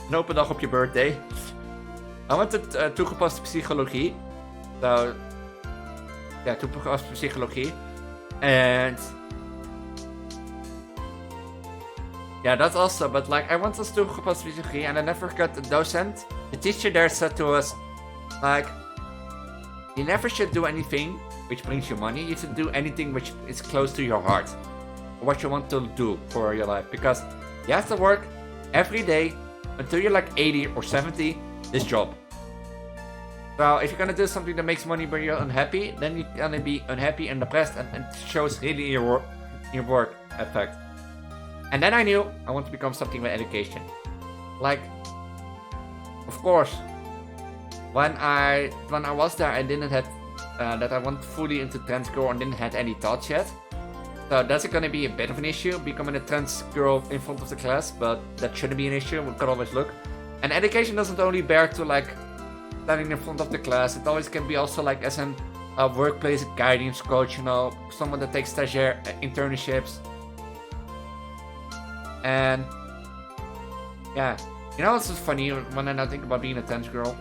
A: een open dag op je birthday. I went to toegepaste psychologie. So, yeah, toegepaste psychologie, and yeah, that's also. But I went to toegepaste psychologie, and I never forgot the docent. The teacher there said to us, you never should do anything which brings you money. You should do anything which is close to your heart, or what you want to do for your life, because you have to work every day until you're 80 or 70. This job. So if you're gonna do something that makes money but you're unhappy, then you're gonna be unhappy and depressed, and it shows really your work effect. And then I knew I want to become something with education. Of course, when I was there, I didn't have that I went fully into trans girl and didn't have any thoughts yet. So that's gonna be a bit of an issue, becoming a trans girl in front of the class, but that shouldn't be an issue. We could always look. And education doesn't only bear to standing in front of the class. It always can be also as a workplace guidance coach, you know, someone that takes stagiaire internships. And yeah, you know, it's just funny when I now think about being a trans girl.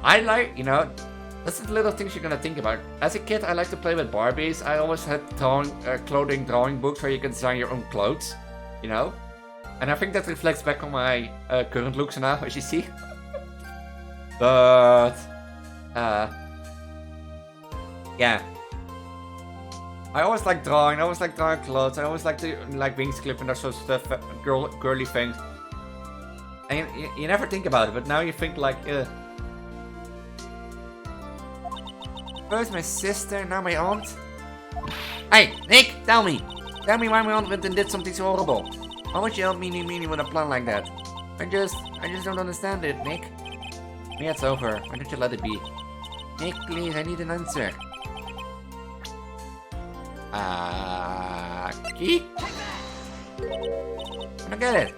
A: That's the little things you're gonna think about. As a kid, I like to play with Barbies. I always had drawing books where you can design your own clothes, you know? And I think that reflects back on my current looks now, as you see. But, yeah. I always like drawing. I always like drawing clothes. I always like to wings clip and that sort of stuff, girly things. And you never think about it, but now you think first my sister, now my aunt. Hey, Nick, tell me why my aunt went and did something so horrible. Why would you help me with a plan like that? I just don't understand it, Nick. Yeah, it's over. Why don't you let it be? Nick, please, I need an answer. Key? don't get it.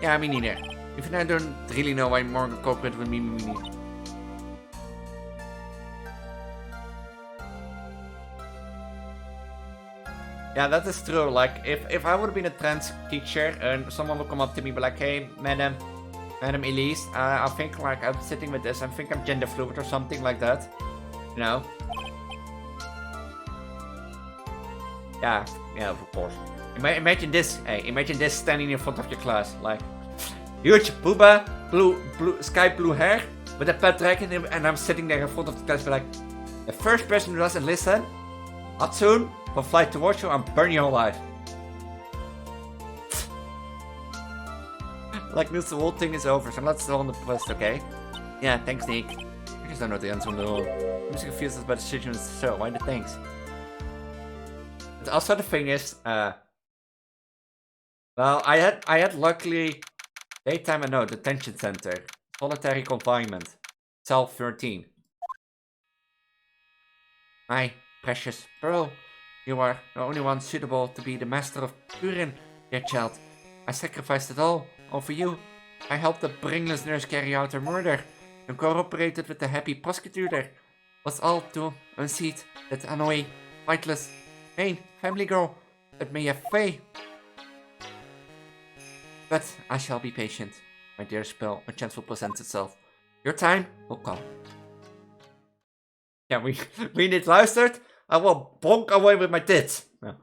A: Yeah, me neither. Even I don't really know why Morgan cooperated with me neither. Yeah, that is true. Like, if I would have been a trans teacher and someone would come up to me and be like, hey, Madam Elise, I think like I'm sitting with this, I think I'm gender fluid or something like that. You know? Yeah, of course. Imagine this, imagine this standing in front of your class, like, huge booba, sky blue hair, with a pet dragon, and I'm sitting there in front of the class, like, the first person who doesn't listen, Hatsune will fly towards you and burn you alive. Like, this whole thing is over, so let's go on the quest, okay? Yeah, thanks, Nick. I just don't know the answer on the whole. I'm just confused about the situation, so why the thanks? But also the thing is, well, I had luckily daytime and no detention center, solitary confinement, cell 13. My precious pearl, you are the only one suitable to be the master of Kuran, dear child. I sacrificed it all for you. I helped the brainless nurse carry out her murder and cooperated with the happy prosecutor. Was all to unseat that annoying, fightless, vain family girl that may have failed. But I shall be patient, my dear spell. A chance will present itself. Your time will come. Ja, wie niet luistert, I will bonk away with my tits. No.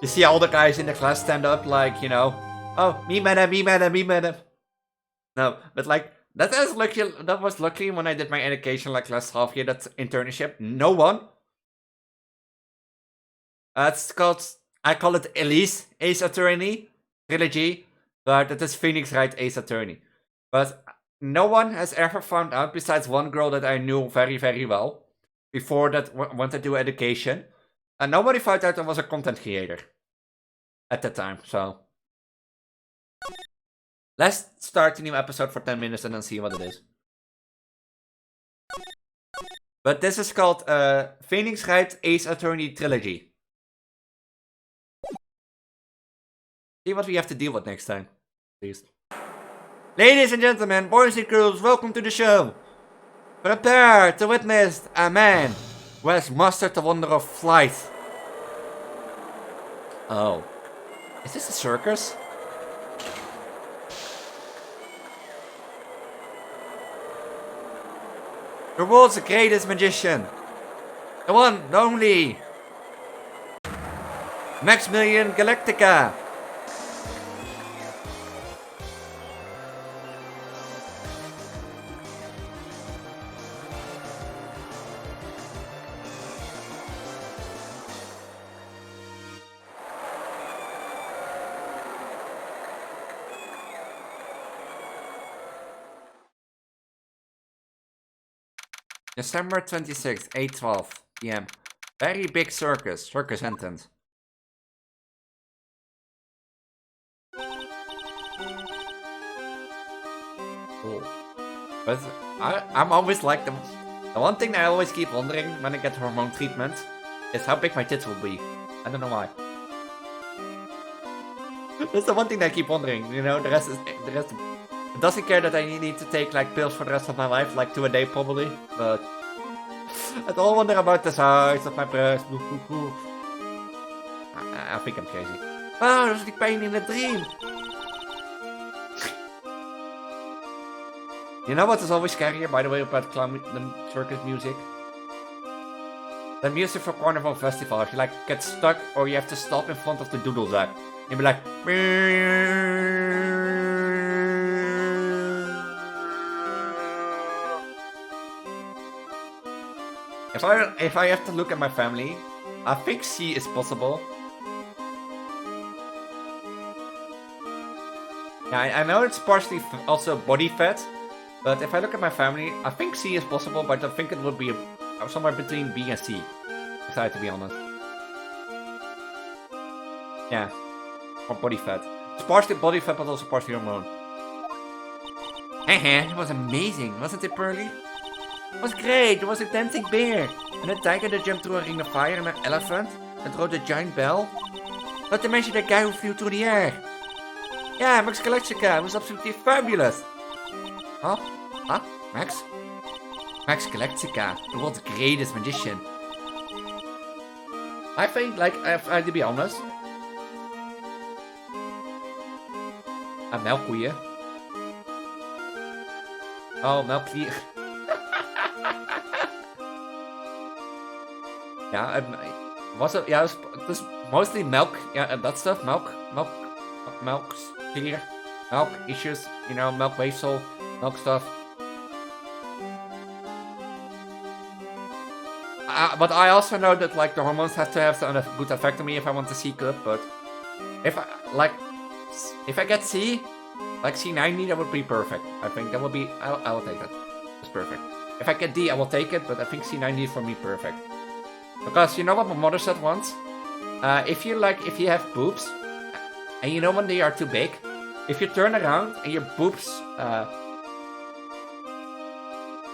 A: You see all the guys in the class stand up like, you know, oh, me madam, me madam, me madam. No, but like, that was lucky when I did my education like last half year, that internship. No one. It's called, I call it Elise Ace Attorney trilogy, but it is Phoenix Wright Ace Attorney. But no one has ever found out, besides one girl that I knew very, very well, before that wanted to do education. And nobody found out I was a content creator at that time, so. Let's start a new episode for 10 minutes and then see what it is. But this is called Phoenix Wright Ace Attorney Trilogy. See what we have to deal with next time, please. Ladies and gentlemen, boys and girls, welcome to the show. Prepare to witness a man who has mastered the wonder of flight. Oh. Is this a circus? The world's greatest magician. The one, the only. Maximilian Galactica. December 26th, 8:12 PM. Very big circus. Circus entrance. Cool. But I'm always like the one thing that I always keep wondering when I get hormone treatment is how big my tits will be. I don't know why. That's the one thing that I keep wondering. You know, the rest. It doesn't care that I need to take like pills for the rest of my life, like 2 a day probably, but I don't wonder about the size of my breast. I think I'm crazy. Oh, dat is die pijn in a dream. You know what is always scarier, by the way, about the circus music? The music for Carnival Festival. If you like get stuck or you have to stop in front of the doodle duck, you'll be like. If I have to look at my family, I think C is possible. Yeah, I know it's partially also body fat, but if I look at my family, I think C is possible, but I think it would be somewhere between B and C, if I have to be honest. Yeah, or body fat. It's partially body fat, but also partially hormone. It was amazing, wasn't it, Pearly? It was great, there was a dancing bear, and a tiger that jumped through a ring of fire, and an elephant that rode a giant bell. Not to mention that guy who flew through the air. Yeah, Max Galactica was absolutely fabulous. Huh? Huh? Max? Max Galactica, the world's greatest magician. I think, like, I have to be honest. Melkkoeien. Oh, melkkoeien. Yeah, was it? Yeah, it was mostly milk. Yeah, and that stuff. Milk here, milk issues. You know, milk weefsel, milk stuff. But I also know that like the hormones have to have some good effect on me if I want to see good. But if I get C, like C90, that would be perfect. I think that would be. I will take that. It's perfect. If I get D, I will take it. But I think C90 is for me perfect. Because you know what my mother said once? If you have boobs, and you know when they are too big, if you turn around and your boobs,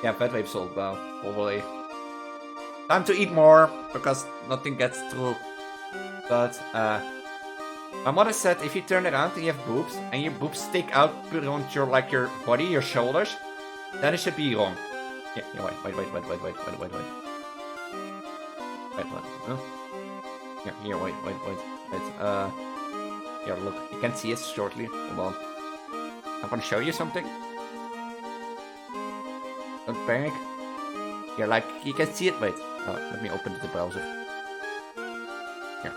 A: yeah, fat weefsel, well, probably. Time to eat more, because nothing gets through. But, my mother said if you turn around and you have boobs, and your boobs stick out beyond your body, your shoulders, then it should be wrong. Yeah, wait. Wait, here, wait. Here, look, you can see it shortly. Hold on. I'm gonna show you something. Don't panic. Here, like, you can see it. Wait. Let me open the browser. Here.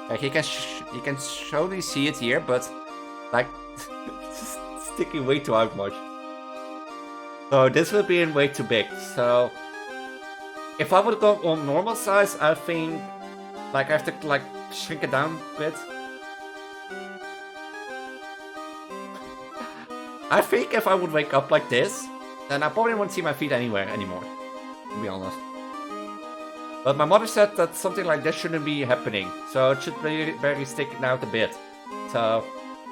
A: Like, you can surely see it here, but, like, it's sticking way too out much. So, this will be way too big, so... If I would go on normal size, I think, like, I have to, like, shrink it down a bit. I think if I would wake up like this, then I probably won't see my feet anywhere anymore, to be honest. But my mother said that something like this shouldn't be happening, so it should be very sticking out a bit. So,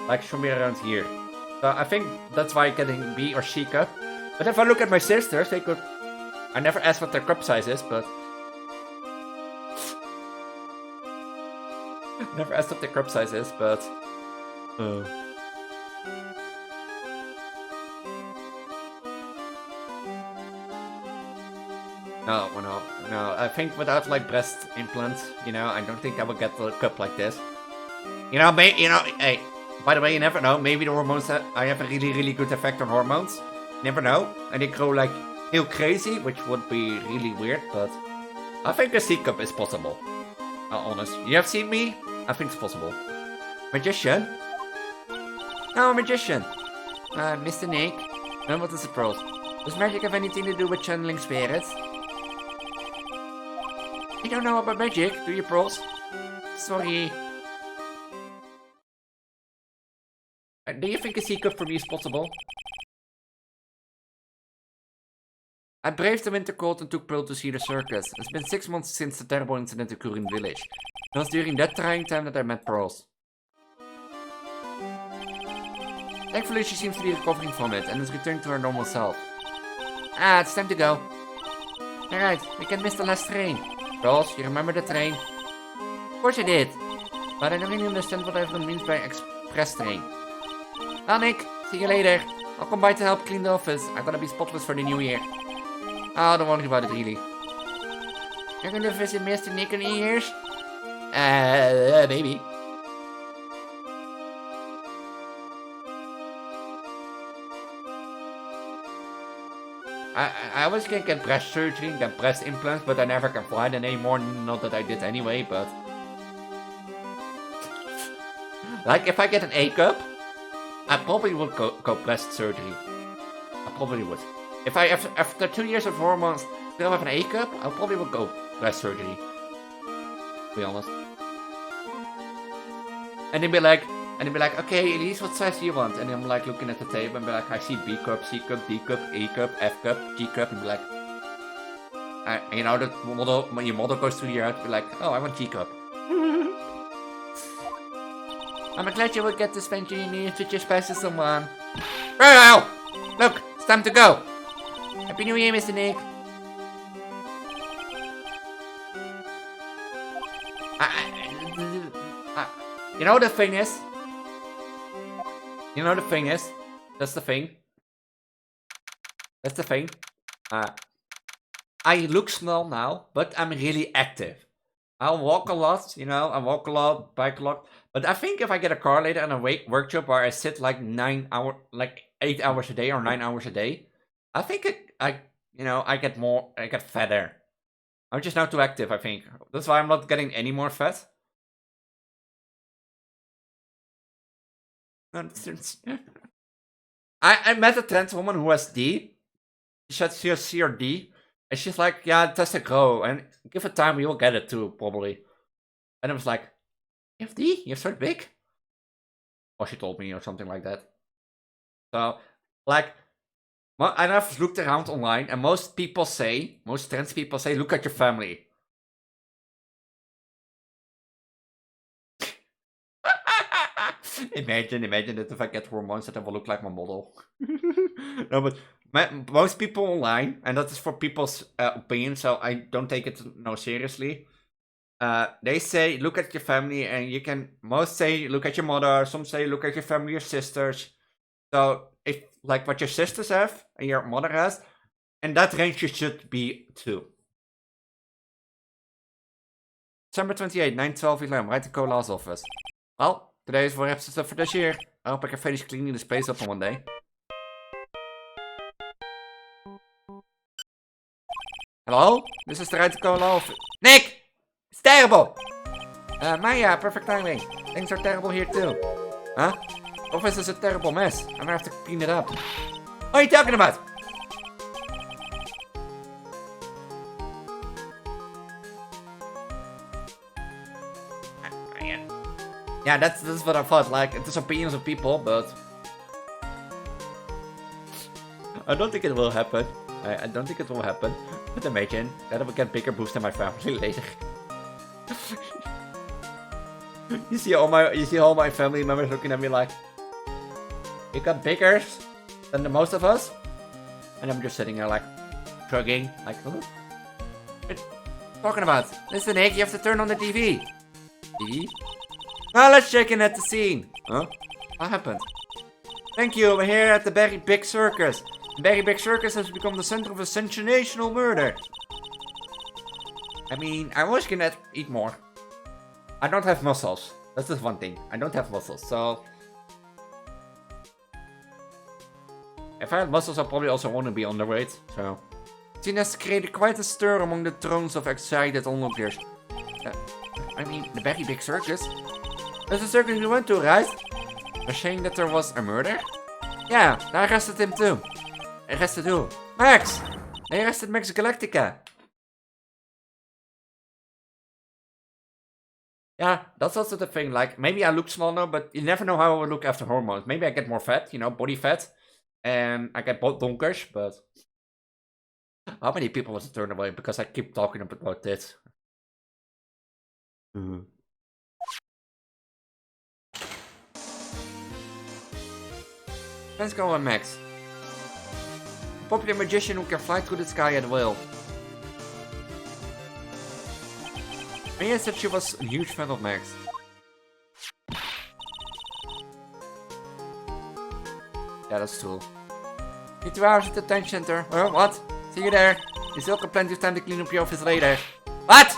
A: like, should be around here. So I think that's why I'm getting B or C cup. But if I look at my sisters, they could... I never asked what their cup size is, but... Never asked what their cup size is, but... No. I think without like breast implants, you know, I don't think I would get the cup like this. You know, hey, by the way, you never know. Maybe the hormones I have a really good effect on hormones. Never know, and they grow like heel crazy, which would be really weird. But I think a C cup is possible. Honest, you have seen me? I think it's possible. Magician? No, magician. Mr. Nick. And what is the pros? Does magic have anything to do with channeling spirits? You don't know about magic, do you, pros? Sorry. Do you think a C cup for me is possible? I braved the winter cold and took Pearl to see the circus. It's been 6 months since the terrible incident in Kuran village. It was during that trying time that I met Pearls. Thankfully, she seems to be recovering from it and has returned to her normal self. It's time to go. Alright, we can't miss the last train. Pearls, you remember the train? Of course I did. But I don't really understand what everyone means by express train. Well, Nick, see you later. I'll come by to help clean the office. I'm gonna be spotless for the new year. Oh, don't worry about it, really. You're gonna visit Mr. Nick in New Year's? Maybe. I was gonna get breast surgery and get breast implants, but I never can fly them anymore. Not that I did anyway, but... Like, if I get an A cup, I probably would go breast surgery. I probably would. If I, after 2 years of hormones, still have an A cup, I probably would go breast surgery. To be honest. And they'd be like, okay, Elise, what size do you want? And I'm like looking at the table and be like, I see B cup, C cup, D cup, A cup, F cup, G cup, and be like, you know, the model, when your model goes through your head, be like, oh, I want G cup. I'm glad you will get to spend your New Year's with your special someone. Well, look, it's time to go. Happy New Year, Mr. Nick. You know the thing is? You know the thing is? That's the thing. That's the thing. I look small now, but I'm really active. I'll walk a lot, you know, I walk a lot, bike a lot. But I think if I get a car later and a work job where I sit like 8 hours a day or 9 hours a day, I think I get fatter. I'm just now too active, I think. That's why I'm not getting any more fat. I met a trans woman who has D. She said she has C or D. And she's like, yeah, test it grow. And give it time, you'll get it too, probably. And I was like, you have D? You're so big? Or she told me or something like that. So, like, and I've looked around online, and most trans people say, look at your family. Imagine that if I get hormones that I will look like my model. No, but most people online, and that is for people's opinion, so I don't take it seriously. They say look at your family, and you can most say look at your mother. Some say look at your family, your sisters. So if like what your sisters have and your mother has, and that range you should be too. December 28, 9/12, 11, right to Cola's office. Well, today is for episode for this year. I hope I can finish cleaning this place up in one day. Hello? This is the right to Cola office. Nick! It's terrible! Maya, perfect timing. Things are terrible here too. Huh? Office is a terrible mess. I'm gonna have to clean it up. What are you talking about? Yeah, that's what I thought. Like, it's opinions of people, but I don't think it will happen. I don't think it will happen. But imagine that I will get bigger boobs than my family later. You see all my family members looking at me like, you got bigger than the most of us, and I'm just sitting there like shrugging, like, huh? What are you talking about? Listen, Nick, you have to turn on the TV. TV? Now let's check in at the scene. Huh? What happened? Thank you, we're here at the Very Big Circus. The Very Big Circus has become the center of a sensational murder. I mean, I was gonna eat more. I don't have muscles. That's just one thing. I don't have muscles, so if I had muscles, I probably also want to be underweight, so it has created quite a stir among the thrones of excited onlookers. I mean, the Very Big Circus? That's the circus we went to, right? They're saying that there was a murder? Yeah, they arrested him too. Arrested who? Max! They arrested Max Galactica. Yeah, that's also the thing, like, maybe I look small now, but you never know how I will look after hormones. Maybe I get more fat, you know, body fat. And I get both donkers, but how many people was it turned away because I keep talking about this? Let's go on Max. A popular magician who can fly through the sky at will. Mia said she was a huge fan of Max. Yeah, that's true. Need 2 hours at the detention center. What? See you there. You still got plenty of time to clean up your office later. What?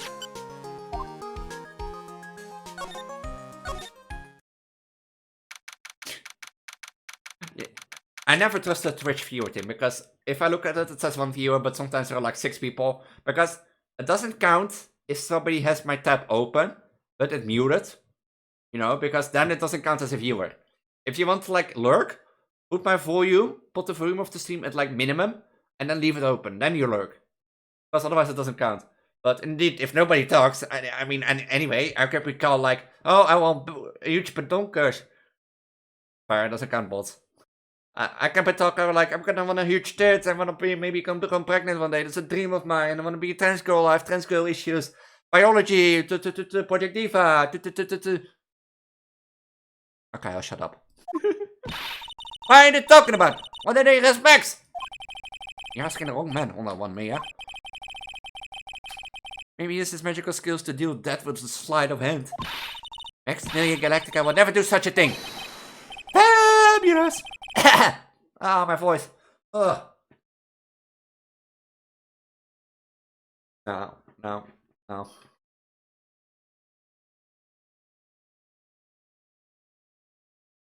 A: I never trust the Twitch viewer thing, because if I look at it, it says 1 viewer, but sometimes there are like 6 people. Because it doesn't count if somebody has my tab open, but it muted. You know, because then it doesn't count as a viewer. If you want to like lurk, put the volume of the stream at like minimum, and then leave it open. Then you lurk. Because otherwise it doesn't count. But indeed, if nobody talks, I mean, anyway, I can recall like, oh, I want huge badonkers. Fire doesn't count bots. I can be talking like, I'm gonna want a huge tits, I wanna maybe become pregnant one day, that's a dream of mine, I wanna be a trans girl, I have trans girl issues, biology, Project Diva, Okay, I'll shut up. What are you talking about? What are they respects? You're asking the wrong man on that one, Mia. Maybe he uses magical skills to deal death with a sleight of hand. Maximilian Galactica would never do such a thing. Fabulous! Ah, my voice. Ugh. No.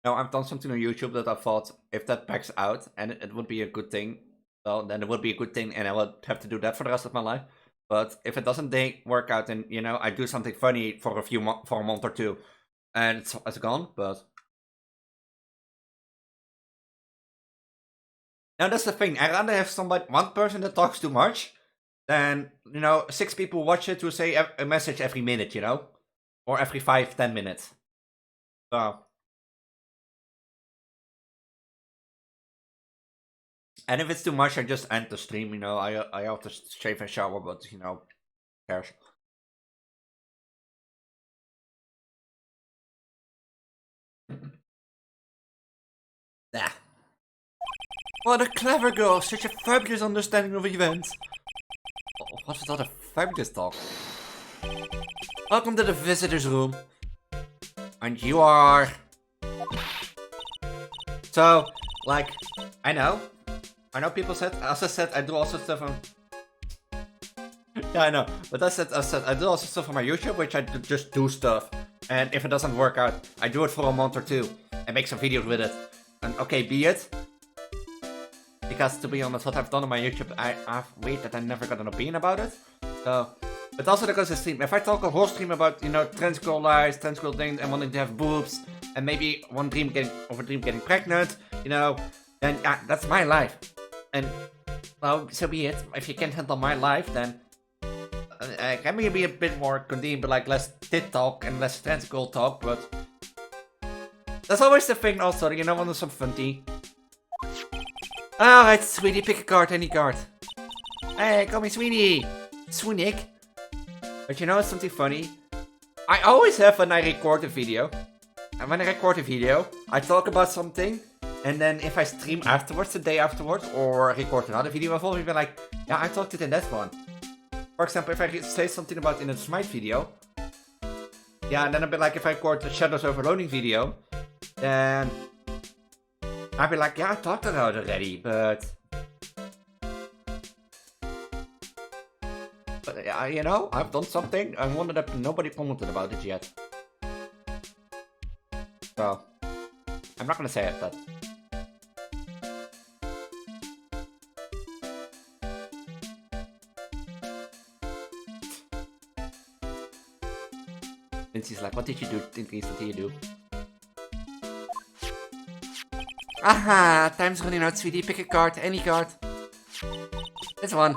A: No, I've done something on YouTube that I thought if that packs out and it would be a good thing, well, then it would be a good thing and I would have to do that for the rest of my life. But if it doesn't work out, then, I do something funny for for a month or two and it's gone, but... Now that's the thing, I'd rather have one person that talks too much than, 6 people watch it to say a message every minute, or every 5-10 minutes. So... And if it's too much, I just end the stream, I have to shave and shower, but, who cares? Nah. What a clever girl, such a fabulous understanding of events. What is that, a fabulous talk? Welcome to the visitor's room. And you are... So, like, I know people said, as I said, I do also stuff on... Yeah, I know, but I said, I do also stuff on my YouTube, which I just do stuff. And if it doesn't work out, I do it for a month or two, and make some videos with it. And okay, be it. Because to be honest, what I've done on my YouTube, I've waited that I never got an opinion about it. So, but also because I stream, if I talk a whole stream about, trans girl lives, trans girl things, and wanting to have boobs, and maybe one dream getting pregnant, then that's my life. And, well, so be it. If you can't handle my life, then can we be a bit more convenient, but like less tit talk and less trans girl talk, but that's always the thing also, want some fun tea. Alright, sweetie, pick a card, any card. Hey, call me sweetie. Sweenik. But it's something funny. I always have when I record a video. And when I record a video, I talk about something. And then if I stream afterwards, the day afterwards, or record another video, I've always been like, yeah, I talked it in that one. For example, if I say something about in a Smite video, yeah, and then I'll be like, if I record the Shadows Overloading video, then I'd be like, yeah, I talked about it already, but I've done something. I wonder that nobody commented about it yet. So, I'm not gonna say it, but... Lindsay's like, what did you do, Lindsay? What did you do? Aha! Time's running out, sweetie. Pick a card, any card. This one.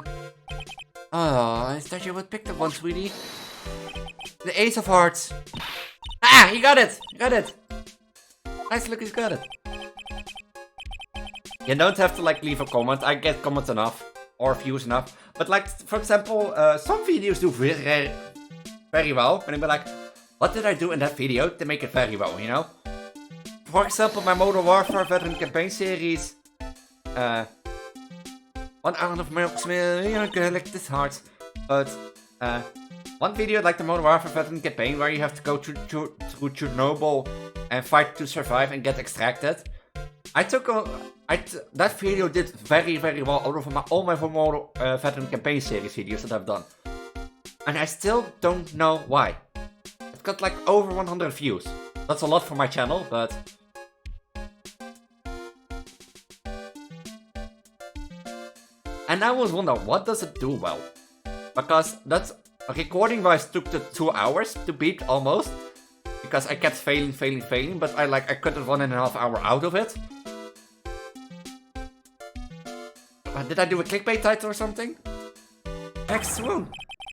A: Oh, I thought you would pick the one, sweetie. The Ace of Hearts. Ah! You got it! You got it! Nice look, he's got it. You don't have to, like, leave a comment. I get comments enough. Or views enough. But, like, for example, some videos do very well. And I'll be like, what did I do in that video to make it very well, For example, my Modern Warfare Veteran Campaign series. 1 hour of Maximilian Galactic Hearts. But, one video like the Modern Warfare Veteran Campaign where you have to go through Chernobyl and fight to survive and get extracted. That video did very well out of all my Modern Veteran Campaign series videos that I've done. And I still don't know why. It got like over 100 views. That's a lot for my channel, but... And I was wondering, what does it do well? Because that's... Recording wise took the 2 hours to beat almost. Because I kept failing, but I cut it 1.5 hours out of it. Did I do a clickbait title or something? Next swoon.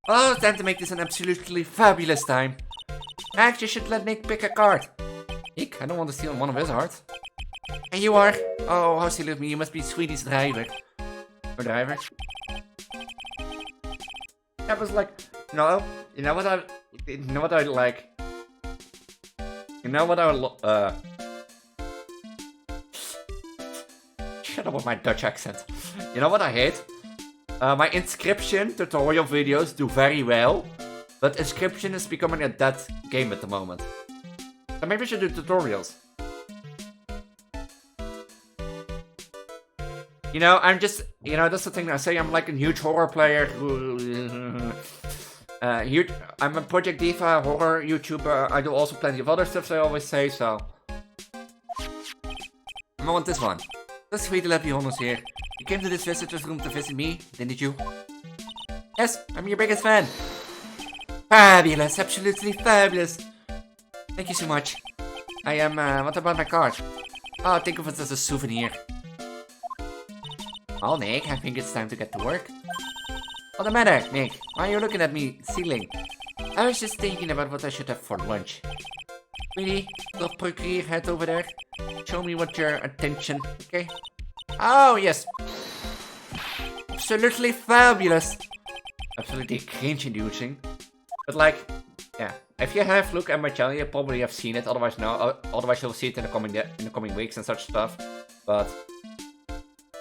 A: Oh, time to make this an absolutely fabulous time. Actually, you should let Nick pick a card. Nick? I don't want to steal one of his hearts. And you are? Oh, how silly of me. You must be Sweetie's driver. Or driver. That was like... No, you know what I like? You know what I would shut up with my Dutch accent. You know what I hate? My inscription tutorial videos do very well, but inscription is becoming a dead game at the moment. maybe I should do tutorials. You know, I'm just, you know, that's the thing I say. I'm like a huge horror player. I'm a Project Diva horror YouTuber. I do also plenty of other stuff, I always say, so. I want this one. That's sweet to let me honest here. You came to this visitor's room to visit me, didn't you? Yes, I'm your biggest fan. Fabulous, absolutely fabulous. Thank you so much. I am, what about my card? Oh, think of it as a souvenir. Well, Nick, I think it's time to get to work. What's the matter, Nick? Why are you looking at me ceiling? I was just thinking about what I should have for lunch. Really? Go procure head over there. Show me what your attention, okay? Oh, yes. Absolutely fabulous. Absolutely cringe-inducing. But like, yeah. If you have looked at my channel, you probably have seen it. Otherwise, no. Otherwise, you'll see it in the coming weeks and such stuff. But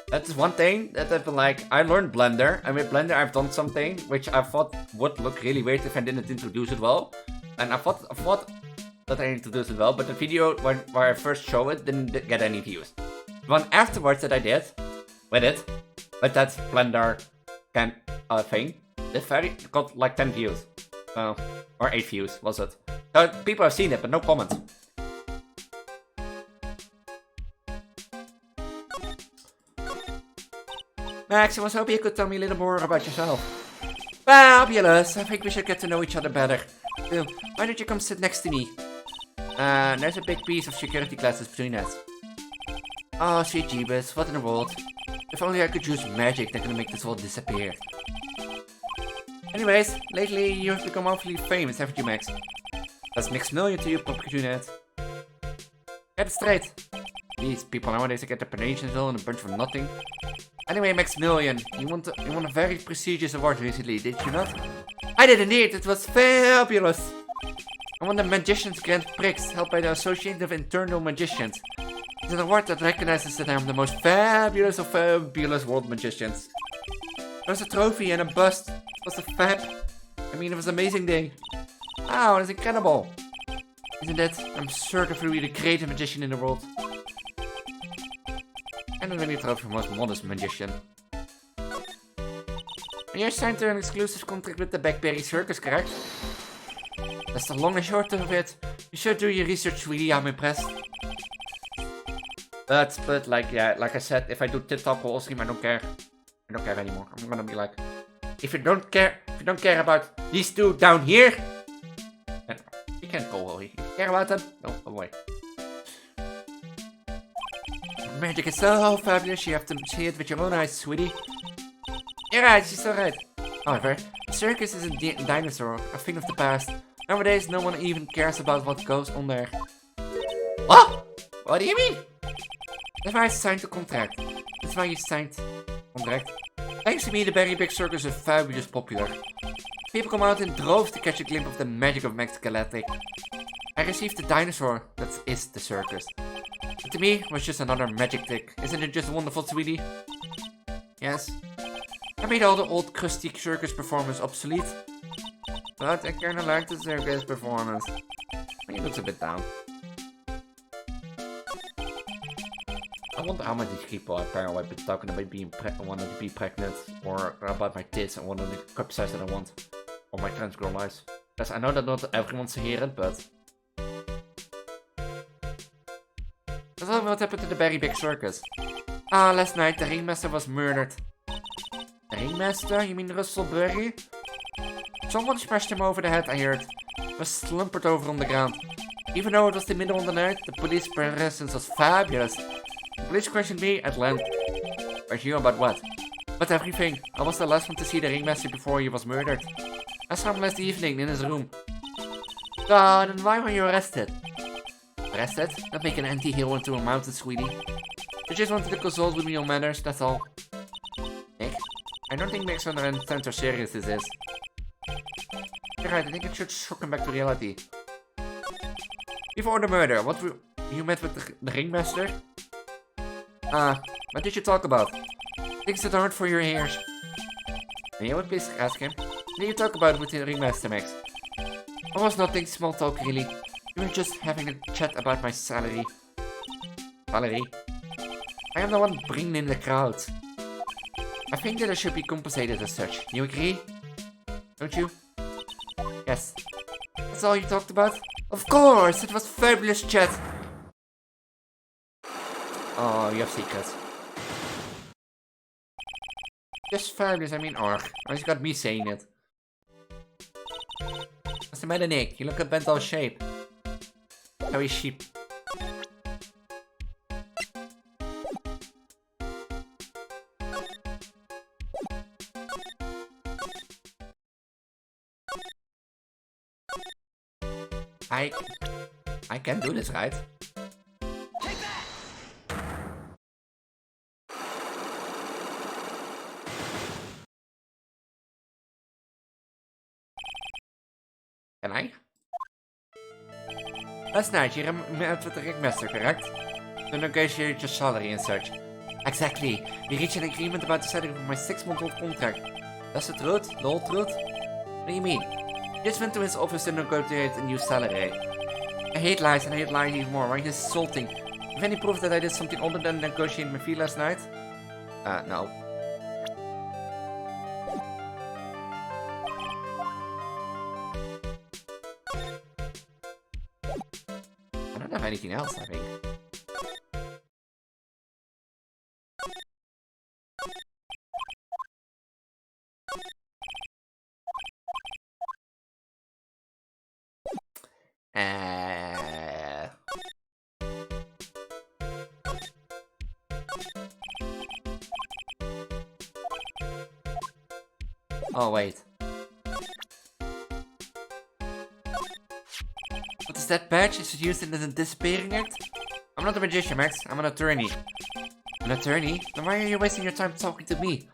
A: that's one thing that I've been like. I learned Blender, and with Blender, I've done something which I thought would look really weird if I didn't introduce it well. And I thought that I introduced it well, but the video where I first showed it didn't get any views. The one afterwards that I did with that Blender thing, it got like 10 views. So, or 8 views, was it? So people have seen it, but no comments. Max, I was hoping you could tell me a little more about yourself. Fabulous! I think we should get to know each other better. Bill, why don't you come sit next to me? There's a big piece of security glasses between us. Oh, sweet Jeebus, what in the world? If only I could use magic that can make this all disappear. Anyways, lately you have become awfully famous, haven't you, Max? That's Maximilian to you, Popcornhead. Get it straight. These people nowadays get the Phoenicians and a bunch from nothing. Anyway, Maximilian, you won a very prestigious award recently, did you not? I did indeed, it was fabulous! I won the Magician's Grand Prix, held by the Association of Internal Magicians. It's an award that recognizes that I am the most fabulous of fabulous world magicians. There's a trophy and a bust. It was a fab. I mean, it was an amazing day. Wow, that's incredible. Isn't it? I'm certainly the greatest magician in the world. And then you trophy for most modest magician. And you're signed to an exclusive contract with the Blackberry Circus, correct? That's the long and short of it. You should do your research, sweetie. I'm impressed. But like, yeah, like I said, if I do TikTok or stream, I don't care. I don't care anymore. I'm gonna be like, if you don't care about these two down here, then you can't go away. If you care about them, no, go away. Magic is so fabulous, you have to see it with your own eyes, sweetie. You're right, she's so right. However, the circus is a dinosaur, a thing of the past. Nowadays, no one even cares about what goes on there. What? What do you mean? That's why I signed the contract. That's why you signed contract. Thanks to me, the very big circus is fabulous popular. People come out in droves to catch a glimpse of the magic of Max Galactic. I received the dinosaur, that is the circus. But to me, it was just another magic trick. Isn't it just wonderful, sweetie? Yes. I made all the old crusty circus performers obsolete. But I kinda like the circus performance. He looks a bit down. I wonder how many people apparently I've been talking about being wanting to be pregnant, or about my tits and one of the cup size that I want, or my trans girl lives. Because I know that not everyone wants to hear it, but that's not what happened to the very big circus. Last night the ringmaster was murdered. The ringmaster? You mean Russell Burry? Someone smashed him over the head, I heard. He was slumpered over on the ground. Even though it was the middle of the night, the police presence was fabulous. The police questioned me at length. Question you about what? But everything. I was the last one to see the ringmaster before he was murdered. I saw him last evening in his room. So, then why were you arrested? Arrested? Don't make an anti-hero into a mountain, sweetie. I just wanted to consult with me on matters, that's all. Nick? I don't think Nick's understands how serious this is. You're right, I think it should shock him back to reality. Before the murder, you met with the ringmaster? What did you talk about? Things that aren't for your ears. May I would please ask him? What did you talk about with the ringmaster, Max? It was nothing, small talk really. We were just having a chat about my salary. Salary? I am the one bringing in the crowd. I think that I should be compensated as such. You agree? Don't you? Yes. That's all you talked about? Of course! It was fabulous chat! Oh, you have secrets. Just fabulous, I mean, I just got me saying it. What's the matter, Nick? You look a bent out of shape. How is sheep? I can do this, right?
B: Take that!
A: Can I? Last night you met with the ringmaster, correct? To negotiate your salary and such. Exactly. We reached an agreement about the setting of my 6-month-old contract. That's the truth? The whole truth? What do you mean? He just went to his office to negotiate a new salary. I hate lies and I hate lying even more. Right? It's insulting. Have any proof that I did something other than negotiating my fee last night? No. I don't have anything else, I think. Oh, wait. What is that badge? Is it used in the disappearing act? I'm not a magician, Max. I'm an attorney. An attorney? Then why are you wasting your time talking to me?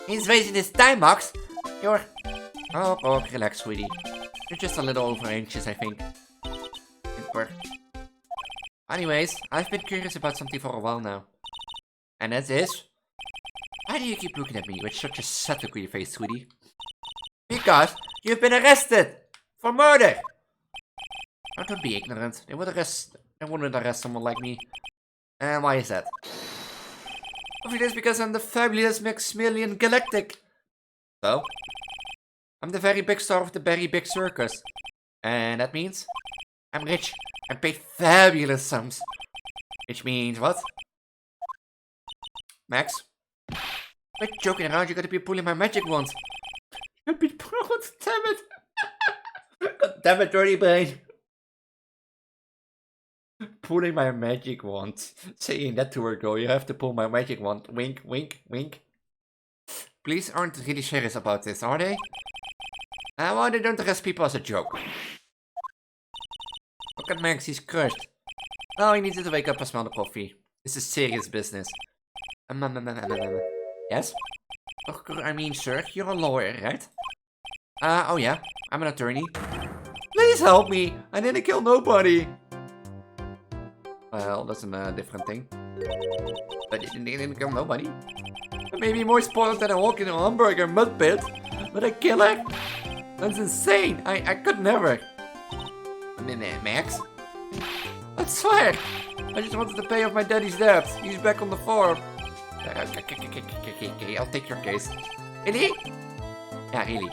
A: He's wasting his time, Max. You're... Oh, relax, sweetie. You're just a little over anxious, I think. Anyways, I've been curious about something for a while now. And that is... Why do you keep looking at me with such a sad look on your face, sweetie? Because you've been arrested! For murder! Oh, don't be ignorant. They wouldn't arrest someone like me. And why is that? Obviously it's because I'm the fabulous Maximilian Galactic. So? I'm the very big star of the very big circus. And that means? I'm rich and paid fabulous sums. Which means what? Max? Quit joking around, you gotta be pulling my magic wand. You'd be proud, damn it. God damn it, dirty brain. Pulling my magic wand. Saying that to her girl, you have to pull my magic wand. Wink, wink, wink. Police aren't really serious about this, are they? Well, they don't arrest people as a joke. Look at Max, he's crushed. Oh, he needs to wake up and smell the coffee. This is serious business. Yes? I mean, sir, you're a lawyer, right? Oh yeah, I'm an attorney. Please help me! I didn't kill nobody! Well, that's a different thing. But you didn't kill nobody? Maybe more spoiled than a walking in a hamburger mud pit. But a killer? That's insane! I could never! Max? I swear! I just wanted to pay off my daddy's debt. He's back on the farm. Okay, I'll take your case. Really? Yeah, really.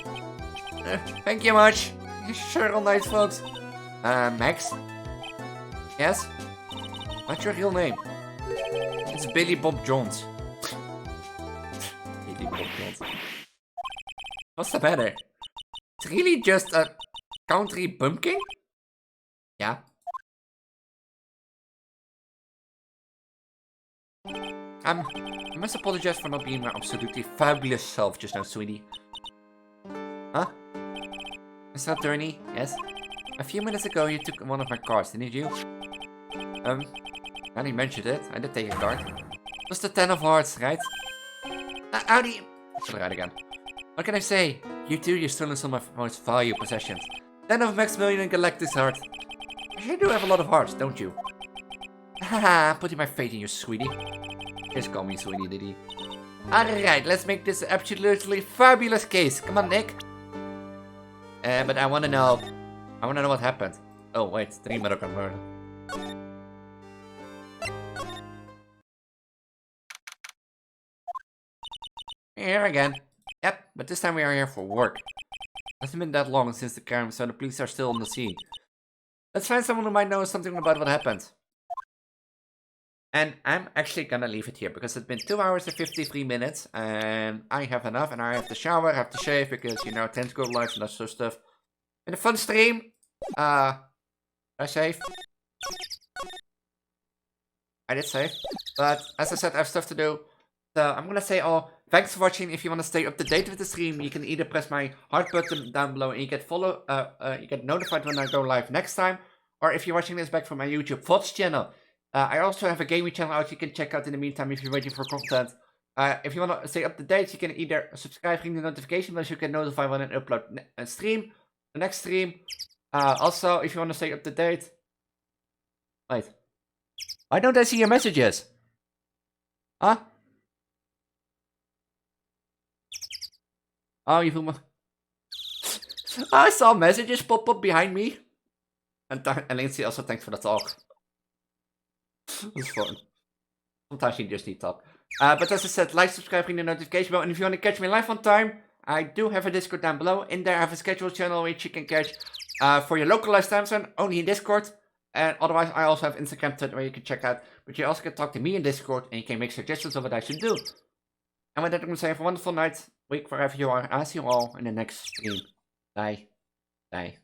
A: Thank you much. You're sure all nice, folks. Max? Yes? What's your real name? It's Billy Bob Jones. Billy Bob Jones. What's the matter? It's really just a country bumpkin? Yeah. I must apologize for not being my absolutely fabulous self just now, sweetie. Huh? Mr. Attorney? Yes? A few minutes ago you took one of my cards, didn't you? Now you mentioned it, I did take a card. It was the 10 of hearts, right? How do you... Should I again? What can I say? You too, you've stolen some of my most valuable possessions. 10 of Maximilian Galactic's heart. You do have a lot of hearts, don't you? Haha, putting my faith in you, sweetie. Just call me sweetie, did he? Alright, let's make this an absolutely fabulous case. Come on, Nick. But I wanna know what happened. Oh wait, 3 metal converter. Here again. Yep, but this time we are here for work. Hasn't been that long since the crime, so the police are still on the scene. Let's find someone who might know something about what happened. And I'm actually gonna leave it here, because it's been 2 hours and 53 minutes, and I have enough, and I have to shower, I have to shave, because, you know, I tend to go live and that sort of stuff. In a fun stream, I save. I did save, but as I said, I have stuff to do. So I'm gonna say thanks for watching. If you want to stay up to date with the stream, you can either press my heart button down below and you get you get notified when I go live next time. Or if you're watching this back from my YouTube Twitch channel, I also have a gaming channel out you can check out in the meantime if you're waiting for content. If you want to stay up to date, you can either subscribe, ring the notification bell so you get notified when I upload a stream, the next stream. Also, if you want to stay up to date, wait, why don't I see your messages? Huh? Oh, you feel I saw messages pop up behind me. And Lindsay also thanks for the talk. It's fun. Sometimes you just need talk. But as I said, like, subscribe, ring the notification bell. And if you want to catch me live on time, I do have a Discord down below. In there I have a scheduled channel which you can catch for your localized time zone, only in Discord. And otherwise I also have Instagram, Twitter, where you can check out. But you also can talk to me in Discord and you can make suggestions of what I should do. And with that, I'm going to say have a wonderful night, week, wherever you are. I'll see you all in the next stream. Bye. Bye.